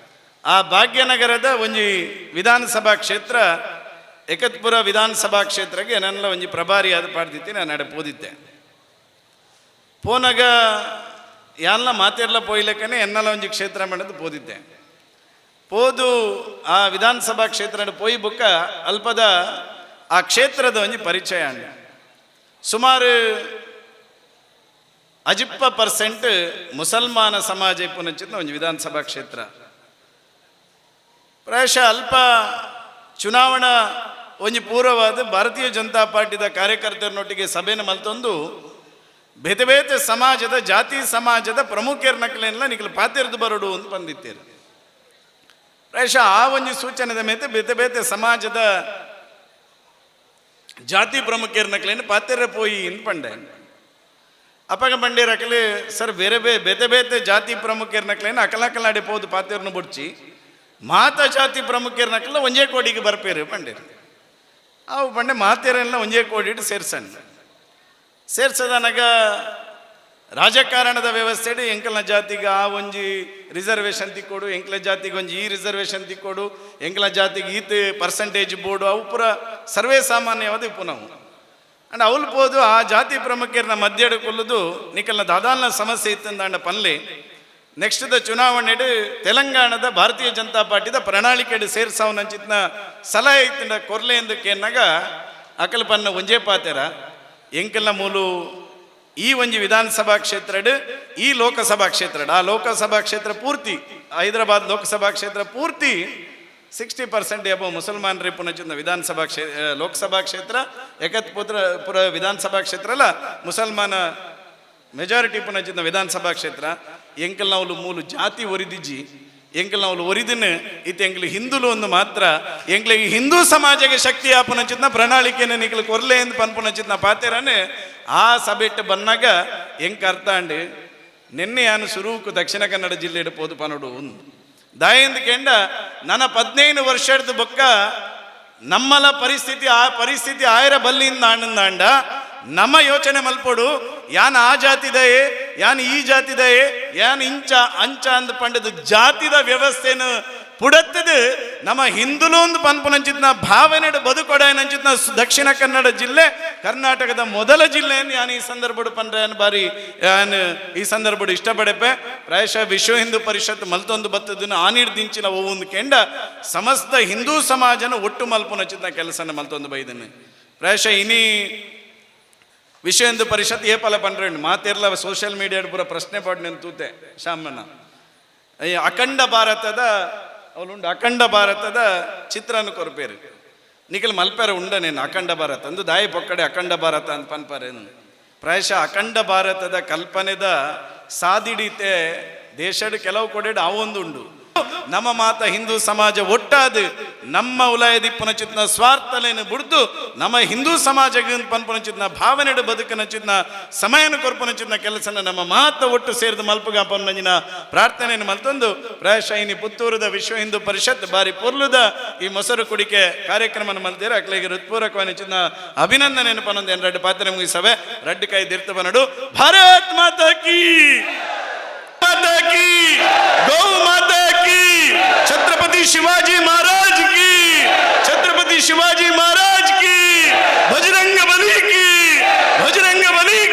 ಆ ಭಾಗ್ಯನಗರದ ಒಂಜಿ ವಿಧಾನಸಭಾ ಕ್ಷೇತ್ರ ಏಕತ್ಪುರ ವಿಧಾನಸಭಾ ಕ್ಷೇತ್ರಕ್ಕೆ ನನ್ನ ಒಂಜಿ ಪ್ರಭಾರಿಯಾದ ಪಾಡ್ದಿತ್ತಿ ನಾನು ನಡೆ ಪೋದಿದ್ದೆ. ಪೋನಾಗ ಯಾನ್ಲ ಮಾತೆಲ್ಲ ಪೋಯ್ಲಕ್ಕನೆ ಎನ್ನಲ್ಲ ಒಂಜಿ ಕ್ಷೇತ್ರ ಮಾಡೋದು ಪೋದಿದ್ದೆ. ಪೋದು ಆ ವಿಧಾನಸಭಾ ಕ್ಷೇತ್ರ ಪೋಯಿ ಬೊಕ್ಕ ಅಲ್ಪದ ಆ ಕ್ಷೇತ್ರದ ಒಂಜಿ ಪರಿಚಯ ಅಂಡ ಸುಮಾರು 50% ಮುಸಲ್ಮಾನ ಸಮಾಜ ಇಪ್ಪುನಂಚಿನ ಒಂಜಿ ವಿಧಾನಸಭಾ ಕ್ಷೇತ್ರ. ಪ್ರಾಯಶಃ ಅಲ್ಪ ಚುನಾವಣಾ ಒಂಜಿ ಪೂರ್ವವಾದ ಭಾರತೀಯ ಜನತಾ ಪಾರ್ಟಿದ ಕಾರ್ಯಕರ್ತರನೊಟ್ಟಿಗೆ ಸಭೆನ ಮಲ್ತೊಂದು ಬೇತೆ ಬೇತೆ ಸಮಾಜದ ಜಾತಿ ಸಮಾಜದ ಪ್ರಮುಖರ್ನಕ್ಲೆಲ್ಲ ನಿಖಲು ಪಾತಿರ್ದು ಬರೋಡು ಅಂತ ಬಂದಿತ್ತೇರು. ಪ್ರಾಯಶಃ ಆ ಒಂಜಿ ಸೂಚನೆದ ಮೇಲೆ ಬೇತೆ ಬೇತೆ ಸಮಾಜದ ಜಾತಿ ಪ್ರಮುಖರ್ನಕ್ಲೇನು ಪಾತಿರ ಪೋಯಿ ಅಂತ ಪಂಡೆ ಅಪ್ಪಗ ಬಂಡೇರಕಲೆ ಸರ್ ಬೇರೆ ಬೇತೆ ಬೇತೆ ಜಾತಿ ಪ್ರಮುಖರ್ನಕ್ಲೇನು ಅಕಲಕಲಾಡಿ ಪೋದು ಪಾತಿರ್ನು ಬುಡ್ಚಿ ಮಾತ ಜಾತಿ ಪ್ರಮುಖರ್ನಕ್ಲ ಒಂಜೇ ಕೋಡಿಗೆ ಬರ್ಪೇರು ಪಂಡೇರು. ಅವು ಪಂಡೆ ಮಾತೇರೆಲ್ಲ ಒಂಜೇ ಕೋಡಿ ಇಟ್ಟು ಸೇರ್ಸದನಗ ರಾಜಕಾರಣದ ವ್ಯವಸ್ಥೆ ಎಂಕಲ್ನ ಜಾತಿಗೆ ಆ ಒಂಜಿ ರಿಸರ್ವೇಷನ್ ತಿಕ್ಕೊಡು, ಎಂಕ್ಲ ಜಾತಿಗೆ ಒಂಜಿ ಈ ರಿಸರ್ವೇಷನ್ ತಿಕ್ಕೊಡು, ಎಂಕ್ಲ ಜಾತಿಗೆ ಈತ ಪರ್ಸೆಂಟೇಜ್ ಬೋರ್ಡು ಅವು ಪೂರ ಸರ್ವೇ ಸಾಮಾನ್ಯವಾದ ಇಪ್ಪು ನಾವು ಅಂಡ್ ಅವಳು ಪೋದು ಆ ಜಾತಿ ಪ್ರಮುಖರನ್ನ ಮಧ್ಯೆ ಕೊಲ್ಲುದು ನಿಕಲ್ನ ದಾದಾಲ್ನ ಸಮಸ್ಯೆ ಇತ್ತಂದ ಪನ್ಲೆ ನೆಕ್ಸ್ಟ್ ಚುನಾವಣೆಡು ತೆಲಂಗಾಣದ ಭಾರತೀಯ ಜನತಾ ಪಾರ್ಟಿದ ಪ್ರಣಾಳಿಕೆಡು ಸೇರ್ಸವನಂಚಿತ್ನ ಸಲಹೆ ಇತ್ತಿನ ಕೊರ್ಲೆ ಎಂದಕ್ಕೇನಾಗ ಅಕಲ್ ಪನ್ನ ಒಂಜೇ ಪಾತೆರ ಎಂಕಲ್ನ ಮೂಲು ಈ ಒಂಜಿ ವಿಧಾನಸಭಾ ಕ್ಷೇತ್ರಡ್ ಈ ಲೋಕಸಭಾ ಕ್ಷೇತ್ರಡ್ ಆ ಲೋಕಸಭಾ ಕ್ಷೇತ್ರ ಪೂರ್ತಿ ಹೈದರಾಬಾದ್ ಲೋಕಸಭಾ ಕ್ಷೇತ್ರ ಪೂರ್ತಿ 60% ಎಬೋ ಮುಸಲ್ಮಾನರು ಪುನಚಿನ ವಿಧಾನಸಭಾ ಲೋಕಸಭಾ ಕ್ಷೇತ್ರ ಏಕತ್ಪುರ ವಿಧಾನಸಭಾ ಕ್ಷೇತ್ರ ಅಲ್ಲ ಮುಸಲ್ಮಾನ ಮೆಜಾರಿಟಿ ಪುನಚಿನ ವಿಧಾನಸಭಾ ಕ್ಷೇತ್ರ ಎಂಕಲ್ ನಾವು ಮೂಲು ಜಾತಿ ಒರಿದಿಜ್ಜಿ ಎಂಕಲ್ ನಾವು ಒರಿದಿನ ಇತ್ತು ಎಂಕ್ಲು ಹಿಂದುಲು ಒಂದು ಮಾತ್ರ ಎಂಕ್ಲಿಗೆ ಹಿಂದೂ ಸಮಾಜಕ್ಕೆ ಶಕ್ತಿ ಆಪುನಚಿತ್ನ ಪ್ರಣಾಳಿಕೆನ ನಿಕ್ಲು ಕೊರ್ಲೆ ಎಂದು ಪನ್ಪುನಚಿತ್ನ ಪಾತೆರನೆ ಆ ಸಭೆಟ್ಟು ಬನ್ನಾಗ ಎಂಕ್ ಅರ್ಥ ಅಂಡು ನಿನ್ನೆ ನಾನು ಸುರೂಕು ದಕ್ಷಿಣ ಕನ್ನಡ ಜಿಲ್ಲೆ ಪೋದು ಪನೋಡು ದಾಯಿಂದ ಕೆಂಡ ನನ್ನ 15 ವರ್ಷ ಹಿಡ್ದು ಬೊಕ್ಕ ನಮ್ಮಲ ಪರಿಸ್ಥಿತಿ ಆಯರ ಬಲ್ಲಿಂದ ಆಂಡ ನಮ್ಮ ಯೋಚನೆ ಮಲ್ಪೋಡು ಯಾನ್ ಆ ಜಾತಿದಯೇ ಯಾನ್ ಈ ಜಾತಿದಯೇ ಯಾನ್ ಇಂಚ ಅಂಚ ಅಂದ್ ಪಂಡದು ಜಾತಿದ ವ್ಯವಸ್ಥೆನು ಪುಡತ್ತದು ನಮ್ಮ ಹಿಂದುಲು ಒಂದು ಪನ್ಪುನಂಚಿತ್ನ ಭಾವನೆಡು ಬದುಕೊಡನಂಚಿತ್ನ ದಕ್ಷಿಣ ಕನ್ನಡ ಜಿಲ್ಲೆ ಕರ್ನಾಟಕದ ಮೊದಲ ಜಿಲ್ಲೆಯನ್ನು ಯಾನ್ ಈ ಸಂದರ್ಭಡು ಪಂಡ್ರೆ ಬಾರಿ ಯಾನ್ ಈ ಸಂದರ್ಭಡು ಇಷ್ಟಪಡೆಪೆ. ಪ್ರಾಯಶಃ ವಿಶ್ವ ಹಿಂದೂ ಪರಿಷತ್ ಮಲ್ತೊಂದು ಬತ್ತದನ್ನು ಆನಿಡ್ದಿಂಚಿನ ಒಂದು ಕೆಂಡ ಸಮಸ್ತ ಹಿಂದೂ ಸಮಾಜನ ಒಟ್ಟು ಮಲ್ಪುನಂಚಿತ್ನ ಕೆಲಸನ ಮಲ್ತೊಂದು ಬೈದನು. ಪ್ರಾಯಶಃ ಇನಿ ವಿಶ್ವ ಹಿಂದೂ ಪರಿಷತ್ ಏಪಲ ಪಂಡ್ರೆಂಡು ಮಾತೆರ್ಲ ಸೋಷಿಯಲ್ ಮೀಡಿಯಾಡ್ ಪೂರ ಪ್ರಶ್ನೆ ಪಾಡ್ನೆ ತೂತೆ ಶಾಮನ ಈ ಅಖಂಡ ಭಾರತದ ಅವಳುಂಡು ಅಖಂಡ ಭಾರತದ ಚಿತ್ರನ ಕೊರಪೇರು ನಿಖಲ್ ಮಲ್ಪೇರ ಉಂಡನೇನು ಅಖಂಡ ಭಾರತ ಅಂದು ದಾಯಿ ಪೊಕ್ಕಡೆ ಅಖಂಡ ಭಾರತ ಅಂತ ಪನ್ಪಾರೇನು ಪ್ರಾಯಶಃ ಅಖಂಡ ಭಾರತದ ಕಲ್ಪನೆದ ಸಾದಿಡಿತೆ ದೇಶದ ಕೆಲವು ಕೊಡೆಡು ಅವೊಂದು ಉಂಡು ನಮ್ಮ ಮಾತ ಹಿಂದೂ ಸಮಾಜ ಒಟ್ಟಾದ ನಮ್ಮ ಉಲಾಯದಿಪ್ಪನ ಚಿತ್ನ ಸ್ವಾರ್ಥಲೇನು ಬಿಡ್ದು ನಮ್ಮ ಹಿಂದೂ ಸಮಾಜ ಪನ್ಪನ ಚಿತ್ನ ಭಾವನೆಡು ಬದುಕನ ಚಿತ್ನ ಸಮಯನ ಕೊರ್ಪನ ಚಿತ್ನ ಕೆಲಸನ ನಮ್ಮ ಮಾತ ಒಟ್ಟು ಸೇರಿದ ಮಲ್ಪಗ ಪನ್ನಂಜಿನ ಪ್ರಾರ್ಥನೆಯನ್ನು ಮಲ್ತಂದು ಪ್ರಾಯಶಃ ಇನಿ ಪುತ್ತೂರದ ವಿಶ್ವ ಹಿಂದೂ ಪರಿಷತ್ ಬಾರಿ ಪೊರ್ಲುದ ಈ ಮೊಸರು ಕುಡಿಕೆ ಕಾರ್ಯಕ್ರಮ ಮಲ್ತೀರ ಅಕ್ಲಿಗೆ ಹೃತ್ಪೂರ್ವಕವಾದ ಚಿತ್ನ ಅಭಿನಂದನೆಯನ್ನು ಪನ್ನೊಂದು ಎರಡು ಪಾತ್ರ ಮುಗಿಸವೆ ರಡ್ಡು ಕೈ ದಿರ್ತ ಬನಡು ಭಾರತ್ ಮಾತಾ ಕೀ माता की गौ माता की छत्रपति शिवाजी महाराज की छत्रपति शिवाजी महाराज की बजरंग बली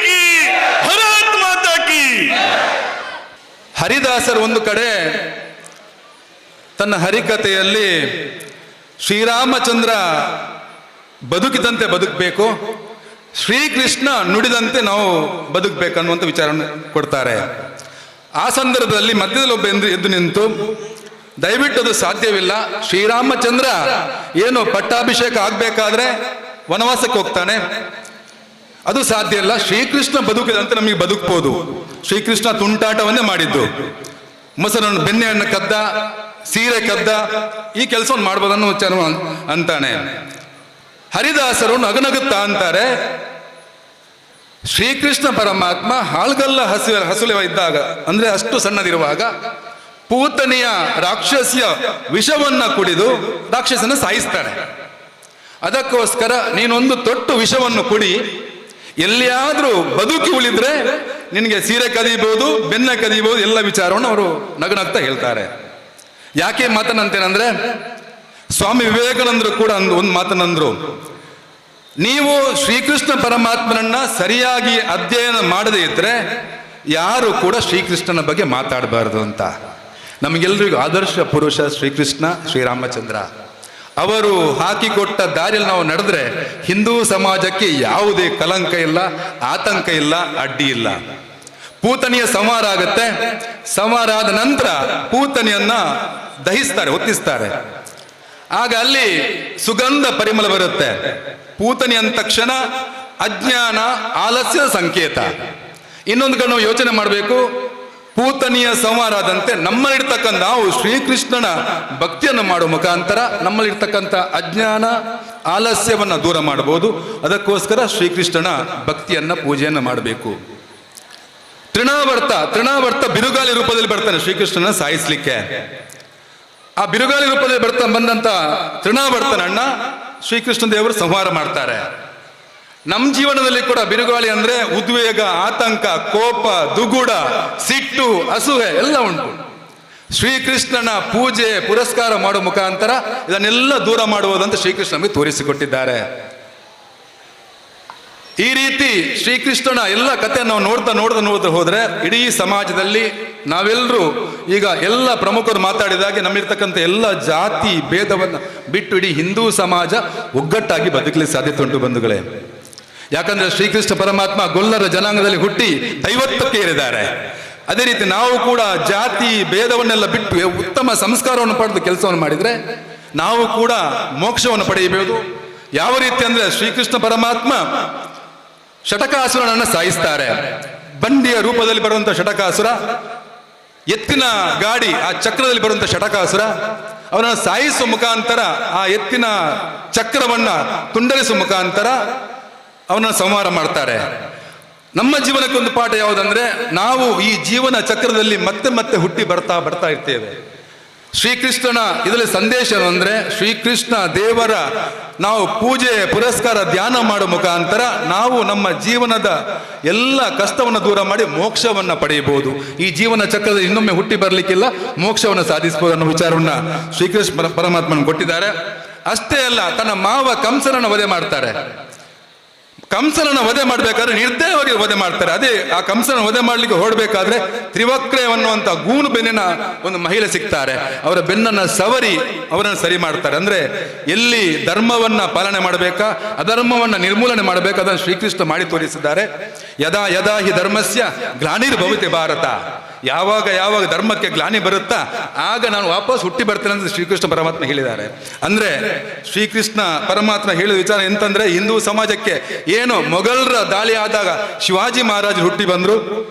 की भारत माता की ಹರಿದಾಸರು ಒಂದು ಕಡೆ ತನ್ನ ಹರಿಕಥೆಯಲ್ಲಿ ಶ್ರೀರಾಮಚಂದ್ರ ಬದುಕಿದಂತೆ ಬದುಕಬೇಕು, ಶ್ರೀಕೃಷ್ಣ ನುಡಿದಂತೆ ನಾವು ಬದುಕಬೇಕನ್ನುವಂಥ ವಿಚಾರವನ್ನು ಕೊಡ್ತಾರೆ. ಆ ಸಂದರ್ಭದಲ್ಲಿ ಮಧ್ಯದಲ್ಲಿ ಒಬ್ಬ ಎದ್ದು ನಿಂತು, ದಯವಿಟ್ಟು ಅದು ಸಾಧ್ಯವಿಲ್ಲ, ಶ್ರೀರಾಮಚಂದ್ರ ಏನು ಪಟ್ಟಾಭಿಷೇಕ ಆಗ್ಬೇಕಾದ್ರೆ ವನವಾಸಕ್ಕೆ ಹೋಗ್ತಾನೆ, ಅದು ಸಾಧ್ಯ ಇಲ್ಲ, ಶ್ರೀಕೃಷ್ಣ ಬದುಕಿದಂತೆ ನಮಗೆ ಬದುಕಬಹುದು. ಶ್ರೀಕೃಷ್ಣ ತುಂಟಾಟವನ್ನೇ ಮಾಡಿದ್ದು, ಮೊಸರನ್ನು ಬೆಣ್ಣೆಯನ್ನು ಕದ್ದ, ಸೀರೆ ಕದ್ದ, ಈ ಕೆಲಸವನ್ನು ಮಾಡ್ಬೋದು ಅನ್ನೋ ವಿಚಾರ ಅಂತಾನೆ. ಹರಿದಾಸರು ನಗನಗುತ್ತಾ ಅಂತಾರೆ, ಶ್ರೀಕೃಷ್ಣ ಪರಮಾತ್ಮ ಹಾಳ್ಗಲ್ಲ ಹಸುಲೆವ ಇದ್ದಾಗ, ಅಂದ್ರೆ ಅಷ್ಟು ಸಣ್ಣದಿರುವಾಗ ಪೂತನಿಯ ರಾಕ್ಷಸಿಯ ವಿಷವನ್ನ ಕುಡಿದು ರಾಕ್ಷಸನ ಸಾಯಿಸ್ತಾನೆ. ಅದಕ್ಕೋಸ್ಕರ ನೀನೊಂದು ತೊಟ್ಟು ವಿಷವನ್ನು ಕುಡಿ, ಎಲ್ಲಿಯಾದ್ರೂ ಬದುಕಿ ಉಳಿದ್ರೆ ನಿನಗೆ ಸೀರೆ ಕದೀಬಹುದು, ಬೆನ್ನ ಕದೀಬಹುದು, ಎಲ್ಲ ವಿಚಾರವನ್ನು ಅವರು ನಗನಗ್ತಾ ಹೇಳ್ತಾರೆ. ಯಾಕೆ ಮಾತನಂತೇನಂದ್ರೆ, ಸ್ವಾಮಿ ವಿವೇಕಾನಂದರು ಕೂಡ ಒಂದು ಮಾತನಂದ್ರು, ನೀವು ಶ್ರೀಕೃಷ್ಣ ಪರಮಾತ್ಮನನ್ನ ಸರಿಯಾಗಿ ಅಧ್ಯಯನ ಮಾಡದೇ ಇದ್ರೆ ಯಾರು ಕೂಡ ಶ್ರೀಕೃಷ್ಣನ ಬಗ್ಗೆ ಮಾತಾಡಬಾರದು ಅಂತ. ನಮಗೆಲ್ಲರಿಗೂ ಆದರ್ಶ ಪುರುಷ ಶ್ರೀಕೃಷ್ಣ, ಶ್ರೀರಾಮಚಂದ್ರ. ಅವರು ಹಾಕಿಕೊಟ್ಟ ದಾರಿಯಲ್ಲಿ ನಾವು ನಡೆದ್ರೆ ಹಿಂದೂ ಸಮಾಜಕ್ಕೆ ಯಾವುದೇ ಕಲಂಕ ಇಲ್ಲ, ಆತಂಕ ಇಲ್ಲ, ಅಡ್ಡಿ ಇಲ್ಲ. ಪೂತನಿಯ ಸಂಹಾರ ಆಗತ್ತೆ, ಸಂಹಾರ ಆದ ನಂತರ ಪೂತನಿಯನ್ನ ದಹಿಸ್ತಾರೆ, ಹೊತ್ತಿಸ್ತಾರೆ. ಆಗ ಅಲ್ಲಿ ಸುಗಂಧ ಪರಿಮಳ ಬರುತ್ತೆ. ಪೂತನಿ ಅಂದ ತಕ್ಷಣ ಅಜ್ಞಾನ, ಆಲಸ್ಯದ ಸಂಕೇತ. ಇನ್ನೊಂದು ಕಡೆ ನಾವು ಯೋಚನೆ ಮಾಡಬೇಕು, ಪೂತನಿಯ ಸಂಹಾರ ಆದಂತೆ ನಮ್ಮಲ್ಲಿರ್ತಕ್ಕಂಥ ನಾವು ಶ್ರೀಕೃಷ್ಣನ ಭಕ್ತಿಯನ್ನು ಮಾಡುವ ಮುಖಾಂತರ ನಮ್ಮಲ್ಲಿರ್ತಕ್ಕಂಥ ಅಜ್ಞಾನ, ಆಲಸ್ಯವನ್ನು ದೂರ ಮಾಡಬಹುದು. ಅದಕ್ಕೋಸ್ಕರ ಶ್ರೀಕೃಷ್ಣನ ಭಕ್ತಿಯನ್ನ, ಪೂಜೆಯನ್ನು ಮಾಡಬೇಕು. ತೃಣಾವರ್ತ ಬಿರುಗಾಳಿ ರೂಪದಲ್ಲಿ ಬರ್ತಾನೆ ಶ್ರೀಕೃಷ್ಣನ ಸಾಯಿಸ್ಲಿಕ್ಕೆ. ಆ ಬಿರುಗಾಳಿ ರೂಪದಲ್ಲಿ ಬಂದಂತ ತೃಣಾವರ್ತನನ್ನ ಶ್ರೀಕೃಷ್ಣ ದೇವರು ಸಂಹಾರ ಮಾಡ್ತಾರೆ. ನಮ್ಮ ಜೀವನದಲ್ಲಿ ಕೂಡ ಬಿರುಗಾಳಿ ಅಂದ್ರೆ ಉದ್ವೇಗ, ಆತಂಕ, ಕೋಪ, ದುಗುಡ, ಸಿಟ್ಟು, ಅಸೂಹೆ ಎಲ್ಲ ಉಂಟು. ಶ್ರೀಕೃಷ್ಣನ ಪೂಜೆ ಪುರಸ್ಕಾರ ಮಾಡುವ ಮುಖಾಂತರ ಇದನ್ನೆಲ್ಲ ದೂರ ಮಾಡುವುದಂತ ಶ್ರೀಕೃಷ್ಣ ನಮಗೆ ತೋರಿಸಿಕೊಟ್ಟಿದ್ದಾರೆ. ಈ ರೀತಿ ಶ್ರೀಕೃಷ್ಣನ ಎಲ್ಲ ಕಥೆಯನ್ನು ನಾವು ನೋಡ್ತಾ ಹೋದ್ರೆ ಇಡೀ ಸಮಾಜದಲ್ಲಿ ನಾವೆಲ್ಲರೂ ಈಗ ಎಲ್ಲ ಪ್ರಮುಖರು ಮಾತಾಡಿದಾಗೆ ನಮ್ಮಿರ್ತಕ್ಕಂಥ ಎಲ್ಲ ಜಾತಿ ಭೇದವನ್ನು ಬಿಟ್ಟು ಇಡೀ ಹಿಂದೂ ಸಮಾಜ ಒಗ್ಗಟ್ಟಾಗಿ ಬದುಕಲಿಕ್ಕೆ ಸಾಧ್ಯತೆ ಉಂಟು ಬಂಧುಗಳೇ. ಯಾಕಂದ್ರೆ ಶ್ರೀಕೃಷ್ಣ ಪರಮಾತ್ಮ ಗೊಲ್ಲರ ಜನಾಂಗದಲ್ಲಿ ಹುಟ್ಟಿ ದೈವತ್ವಕ್ಕೆ ಏರಿದ್ದಾರೆ. ಅದೇ ರೀತಿ ನಾವು ಕೂಡ ಜಾತಿ ಭೇದವನ್ನೆಲ್ಲ ಬಿಟ್ಟು ಉತ್ತಮ ಸಂಸ್ಕಾರವನ್ನು ಪಡೆದು ಕೆಲಸವನ್ನು ಮಾಡಿದ್ರೆ ನಾವು ಕೂಡ ಮೋಕ್ಷವನ್ನು ಪಡೆಯಬಹುದು. ಯಾವ ರೀತಿ ಅಂದ್ರೆ ಶ್ರೀಕೃಷ್ಣ ಪರಮಾತ್ಮ ಶಟಕಾಸುರನನ್ನು ಸಾಯಿಸ್ತಾರೆ. ಬಂಡಿಯ ರೂಪದಲ್ಲಿ ಬರುವಂತ ಶಟಕಾಸುರ, ಎತ್ತಿನ ಗಾಡಿ ಆ ಚಕ್ರದಲ್ಲಿ ಬರುವಂತ ಶಟಕಾಸುರ, ಅವನನ್ನು ಸಾಯಿಸುವ ಮುಖಾಂತರ ಆ ಎತ್ತಿನ ಚಕ್ರವನ್ನ ತುಂಡರಿಸುವ ಮುಖಾಂತರ ಅವನನ್ನು ಸಂಹಾರ ಮಾಡ್ತಾರೆ. ನಮ್ಮ ಜೀವನಕ್ಕೆ ಒಂದು ಪಾಠ ಯಾವುದಂದ್ರೆ, ನಾವು ಈ ಜೀವನ ಚಕ್ರದಲ್ಲಿ ಮತ್ತೆ ಮತ್ತೆ ಹುಟ್ಟಿ ಬರ್ತಾ ಇರ್ತೇವೆ. ಶ್ರೀಕೃಷ್ಣನ ಇದರಲ್ಲಿ ಸಂದೇಶ ಅಂದ್ರೆ, ಶ್ರೀಕೃಷ್ಣ ದೇವರ ನಾವು ಪೂಜೆ ಪುರಸ್ಕಾರ ಧ್ಯಾನ ಮಾಡೋ ಮುಖಾಂತರ ನಾವು ನಮ್ಮ ಜೀವನದ ಎಲ್ಲ ಕಷ್ಟವನ್ನು ದೂರ ಮಾಡಿ ಮೋಕ್ಷವನ್ನ ಪಡೆಯಬಹುದು. ಈ ಜೀವನ ಚಕ್ರದಲ್ಲಿ ಇನ್ನೊಮ್ಮೆ ಹುಟ್ಟಿ ಬರ್ಲಿಕ್ಕಿಲ್ಲ, ಮೋಕ್ಷವನ್ನು ಸಾಧಿಸಬಹುದು ಅನ್ನೋ ವಿಚಾರವನ್ನ ಶ್ರೀಕೃಷ್ಣ ಪರಮಾತ್ಮನ ಕೊಟ್ಟಿದ್ದಾರೆ. ಅಷ್ಟೇ ಅಲ್ಲ, ತನ್ನ ಮಾವ ಕಂಸನನ್ನು ವಧೆ ಮಾಡ್ತಾರೆ. ಕಂಸನನ್ನು ವಧೆ ಮಾಡ್ಬೇಕಾದ್ರೆ ನಿರ್ದಯವಾಗಿ ವಧೆ ಮಾಡ್ತಾರೆ. ಅದೇ ಆ ಕಂಸನ ವಧೆ ಮಾಡ್ಲಿಕ್ಕೆ ಹೊರಡ್ಬೇಕಾದ್ರೆ ತ್ರಿವಕ್ರೆ ಅನ್ನುವಂತ ಗೂನು ಬೆನ್ನಿನ ಒಂದು ಮಹಿಳೆ ಸಿಗ್ತಾರೆ. ಅವರ ಬೆನ್ನನ್ನ ಸವರಿ ಅವರನ್ನು ಸರಿ ಮಾಡ್ತಾರೆ. ಅಂದ್ರೆ ಎಲ್ಲಿ ಧರ್ಮವನ್ನ ಪಾಲನೆ ಮಾಡಬೇಕಾ, ಅಧರ್ಮವನ್ನ ನಿರ್ಮೂಲನೆ ಮಾಡಬೇಕಾ, ಅದನ್ನು ಶ್ರೀಕೃಷ್ಣ ಮಾಡಿ ತೋರಿಸಿದ್ದಾರೆ. ಯದಾ ಯದಾ ಹಿ ಧರ್ಮಸ್ಯ ಗ್ಲಾನಿರ್ಭವತಿ ಭಾರತ, ಯಾವಾಗ ಯಾವಾಗ ಧರ್ಮಕ್ಕೆ ಗ್ಲಾನಿ ಬರುತ್ತಾ ಆಗ ನಾನು ವಾಪಸ್ ಹುಟ್ಟಿ ಬರ್ತೇನೆ ಅಂತ ಶ್ರೀಕೃಷ್ಣ ಪರಮಾತ್ಮ ಹೇಳಿದ್ದಾರೆ. ಅಂದ್ರೆ ಶ್ರೀಕೃಷ್ಣ ಪರಮಾತ್ಮ ಹೇಳಿದ ವಿಚಾರ ಎಂತಂದ್ರೆ, ಹಿಂದೂ ಸಮಾಜಕ್ಕೆ ಏನು ಮೊಘಲರ ದಾಳಿ ಆದಾಗ ಶಿವಾಜಿ ಮಹಾರಾಜ್ ಹುಟ್ಟಿ ಬಂದ್ರು,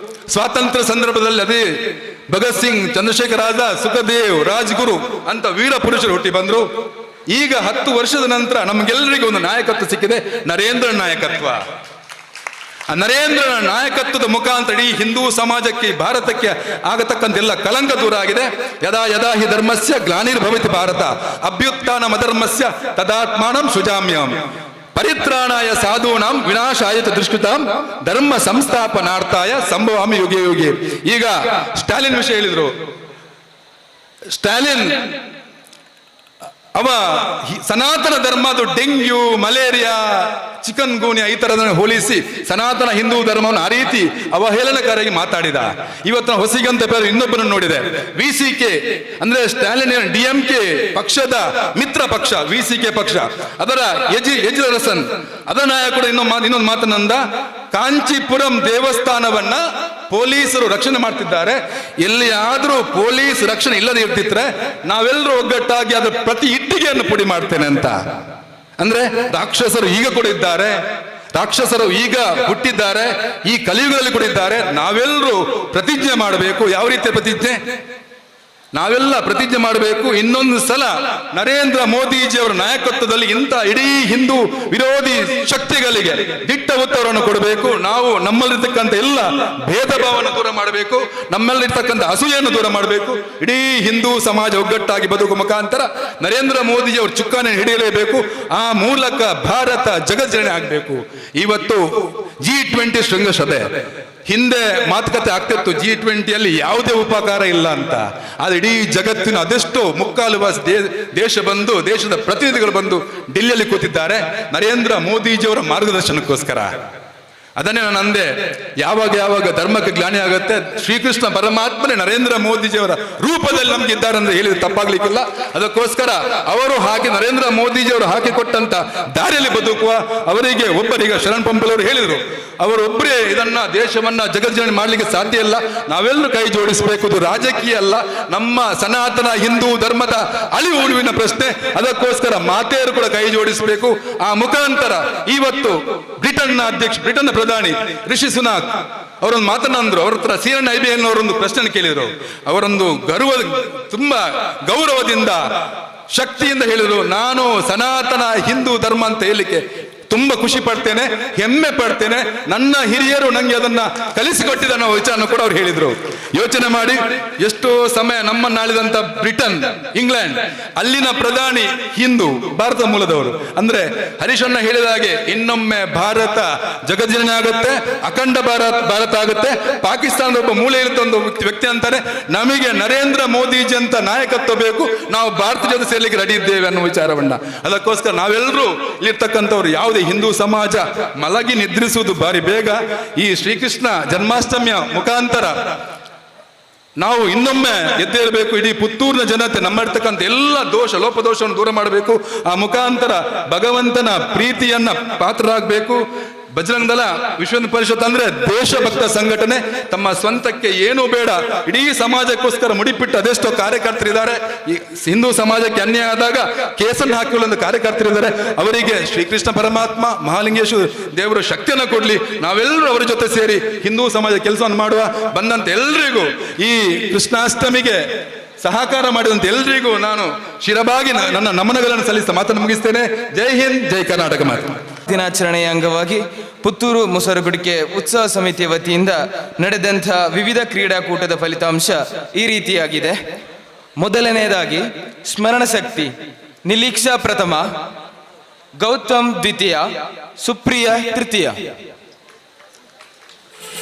ಸ್ವಾತಂತ್ರ್ಯ ಸಂದರ್ಭದಲ್ಲಿ ಅದೇ ಭಗತ್ ಸಿಂಗ್, ಚಂದ್ರಶೇಖರ್ ಆಜಾದ್, ಸುಖದೇವ್, ರಾಜ್ಗುರು ಅಂತ ವೀರ ಪುರುಷರು ಹುಟ್ಟಿ ಬಂದ್ರು. ಈಗ 10 ವರ್ಷದ ನಂತರ ನಮ್ಗೆಲ್ಲರಿಗೂ ಒಂದು ನಾಯಕತ್ವ ಸಿಕ್ಕಿದೆ, ನರೇಂದ್ರ ನಾಯಕತ್ವ. ಆ ನರೇಂದ್ರನ ನಾಯಕತ್ವದ ಮುಖಾಂತರ ಈ ಹಿಂದೂ ಸಮಾಜಕ್ಕೆ, ಭಾರತಕ್ಕೆ ಆಗತಕ್ಕಂತೆಲ್ಲ ಕಲಂಕ ದೂರ ಆಗಿದೆ. ಯದಾ ಯದಾ ಹಿ ಧರ್ಮಸ್ಯ ಗ್ಲಾನಿರ್ಭವತಿ ಭಾರತ ಅಭ್ಯುತ್ಥಾನಂ ಅಧರ್ಮಸ್ಯ ತದಾತ್ಮಾನಂ ಸುಜಾಮ್ಯಂ ಪರಿತ್ರಾಣಾಯ ಸಾಧೂನಾಂ ವಿನಾಶಾಯ ದುಷ್ಕೃತಾಂ ಧರ್ಮ ಸಂಸ್ಥಾಪನಾರ್ಥಾಯ ಸಂಭವಾಮಿ ಯುಗೆ ಯುಗೆ. ಈಗ ಸ್ಟಾಲಿನ್ ವಿಷಯ ಹೇಳಿದ್ರು. ಸ್ಟಾಲಿನ್ ಅವ ಸನಾತನ ಧರ್ಮದ ಡೆಂಗ್ಯೂ, ಮಲೇರಿಯಾ, ಚಿಕನ್ ಗೂನಿಯಾ ಈ ತರದನ್ನು ಹೋಲಿಸಿ ಸನಾತನ ಹಿಂದೂ ಧರ್ಮವನ್ನು ಆ ರೀತಿ ಅವಹೇಳನಕಾರಿಯಾಗಿ ಮಾತಾಡಿದ. ಇವತ್ತು ಹೊಸಿಗಂತ ಬೇರೆ ಇನ್ನೊಬ್ಬರನ್ನು ನೋಡಿದೆ, VCK ಅಂದ್ರೆ ಸ್ಟಾಲಿನ್ DMK ಪಕ್ಷದ ಮಿತ್ರ ಪಕ್ಷ VCK ಪಕ್ಷ, ಅದರ ಯಜ್ರಸನ್ ಅದರ ನಾಯಕರು ಇನ್ನೊಂದು ಮಾತನಂದ, ಕಾಂಚೀಪುರಂ ದೇವಸ್ಥಾನವನ್ನ ಪೊಲೀಸರು ರಕ್ಷಣೆ ಮಾಡ್ತಿದ್ದಾರೆ, ಎಲ್ಲಿಯಾದ್ರೂ ಪೊಲೀಸ್ ರಕ್ಷಣೆ ಇಲ್ಲದೆ ಇರ್ತಿದ್ರೆ ನಾವೆಲ್ಲರೂ ಒಗ್ಗಟ್ಟಾಗಿ ಅದರ ಪ್ರತಿ ಇಟ್ಟಿಗೆಯನ್ನು ಪುಡಿ ಮಾಡ್ತೇನೆ ಅಂತ. ಅಂದ್ರೆ ರಾಕ್ಷಸರು ಈಗ ಕೂಡ ಇದ್ದಾರೆ, ರಾಕ್ಷಸರು ಈಗ ಹುಟ್ಟಿದ್ದಾರೆ, ಈ ಕಲಿಯುಗದಲ್ಲಿ ಕೂಡ ಇದ್ದಾರೆ. ನಾವೆಲ್ಲರೂ ಪ್ರತಿಜ್ಞೆ ಮಾಡಬೇಕು. ಯಾವ ರೀತಿಯ ಪ್ರತಿಜ್ಞೆ? ನಾವೆಲ್ಲ ಪ್ರತಿಜ್ಞೆ ಮಾಡಬೇಕು, ಇನ್ನೊಂದು ಸಲ ನರೇಂದ್ರ ಮೋದಿಜಿಯವರ ನಾಯಕತ್ವದಲ್ಲಿ ಇಂಥ ಇಡೀ ಹಿಂದೂ ವಿರೋಧಿ ಶಕ್ತಿಗಳಿಗೆ ದಿಟ್ಟ ಉತ್ತರವನ್ನು ಕೊಡಬೇಕು. ನಾವು ನಮ್ಮಲ್ಲಿರ್ತಕ್ಕಂಥ ಎಲ್ಲ ಭೇದ ಭಾವವನ್ನು ದೂರ ಮಾಡಬೇಕು, ನಮ್ಮಲ್ಲಿರ್ತಕ್ಕಂಥ ಅಸೂಯೆಯನ್ನು ದೂರ ಮಾಡಬೇಕು. ಇಡೀ ಹಿಂದೂ ಸಮಾಜ ಒಗ್ಗಟ್ಟಾಗಿ ಬದುಕುವ ಮುಖಾಂತರ ನರೇಂದ್ರ ಮೋದಿಜಿಯವರ ಚುಕ್ಕಾಣಿ ಹಿಡಿಯಲೇಬೇಕು. ಆ ಮೂಲಕ ಭಾರತ ಜಗಜ್ಜನನಿ ಆಗಬೇಕು. ಇವತ್ತು G20 ಶೃಂಗಸಭೆ, ಹಿಂದೆ ಮಾತುಕತೆ ಆಗ್ತಿತ್ತು G20ಯಲ್ಲಿ ಯಾವುದೇ ಉಪಕಾರ ಇಲ್ಲ ಅಂತ. ಆದ್ರೆ ಇಡೀ ಜಗತ್ತಿನ ಅದೆಷ್ಟೋ ಮುಕ್ಕಾಲು ದೇಶ ಬಂದು, ದೇಶದ ಪ್ರತಿನಿಧಿಗಳು ಬಂದು ಡೆಲ್ಲಿಯಲ್ಲಿ ಕೂತಿದ್ದಾರೆ ನರೇಂದ್ರ ಮೋದಿಜಿಯವರ ಮಾರ್ಗದರ್ಶನಕ್ಕೋಸ್ಕರ. ಅದನ್ನೇ ನಾನು ಅಂದೆ, ಯಾವಾಗ ಯಾವಾಗ ಧರ್ಮಕ್ಕೆ ಗ್ಲಾನಿ ಆಗುತ್ತೆ, ಶ್ರೀಕೃಷ್ಣ ಪರಮಾತ್ಮನೇ ನರೇಂದ್ರ ಮೋದಿಜಿಯವರ ರೂಪದಲ್ಲಿ ನಮ್ಗೆ ಇದ್ದಾರೆ ಅಂತ ಹೇಳಿದ್ರೆ ತಪ್ಪಾಗ್ಲಿಕ್ಕಿಲ್ಲ. ಅದಕ್ಕೋಸ್ಕರ ಅವರು ಹಾಗೆ ನರೇಂದ್ರ ಮೋದಿಜಿಯವರು ಹಾಕಿಕೊಟ್ಟಂತ ದಾರಿಯಲ್ಲಿ ಬದುಕುವ ಅವರಿಗೆ ಒಬ್ಬರಿಗೆ ಶರಣ್ ಪಂಪಲವರು ಹೇಳಿದರು, ಅವರೊಬ್ಬರೇ ಇದನ್ನ ದೇಶವನ್ನ ಜಗಜ್ಜನನಿ ಮಾಡ್ಲಿಕ್ಕೆ ಸಾಧ್ಯ ಇಲ್ಲ, ನಾವೆಲ್ಲರೂ ಕೈ ಜೋಡಿಸಬೇಕು. ಇದು ರಾಜಕೀಯ ಅಲ್ಲ, ನಮ್ಮ ಸನಾತನ ಹಿಂದೂ ಧರ್ಮದ ಅಳಿವು ಉಳಿವಿನ ಪ್ರಶ್ನೆ. ಅದಕ್ಕೋಸ್ಕರ ಮಾತೆಯರು ಕೂಡ ಕೈ ಜೋಡಿಸಬೇಕು. ಆ ಮುಖಾಂತರ ಇವತ್ತು ಬ್ರಿಟನ್ನ ಪ್ರಧಾನಿ ರಿಷಿ ಸುನಾಕ್ ಅವರೊಂದು ಮಾತನಾಡಿದ್ರು. ಅವ್ರ ಹತ್ರ CN IBN ಅವರೊಂದು ಪ್ರಶ್ನೆ ಕೇಳಿದ್ರು. ಅವರೊಂದು ತುಂಬಾ ಗೌರವದಿಂದ, ಶಕ್ತಿಯಿಂದ ಹೇಳಿದ್ರು, ನಾನು ಸನಾತನ ಹಿಂದೂ ಧರ್ಮ ಅಂತ ಹೇಳಲಿಕ್ಕೆ ತುಂಬಾ ಖುಷಿ ಪಡ್ತೇನೆ, ಹೆಮ್ಮೆ ಪಡ್ತೇನೆ. ನನ್ನ ಹಿರಿಯರು ನಂಗೆ ಅದನ್ನ ಕಲಿಸಿಕೊಟ್ಟಿದ ಅನ್ನೋ ವಿಚಾರನ ಕೂಡ ಅವ್ರು ಹೇಳಿದ್ರು. ಯೋಚನೆ ಮಾಡಿ, ಎಷ್ಟೋ ಸಮಯ ನಮ್ಮನ್ನಾಳಿದಂತ ಬ್ರಿಟನ್, ಇಂಗ್ಲೆಂಡ್, ಅಲ್ಲಿನ ಪ್ರಧಾನಿ ಹಿಂದೂ, ಭಾರತ ಮೂಲದವರು. ಅಂದ್ರೆ ಹರೀಶಣ್ಣ ಹೇಳಿದ ಹಾಗೆ ಇನ್ನೊಮ್ಮೆ ಭಾರತ ಜಗಜ್ಜನನಿ ಆಗುತ್ತೆ, ಅಖಂಡ ಭಾರತ ಆಗುತ್ತೆ. ಪಾಕಿಸ್ತಾನದ ಒಬ್ಬ ಮೂಲೆ ಇರುತ್ತೆ ಒಂದು ವ್ಯಕ್ತಿ ಅಂತಾನೆ, ನಮಗೆ ನರೇಂದ್ರ ಮೋದಿಜಿ ಅಂತ ನಾಯಕತ್ವ ಬೇಕು, ನಾವು ಭಾರತ ಜೊತೆ ಸೇರ್ಲಿಕ್ಕೆ ರೆಡಿ ಇದ್ದೇವೆ ಅನ್ನೋ ವಿಚಾರವನ್ನ. ಅದಕ್ಕೋಸ್ಕರ ನಾವೆಲ್ಲರೂ ಇಲ್ಲಿರ್ತಕ್ಕಂಥವ್ರು, ಯಾವುದೇ ಹಿಂದೂ ಸಮಾಜ ಮಲಗಿ ನಿದ್ರಿಸುವುದು ಬಾರಿ ಬೇಗ. ಈ ಶ್ರೀಕೃಷ್ಣ ಜನ್ಮಾಷ್ಟಮಿಯ ಮುಖಾಂತರ ನಾವು ಇನ್ನೊಮ್ಮೆ ಎದ್ದೇಳಬೇಕು. ಇಡೀ ಪುತ್ತೂರಿನ ಜನತೆ ನಮ್ಮರ್ತಕ್ಕಂಥ ಎಲ್ಲ ಲೋಪದೋಷವನ್ನು ದೂರ ಮಾಡಬೇಕು. ಆ ಮುಖಾಂತರ ಭಗವಂತನ ಪ್ರೀತಿಯನ್ನ ಪಾತ್ರರಾಗಬೇಕು. ಬಜರಂಗ ದಳ, ವಿಶ್ವ ಹಿಂದೂ ಪರಿಷತ್ ಅಂದ್ರೆ ದೇಶಭಕ್ತ ಸಂಘಟನೆ. ತಮ್ಮ ಸ್ವಂತಕ್ಕೆ ಏನೂ ಬೇಡ, ಇಡೀ ಸಮಾಜಕ್ಕೋಸ್ಕರ ಮುಡಿಪಿಟ್ಟು ಅದೆಷ್ಟೋ ಕಾರ್ಯಕರ್ತರಿದ್ದಾರೆ. ಈ ಹಿಂದೂ ಸಮಾಜಕ್ಕೆ ಅನ್ಯಾಯ ಆದಾಗ ಕೇಸನ್ನು ಹಾಕಿಕೊಳ್ಳುವ ಕಾರ್ಯಕರ್ತರಿದ್ದಾರೆ. ಅವರಿಗೆ ಶ್ರೀಕೃಷ್ಣ ಪರಮಾತ್ಮ, ಮಹಾಲಿಂಗೇಶ್ವರ ದೇವರು ಶಕ್ತಿಯನ್ನು ಕೊಡ್ಲಿ. ನಾವೆಲ್ಲರೂ ಅವರ ಜೊತೆ ಸೇರಿ ಹಿಂದೂ ಸಮಾಜ ಕೆಲಸವನ್ನು ಮಾಡುವ. ಬಂದಂತ ಎಲ್ರಿಗೂ ಈ ಕೃಷ್ಣಾಷ್ಟಮಿಗೆ ಸಹಕಾರ ಮಾಡಿದಂತೆ ಎಲ್ರಿಗೂ ನಾನು ಶಿರಬಾಗಿ ನನ್ನ ನಮನಗಳನ್ನು ಸಲ್ಲಿಸಿ ಮಾತನ್ನು ಮುಗಿಸ್ತೇನೆ. ಜೈ ಹಿಂದ್, ಜೈ ಕರ್ನಾಟಕ ಮಾತು. ದಿನಾಚರಣೆಯ ಅಂಗವಾಗಿ ಪುತ್ತೂರು ಮುಸರಗುಡಿಕೆ ಉತ್ಸವ ಸಮಿತಿಯ ವತಿಯಿಂದ ನಡೆದಂಥ ವಿವಿಧ ಕ್ರೀಡಾಕೂಟದ ಫಲಿತಾಂಶ ಈ ರೀತಿಯಾಗಿದೆ. ಮೊದಲನೆಯದಾಗಿ ಸ್ಮರಣ ಶಕ್ತಿ ನಿಲೀಕ್ಷಾ ಪ್ರಥಮ, ಗೌತಮ್ ದ್ವಿತೀಯ, ಸುಪ್ರಿಯ ತೃತೀಯ.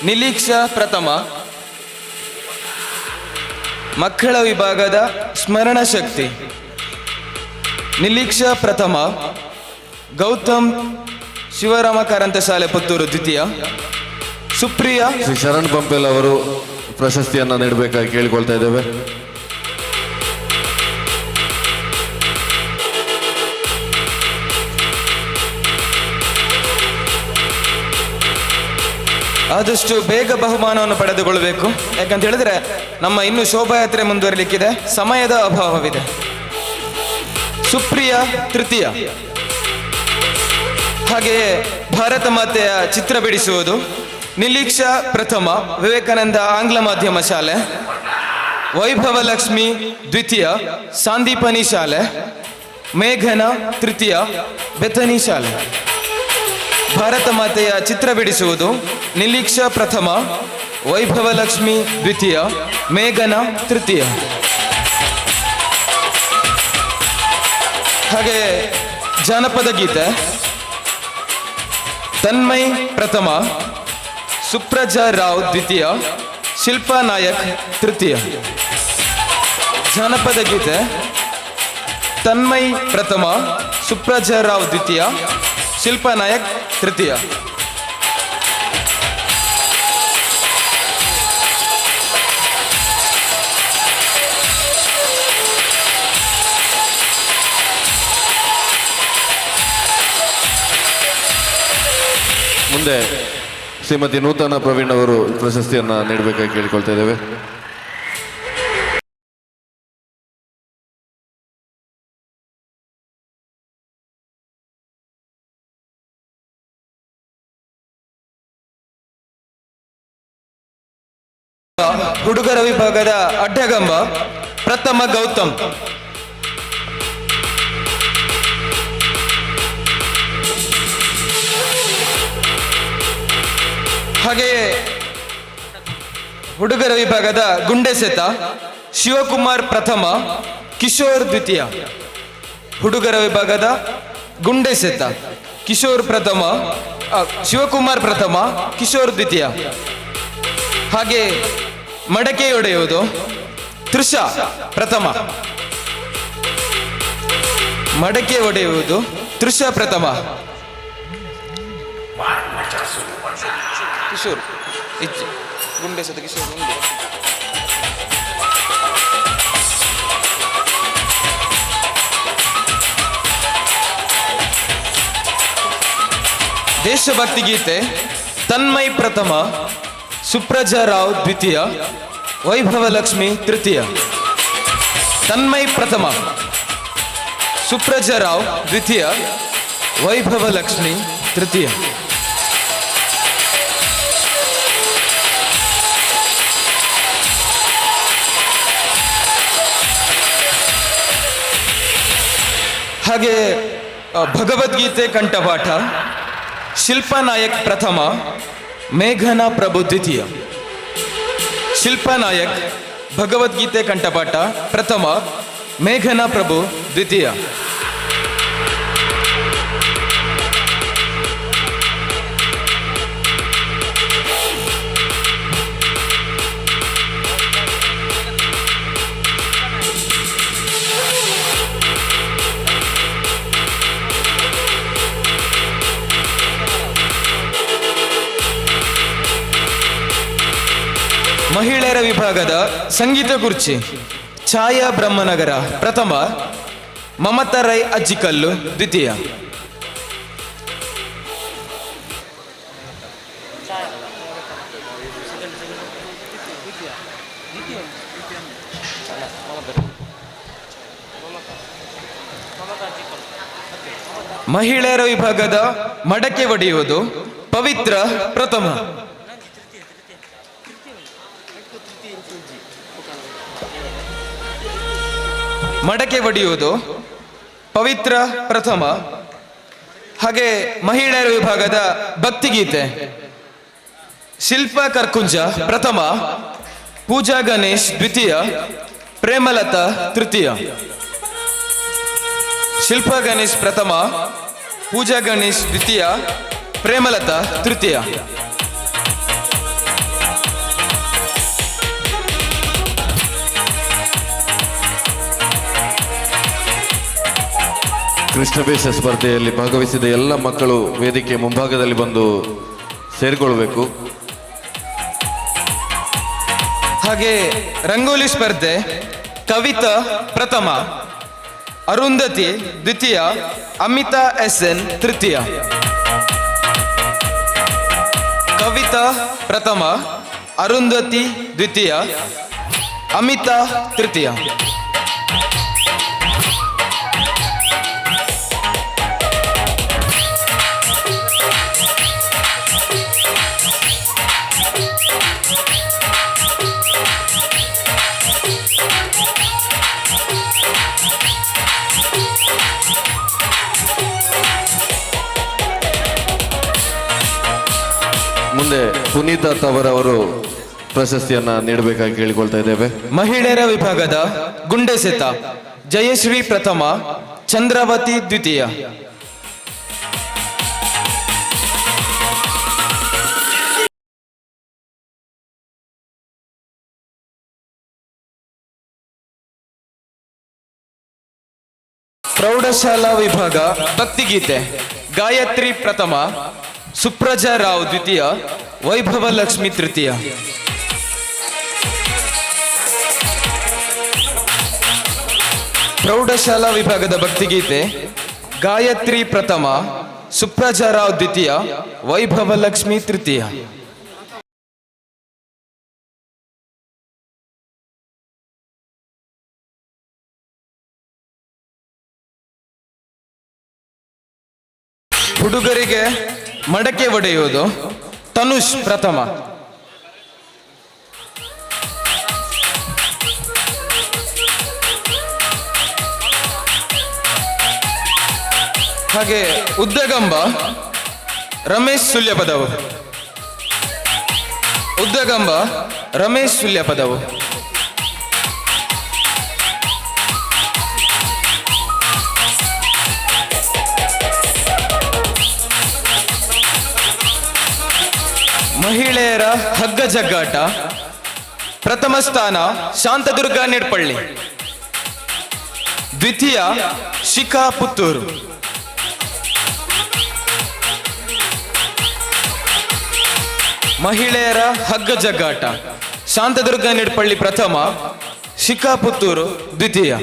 ನಿಲೀಕ್ಷಾ ಪ್ರಥಮ. ಮಕ್ಕಳ ವಿಭಾಗದ ಸ್ಮರಣ ಶಕ್ತಿ ನಿಲೀಕ್ಷಾ ಪ್ರಥಮ, ಗೌತಮ್ ಶಿವರಾಮ ಕಾರಂತ ಶಾಲೆ ಪುತ್ತೂರು ದ್ವಿತೀಯ, ಸುಪ್ರಿಯ. ಶ್ರೀ ಶರಣ್ ಪಂಪೆಲ್ ಅವರು ಪ್ರಶಸ್ತಿಯನ್ನು ನೀಡಬೇಕಾಗಿ ಕೇಳಿಕೊಳ್ತಾ ಇದ್ದೇವೆ. ಆದಷ್ಟು ಬೇಗ ಬಹುಮಾನವನ್ನು ಪಡೆದುಕೊಳ್ಳಬೇಕು. ಯಾಕಂತ ಹೇಳಿದ್ರೆ ನಮ್ಮ ಇನ್ನು ಶೋಭಾಯಾತ್ರೆ ಮುಂದುವರಿಲಿಕ್ಕಿದೆ, ಸಮಯದ ಅಭಾವವಿದೆ. ಸುಪ್ರಿಯ ತೃತೀಯ. ಹಾಗೆಯೇ ಭಾರತ ಮಾತೆಯ ಚಿತ್ರ ಬಿಡಿಸುವುದು ನಿಲೀಕ್ಷಾ ಪ್ರಥಮ, ವಿವೇಕಾನಂದ ಆಂಗ್ಲ ಮಾಧ್ಯಮ ಶಾಲೆ. ವೈಭವ ಲಕ್ಷ್ಮಿ ದ್ವಿತೀಯ, ಸಾಂದೀಪನಿ ಶಾಲೆ. ಮೇಘನ ತೃತೀಯ, ಬೆಥನಿ ಶಾಲೆ. ಭಾರತ ಮಾತೆಯ ಚಿತ್ರ ಬಿಡಿಸುವುದು ನಿಲೀಕ್ಷಾ ಪ್ರಥಮ, ವೈಭವ ಲಕ್ಷ್ಮಿ ದ್ವಿತೀಯ, ಮೇಘನ ತೃತೀಯ. ಹಾಗೆ ಜಾನಪದ ಗೀತೆ ತನ್ಮಯ್ ಪ್ರಥಮ, ಸುಪ್ರಜಾ ರಾವ್ ದ್ವಿತೀಯ, ಶಿಲ್ಪಾ ನಾಯಕ್ ತೃತೀಯ. ಜಾನಪದ ಗೀತೆ ತನ್ಮಯ್ ಪ್ರಥಮ, ಸುಪ್ರಜಾ ರಾವ್ ದ್ವಿತೀಯ, ಶಿಲ್ಪಾ ನಾಯಕ್ ತೃತೀಯ. ಮುಂದೆ ಶ್ರೀಮತಿ ನೂತನ ಪ್ರವೀಣ್ ಅವರು ಪ್ರಶಸ್ತಿಯನ್ನು ನೀಡಬೇಕಾಗಿ ಕೇಳಿಕೊಳ್ತಾ ಇದ್ದೇವೆ. ಹುಡುಗರ ವಿಭಾಗದ ಅಡ್ಡಗಂಬ ಪ್ರಥಮ ಗೌತಮ್. ಹಾಗೆಯೇ ಹುಡುಗರ ವಿಭಾಗದ ಗುಂಡೆಸೆತ ಶಿವಕುಮಾರ್ ಪ್ರಥಮ, ಕಿಶೋರ್ ದ್ವಿತೀಯ. ಹುಡುಗರ ವಿಭಾಗದ ಗುಂಡೆಸೆತ ಕಿಶೋರ್ ಪ್ರಥಮ, ಶಿವಕುಮಾರ್ ಪ್ರಥಮ, ಕಿಶೋರ್ ದ್ವಿತೀಯ. ಹಾಗೆ ಮಡಕೆ ಒಡೆಯುವುದು ತೃಷಾ ಪ್ರಥಮ. ಮಡಕೆ ಒಡೆಯುವುದು ತೃಷಾ ಪ್ರಥಮ. ಕಿಶೋರ್ ಗುಂಡೆಸೆತ ಕಿಶೋರ್ ಗುಂಡೆ. ದೇಶಭಕ್ತಿ ಗೀತೆ ತನ್ಮಯ್ ಪ್ರಥಮ, ಸುಪ್ರಜಾ ರಾವ್ ದ್ವಿತೀಯ, ವೈಭವ ಲಕ್ಷ್ಮಿ ತೃತೀಯ. ತನ್ಮಯ್ ಪ್ರಥಮ, ಸುಪ್ರಜಾ ರಾವ್ ದ್ವಿತೀಯ, ವೈಭವ ಲಕ್ಷ್ಮಿ ತೃತೀಯ. ಹಾಗೆ ಭಗವದ್ಗೀತೆ ಕಂಠಪಾಠ ಶಿಲ್ಪಾ ನಾಯಕ್ ಪ್ರಥಮ, ಮೇಘನಾ ಪ್ರಭು ದ್ವಿತೀಯ. ಶಿಲ್ಪಾ ನಾಯಕ್ ಭಗವದ್ಗೀತೆ ಕಂಠಪಾಠ ಪ್ರಥಮ, ಮೇಘನಾ ಪ್ರಭು ದ್ವಿತೀಯ. ಮಹಿಳೆಯರ ವಿಭಾಗದ ಸಂಗೀತ ಕುರ್ಚಿ ಛಾಯಾ ಬ್ರಹ್ಮನಗರ ಪ್ರಥಮ, ಮಮತಾ ರೈ ಅಜ್ಜಿಕಲ್ಲು ದ್ವಿತೀಯ. ಮಹಿಳೆಯರ ವಿಭಾಗದ ಮಡಕೆ ಒಡೆಯುವುದು ಪವಿತ್ರ ಪ್ರಥಮ. ಮಡಕೆ ಒಡೆಯುವುದು ಪವಿತ್ರ ಪ್ರಥಮ. ಹಾಗೆ ಮಹಿಳೆಯರ ವಿಭಾಗದ ಭಕ್ತಿಗೀತೆ ಶಿಲ್ಪಾ ಕರ್ಕುಂಜ ಪ್ರಥಮ, ಪೂಜಾ ಗಣೇಶ್ ದ್ವಿತೀಯ, ಪ್ರೇಮಲತಾ ತೃತೀಯ. ಶಿಲ್ಪಾ ಗಣೇಶ್ ಪ್ರಥಮ, ಪೂಜಾ ಗಣೇಶ್ ದ್ವಿತೀಯ, ಪ್ರೇಮಲತಾ ತೃತೀಯ. ಕೃಷ್ಣವೇಷ ಸ್ಪರ್ಧೆಯಲ್ಲಿ ಭಾಗವಹಿಸಿದ ಎಲ್ಲ ಮಕ್ಕಳು ವೇದಿಕೆ ಮುಂಭಾಗದಲ್ಲಿ ಬಂದು ಸೇರಿಕೊಳ್ಳಬೇಕು. ಹಾಗೆ ರಂಗೋಲಿ ಸ್ಪರ್ಧೆ ಕವಿತಾ ಪ್ರಥಮ, ಅರುಂಧತಿ ದ್ವಿತೀಯ, ಅಮಿತಾ SN ತೃತೀಯ. ಕವಿತಾ ಕವಿತಾ ಪ್ರಥಮ, ಅರುಂಧತಿ ದ್ವಿತೀಯ, ಅಮಿತಾ ತೃತೀಯ. ಮುಂದೆ ಪುನೀತಾ ತವರವರು ಪ್ರಶಸ್ತಿಯನ್ನ ನೀಡಬೇಕಾಗಿ ಕೇಳಿಕೊಳ್ತಾ ಇದ್ದೇವೆ. ಮಹಿಳೆಯರ ವಿಭಾಗದ ಗುಂಡೆಸೆತ ಜಯಶ್ರೀ ಪ್ರಥಮ, ಚಂದ್ರಾವತಿ ದ್ವಿತೀಯ. ಪ್ರೌಢಶಾಲಾ ವಿಭಾಗ ಭಕ್ತಿಗೀತೆ ಗಾಯತ್ರಿ ಪ್ರಥಮ, ಸುಪ್ರಜಾ ರಾವ್ ದ್ವಿತೀಯ, ವೈಭವ ಲಕ್ಷ್ಮಿ ತೃತೀಯ. ಪ್ರೌಢಶಾಲಾ ವಿಭಾಗದ ಭಕ್ತಿಗೀತೆ ಗಾಯತ್ರಿ ಪ್ರಥಮ, ಸುಪ್ರಜಾ ರಾವ್ ದ್ವಿತೀಯ, ವೈಭವ ಲಕ್ಷ್ಮಿ ತೃತೀಯ. ಹುಡುಗರಿಗೆ ಮಡಕೆ ಒಡೆಯುವುದು ತನುಷ್ ಪ್ರಥಮ. ಹಾಗೆ ಉದ್ದಗಂಬ ರಮೇಶ್ ಸುಲ್ಯಪದವು. ಉದ್ದಗಂಬ ರಮೇಶ್ ಸುಲ್ಯಪದವು. ಮಹಿಳೆಯರ ಹಗ್ಗ ಜಗ್ಗಾಟ ಪ್ರಥಮ ಸ್ಥಾನ ಶಾಂತದುರ್ಗ ನಿಡ್ಪಳ್ಳಿ, ದ್ವಿತೀಯ ಶಿಖಾ ಪುತ್ತೂರು. ಮಹಿಳೆಯರ ಹಗ್ಗ ಜಗ್ಗಾಟ ಶಾಂತದುರ್ಗ ನಿಡ್ಪಳ್ಳಿ ಪ್ರಥಮ, ಶಿಖಾ ಪುತ್ತೂರು ದ್ವಿತೀಯ.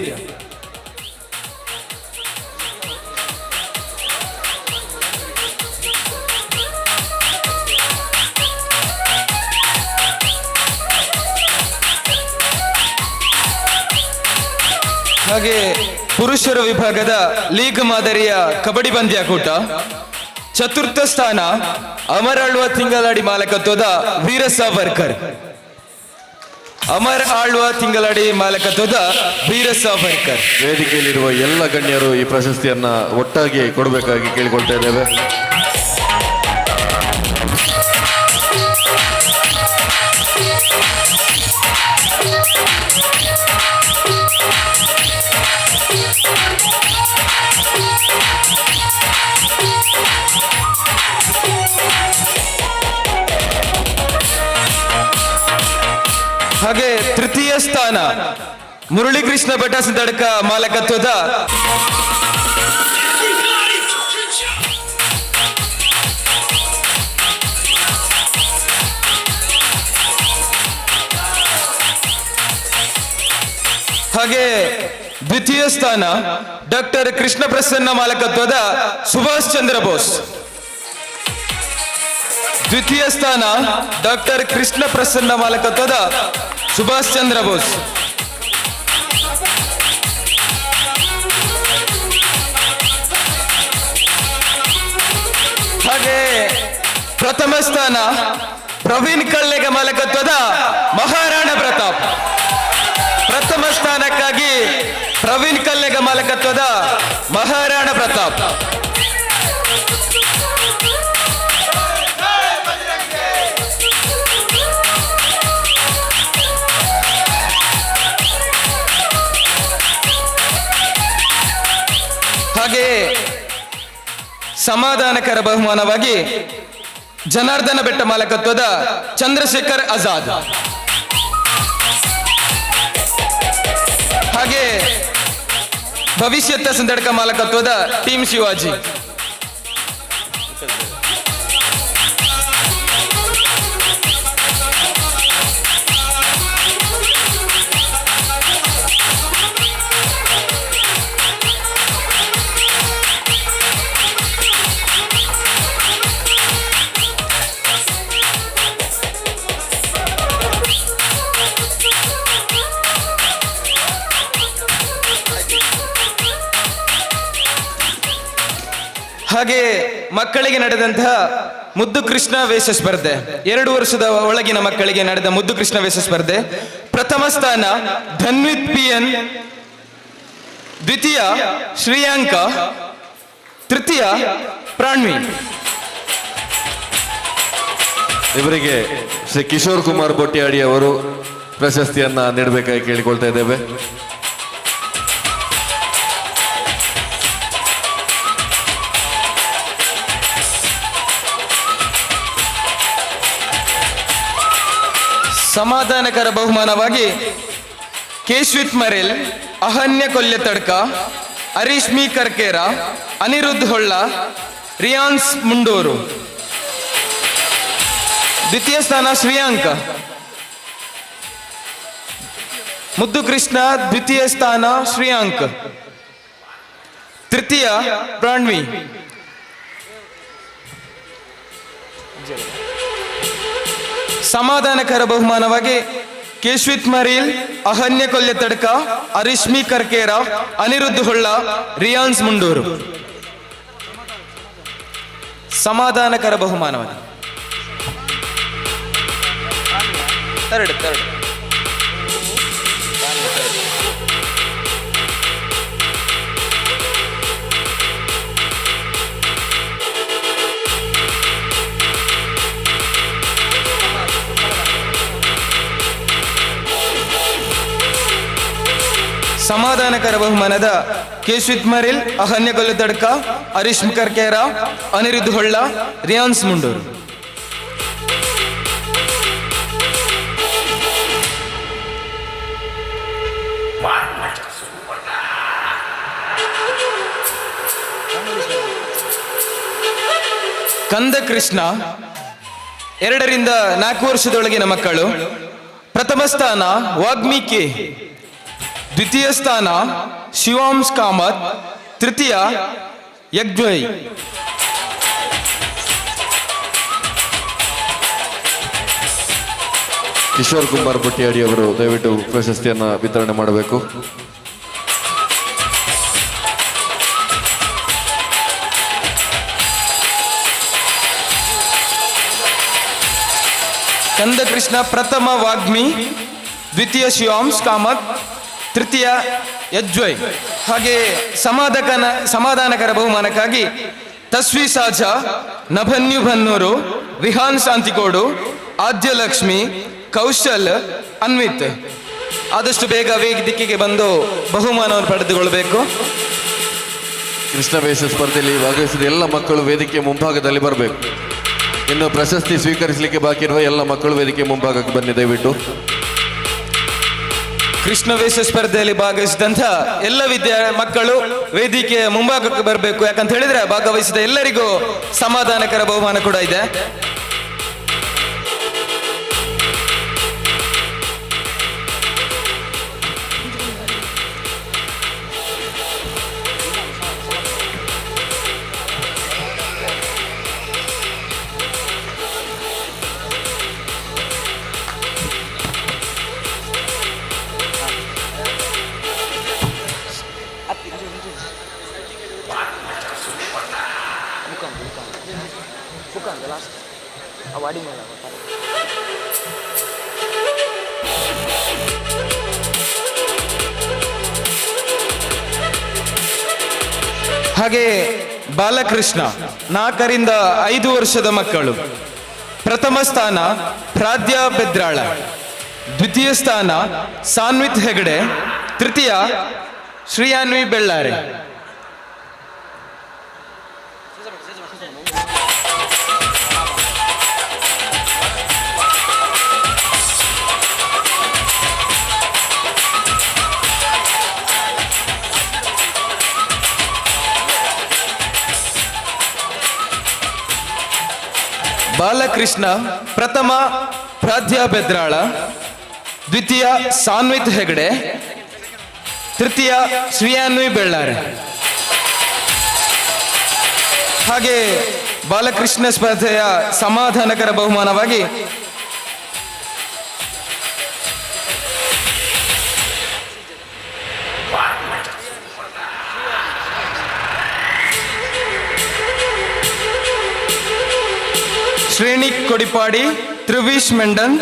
ಹಾಗೆ ಪುರುಷರ ವಿಭಾಗದ ಲೀಗ್ ಮಾದರಿಯ ಕಬಡ್ಡಿ ಪಂದ್ಯಾಕೂಟ ಚತುರ್ಥ ಸ್ಥಾನ ಅಮರ ಆಳ್ವ ತಿಂಗಳಾಡಿ ಮಾಲಕತ್ವದ ವೀರ ಸಾವರ್ಕರ್. ಅಮರ ಆಳ್ವ ತಿಂಗಳಾಡಿ ಮಾಲಕತ್ವದ ವೀರ ಸಾವರ್ಕರ್. ವೇದಿಕೆಯಲ್ಲಿರುವ ಎಲ್ಲ ಗಣ್ಯರು ಈ ಪ್ರಶಸ್ತಿಯನ್ನ ಒಟ್ಟಾಗಿ ಕೊಡಬೇಕಾಗಿ ಕೇಳಿಕೊಳ್ತಾ ಇದ್ದೇವೆ. ಹಾಗೆ ತೃತೀಯ ಸ್ಥಾನ ಮುರಳೀಕೃಷ್ಣ ಭಟ ಸಿದ್ದಡ್ಕ ಮಾಲಕತ್ವದ ಹಾಗೆ ದ್ವಿತೀಯ ಸ್ಥಾನ ಡಾಕ್ಟರ್ ಕೃಷ್ಣ ಪ್ರಸನ್ನ ಮಾಲಕತ್ವದ ಸುಭಾಷ್ ಚಂದ್ರ ಬೋಸ್. ದ್ವಿತೀಯ ಸ್ಥಾನ ಡಾಕ್ಟರ್ ಕೃಷ್ಣ ಪ್ರಸನ್ನ ಮಾಲಕತ್ವದ ಸುಭಾಷ್ ಚಂದ್ರ ಬೋಸ್. ಹಾಗೆ ಪ್ರಥಮ ಸ್ಥಾನ ಪ್ರವೀಣ್ ಕಳ್ಳೆಗ ಮಾಲಕತ್ವದ ಮಹಾರಾಣಾ ಪ್ರತಾಪ್. ಪ್ರಥಮ ಸ್ಥಾನಕ್ಕಾಗಿ ಪ್ರವೀಣ್ ಕಳ್ಳೆಗ ಮಾಲಕತ್ವದ ಮಹಾರಾಣಾ ಪ್ರತಾಪ್. ಹಾಗೆಯೇ ಸಮಾಧಾನಕರ ಬಹುಮಾನವಾಗಿ ಜನಾರ್ದನ ಬೆಟ್ಟ ಮಾಲಕತ್ವದ ಚಂದ್ರಶೇಖರ್ ಆಜಾದ್. ಹಾಗೆ ಭವಿಷ್ಯತ್ತ ಸಂದಡ್ಕ ಮಾಲಕತ್ವದ ಟೀಮ್ ಶಿವಾಜಿ. ಹಾಗೆ ಮಕ್ಕಳಿಗೆ ನಡೆದಂತಹ ಮುದ್ದು ಕೃಷ್ಣ ವೇಷ ಸ್ಪರ್ಧೆ, 2 ವರ್ಷದ ಒಳಗಿನ ಮಕ್ಕಳಿಗೆ ನಡೆದ ಮುದ್ದು ಕೃಷ್ಣ ವೇಷ ಸ್ಪರ್ಧೆ. ಪ್ರಥಮ ಸ್ಥಾನ ಧನ್ವಿತ್ PN, ದ್ವಿತೀಯ ಶ್ರೀಯಾಂಕ, ತೃತೀಯ ಪ್ರಾಣ್ವಿ. ಇವರಿಗೆ ಶ್ರೀ ಕಿಶೋರ್ ಕುಮಾರ್ ಬೊಟ್ಟಿಯಾಡಿ ಅವರು ಪ್ರಶಸ್ತಿಯನ್ನ ನೀಡಬೇಕಾಗಿ ಕೇಳಿಕೊಳ್ತಾ ಇದ್ದೇವೆ. ಸಮಾಧಾನಕರ ಬಹುಮಾನವಾಗಿ ಕೇಶ್ವಿತ್ ಮರೇಲ್, ಅಹನ್ಯ ಕೊಲ್ಯತಡ್ಕ, ಅರೀಶ್ಮಿ ಕರ್ಕೇರ, ಅನಿರುದ್ಧ್ ಹೊಳ್ಳ, ರಿಯಾನ್ಸ್ ಮುಂಡೂರು. ದ್ವಿತೀಯ ಸ್ಥಾನ ಶ್ರೀಯಾಂಕ, ಮುದ್ದು ಕೃಷ್ಣ ದ್ವಿತೀಯ ಸ್ಥಾನ ಶ್ರೀಯಾಂಕ್, ತೃತೀಯ ಪ್ರಾಣ್ವಿ. ಸಮಾಧಾನಕರ ಬಹುಮಾನವಾಗಿ ಕೇಶ್ವಿತ್ ಮರೀಲ್, ಅಹನ್ಯ ಕೊಲ್ಯತಡ್ಕ, ಅರಿಶ್ಮಿ ಕರ್ಕೇರ, ಅನಿರುದ್ಧ್ ಹೊಳ್ಳ, ರಿಯಾನ್ಸ್ ಮುಂಡೂರು. ಸಮಾಧಾನಕರ ಬಹುಮಾನವಾಗಿ ಥರ್ಡ್ ಸಮಾಧಾನಕರ ಬಹುಮಾನದ ಕೇಶ್ವಿತ್ ಮರಿಲ್, ಅಹನ್ಯ ಕೊಲ್ಯತಡ್ಕ, ಅರಿಶ್ಮಿ ಕರ್ಕೇರ, ಅನಿರುದ್ಧ್ ಹೊಳ್ಳ, ರಿಯಾನ್ಸ್ ಮುಂಡೂರು. ಕಂದ ಕೃಷ್ಣ 2 ರಿಂದ 4 ವರ್ಷದೊಳಗಿನ ಮಕ್ಕಳು. ಪ್ರಥಮ ಸ್ಥಾನ ವಾಗ್ಮಿಕೆ, ದ್ವಿತೀಯ ಸ್ಥಾನ ಶಿವಾಂಶ್ ಕಾಮತ್, ತೃತೀಯ ಯಗ್ಜ್ವೈ. ಕಿಶೋರ್ ಕುಮಾರ್ ಬೊಟ್ಟಿಯಾಡಿ ಅವರು ದಯವಿಟ್ಟು ಪ್ರಶಸ್ತಿಯನ್ನ ವಿತರಣೆ ಮಾಡಬೇಕು. ಕಂದ ಕೃಷ್ಣ ಪ್ರಥಮ ವಾಗ್ಮಿ, ದ್ವಿತೀಯ ಶಿವಾಂಶ್ ಕಾಮತ್, ತೃತೀಯ ಯಜ್ವೈ. ಹಾಗೆ ಸಮಾಧಾನಕರ ಬಹುಮಾನಕ್ಕಾಗಿ ತಸ್ವಿ ಸಾಜಾ, ನಭನ್ಯು ಭನ್ನೂರು, ವಿಹಾನ್ ಶಾಂತಿಕೋಡು, ಆದ್ಯಲಕ್ಷ್ಮಿ, ಕೌಶಲ್, ಅನ್ವಿತ್ ಆದಷ್ಟು ಬೇಗ ದಿಕ್ಕಿಗೆ ಬಂದು ಬಹುಮಾನವನ್ನು ಪಡೆದುಕೊಳ್ಳಬೇಕು. ಕೃಷ್ಣ ವೇಷ ಸ್ಪರ್ಧೆಯಲ್ಲಿ ಭಾಗವಹಿಸಿದ ಎಲ್ಲ ಮಕ್ಕಳು ವೇದಿಕೆ ಮುಂಭಾಗದಲ್ಲಿ ಬರಬೇಕು. ಇನ್ನು ಪ್ರಶಸ್ತಿ ಸ್ವೀಕರಿಸಲಿಕ್ಕೆ ಬಾಕಿ ಇರುವ ಎಲ್ಲ ಮಕ್ಕಳು ವೇದಿಕೆ ಮುಂಭಾಗಕ್ಕೆ ಬನ್ನಿ ದಯವಿಟ್ಟು. ಕೃಷ್ಣ ವೇಷ ಸ್ಪರ್ಧೆಯಲ್ಲಿ ಭಾಗವಹಿಸಿದಂಥ ಎಲ್ಲ ಮಕ್ಕಳು ವೇದಿಕೆಯ ಮುಂಭಾಗಕ್ಕೆ ಬರಬೇಕು. ಯಾಕಂತ ಹೇಳಿದ್ರೆ ಭಾಗವಹಿಸಿದ ಎಲ್ಲರಿಗೂ ಸಮಾಧಾನಕರ ಬಹುಮಾನ ಕೂಡ ಇದೆ. ಹಾಗೆ ಬಾಲಕೃಷ್ಣ 4 ರಿಂದ 5 ವರ್ಷದ ಮಕ್ಕಳು. ಪ್ರಥಮ ಸ್ಥಾನ ಪ್ರಾದ್ಯ ಬೆದ್ರಾಳ, ದ್ವಿತೀಯ ಸ್ಥಾನ ಸಾನ್ವಿತ್ ಹೆಗಡೆ, ತೃತೀಯ ಶ್ರೀಯಾನ್ವಿ ಬೆಳ್ಳಾರೆ. ಬಾಲಕೃಷ್ಣ ಪ್ರಥಮ ಪ್ರಾದ್ಯ ಬೆದ್ರಾಳ, ದ್ವಿತೀಯ ಸಾನ್ವಿತ್ ಹೆಗಡೆ, ತೃತೀಯ ಶ್ರೀಯಾನ್ವಿ ಬೆಳ್ಳಾರೆ. ಹಾಗೆ ಬಾಲಕೃಷ್ಣ ಸ್ಪರ್ಧೆಯ ಸಮಾಧಾನಕರ ಬಹುಮಾನವಾಗಿ ಶ್ರೇಣಿಕ್ ಕೊಡಿಪಾಡಿ, ತ್ರಿವಿಶ್ ಮೆಂಡನ್,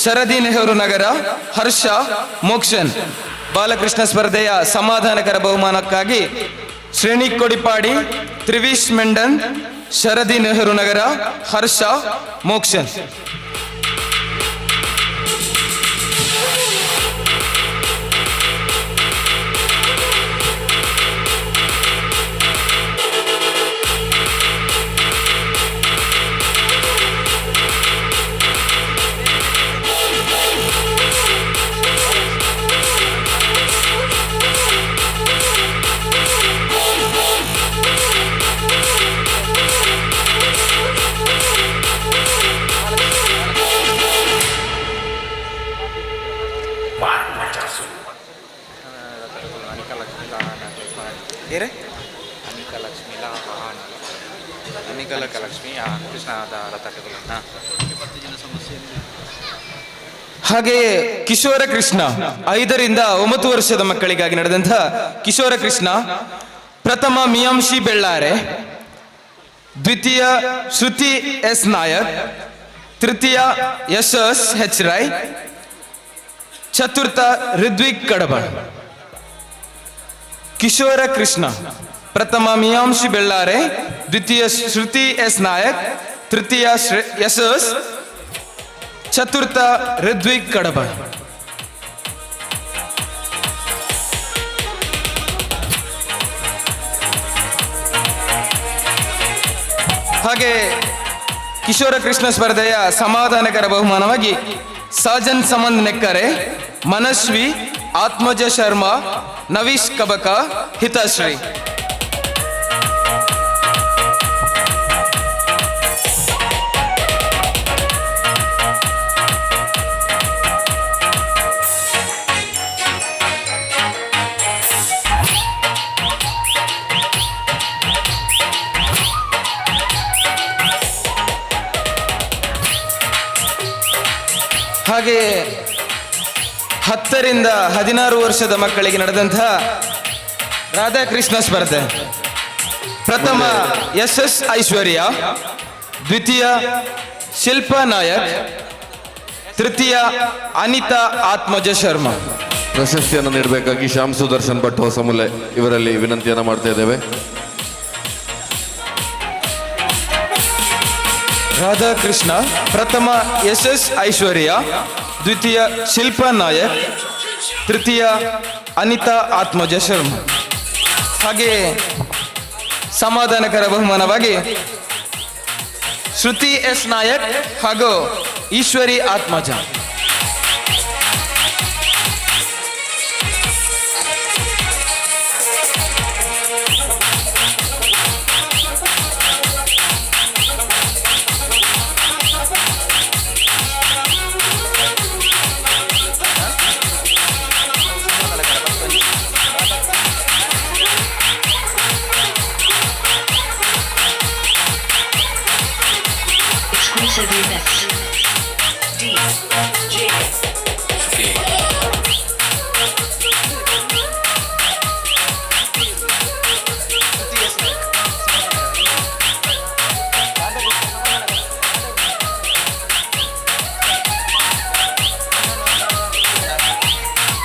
ಶರದಿ ನೆಹರು ನಗರ, ಹರ್ಷ, ಮೋಕ್ಷನ್. ಬಾಲಕೃಷ್ಣ ಸ್ಪರ್ಧೆಯ ಸಮಾಧಾನಕರ ಬಹುಮಾನಕ್ಕಾಗಿ ಶ್ರೇಣಿಕ್ ಕೊಡಿಪಾಡಿ, ತ್ರಿವಿಶ್ ಮೆಂಡನ್, ಶರದಿ ನೆಹರು ನಗರ, ಹರ್ಷ, ಮೋಕ್ಷನ್. ಹಾಗೆಯೇ ಕಿಶೋರ ಕೃಷ್ಣ 5 ರಿಂದ 9 ವರ್ಷದ ಮಕ್ಕಳಿಗಾಗಿ ನಡೆದಂತಹ ಕಿಶೋರ ಕೃಷ್ಣ ಪ್ರಥಮ ಮಿಯಾಂಶಿ ಬೆಳ್ಳಾರೆ, ದ್ವಿತೀಯ ಶ್ರುತಿ ಎಸ್ ನಾಯಕ್, ತೃತೀಯ ಯಶಸ್ ಹೆಚ್ ರೈ, ಚತುರ್ಥ ಋದ್ವಿಕ್ ಕಡಬ. ಕಿಶೋರ ಕೃಷ್ಣ ಪ್ರಥಮ ಮಿಯಾಂಶಿ ಬೆಳ್ಳಾರೆ, ದ್ವಿತೀಯ ಶ್ರುತಿ ಎಸ್ ನಾಯಕ್, ತೃತೀಯ ಯಶಸ್, ಚತುರ್ಥ ಋದ್ವಿಕ್ ಕಡಬ. ಹಾಗೆ ಕಿಶೋರ ಕೃಷ್ಣ ಸ್ಪರ್ಧೆಯ ಸಮಾಧಾನಕರ ಬಹುಮಾನವಾಗಿ ಸಾಜನ್ ಸಮಂದ್ ನೆಕ್ಕರೆ, ಮನಸ್ವಿ, ಆತ್ಮಜ ಶರ್ಮಾ, ನವೀಶ್ ಕಬಕ, ಹಿತಶ್ರೀ. ಹಾಗೆ 10 ರಿಂದ 16 ವರ್ಷದ ಮಕ್ಕಳಿಗೆ ನಡೆದಂತಹ ರಾಧಾಕೃಷ್ಣ ಸ್ಪರ್ಧೆ ಪ್ರಥಮ ಎಸ್ ಐಶ್ವರ್ಯ, ದ್ವಿತೀಯ ಶಿಲ್ಪಾ ನಾಯಕ್, ತೃತೀಯ ಅನಿತಾ ಆತ್ಮಜ ಶರ್ಮಾ. ಪ್ರಶಸ್ತಿಯನ್ನು ನೀಡಬೇಕಾಗಿ ಶ್ಯಾಮ್ ಸುದರ್ಶನ್ ಭಟ್ ಹೊಸಮುಲೆ ಇವರಲ್ಲಿ ವಿನಂತಿಯನ್ನು ಮಾಡ್ತಾ ಇದ್ದೇವೆ. ರಾಧಾಕೃಷ್ಣ ಪ್ರಥಮ ಎಸ್ ಐಶ್ವರ್ಯ, ದ್ವಿತೀಯ ಶಿಲ್ಪಾ ನಾಯಕ್, ತೃತೀಯ ಅನಿತಾ ಆತ್ಮಜ ಶರ್ಮಾ. ಹಾಗೆ ಸಮಾಧಾನಕರ ಬಹುಮಾನವಾಗಿ ಶ್ರುತಿ ಎಸ್ ನಾಯಕ್ ಹಾಗೂ ಈಶ್ವರಿ ಆತ್ಮಜ.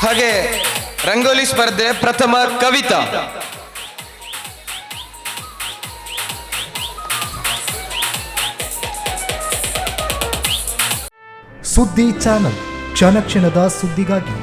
ಹಾಗೆ ರಂಗೋಲಿ ಸ್ಪರ್ಧೆ ಪ್ರಥಮ ಕವಿತಾ. ಸುದ್ದಿ ಚಾನಲ್ ಕ್ಷಣ ಕ್ಷಣದ ಸುದ್ದಿಗಾಗಿ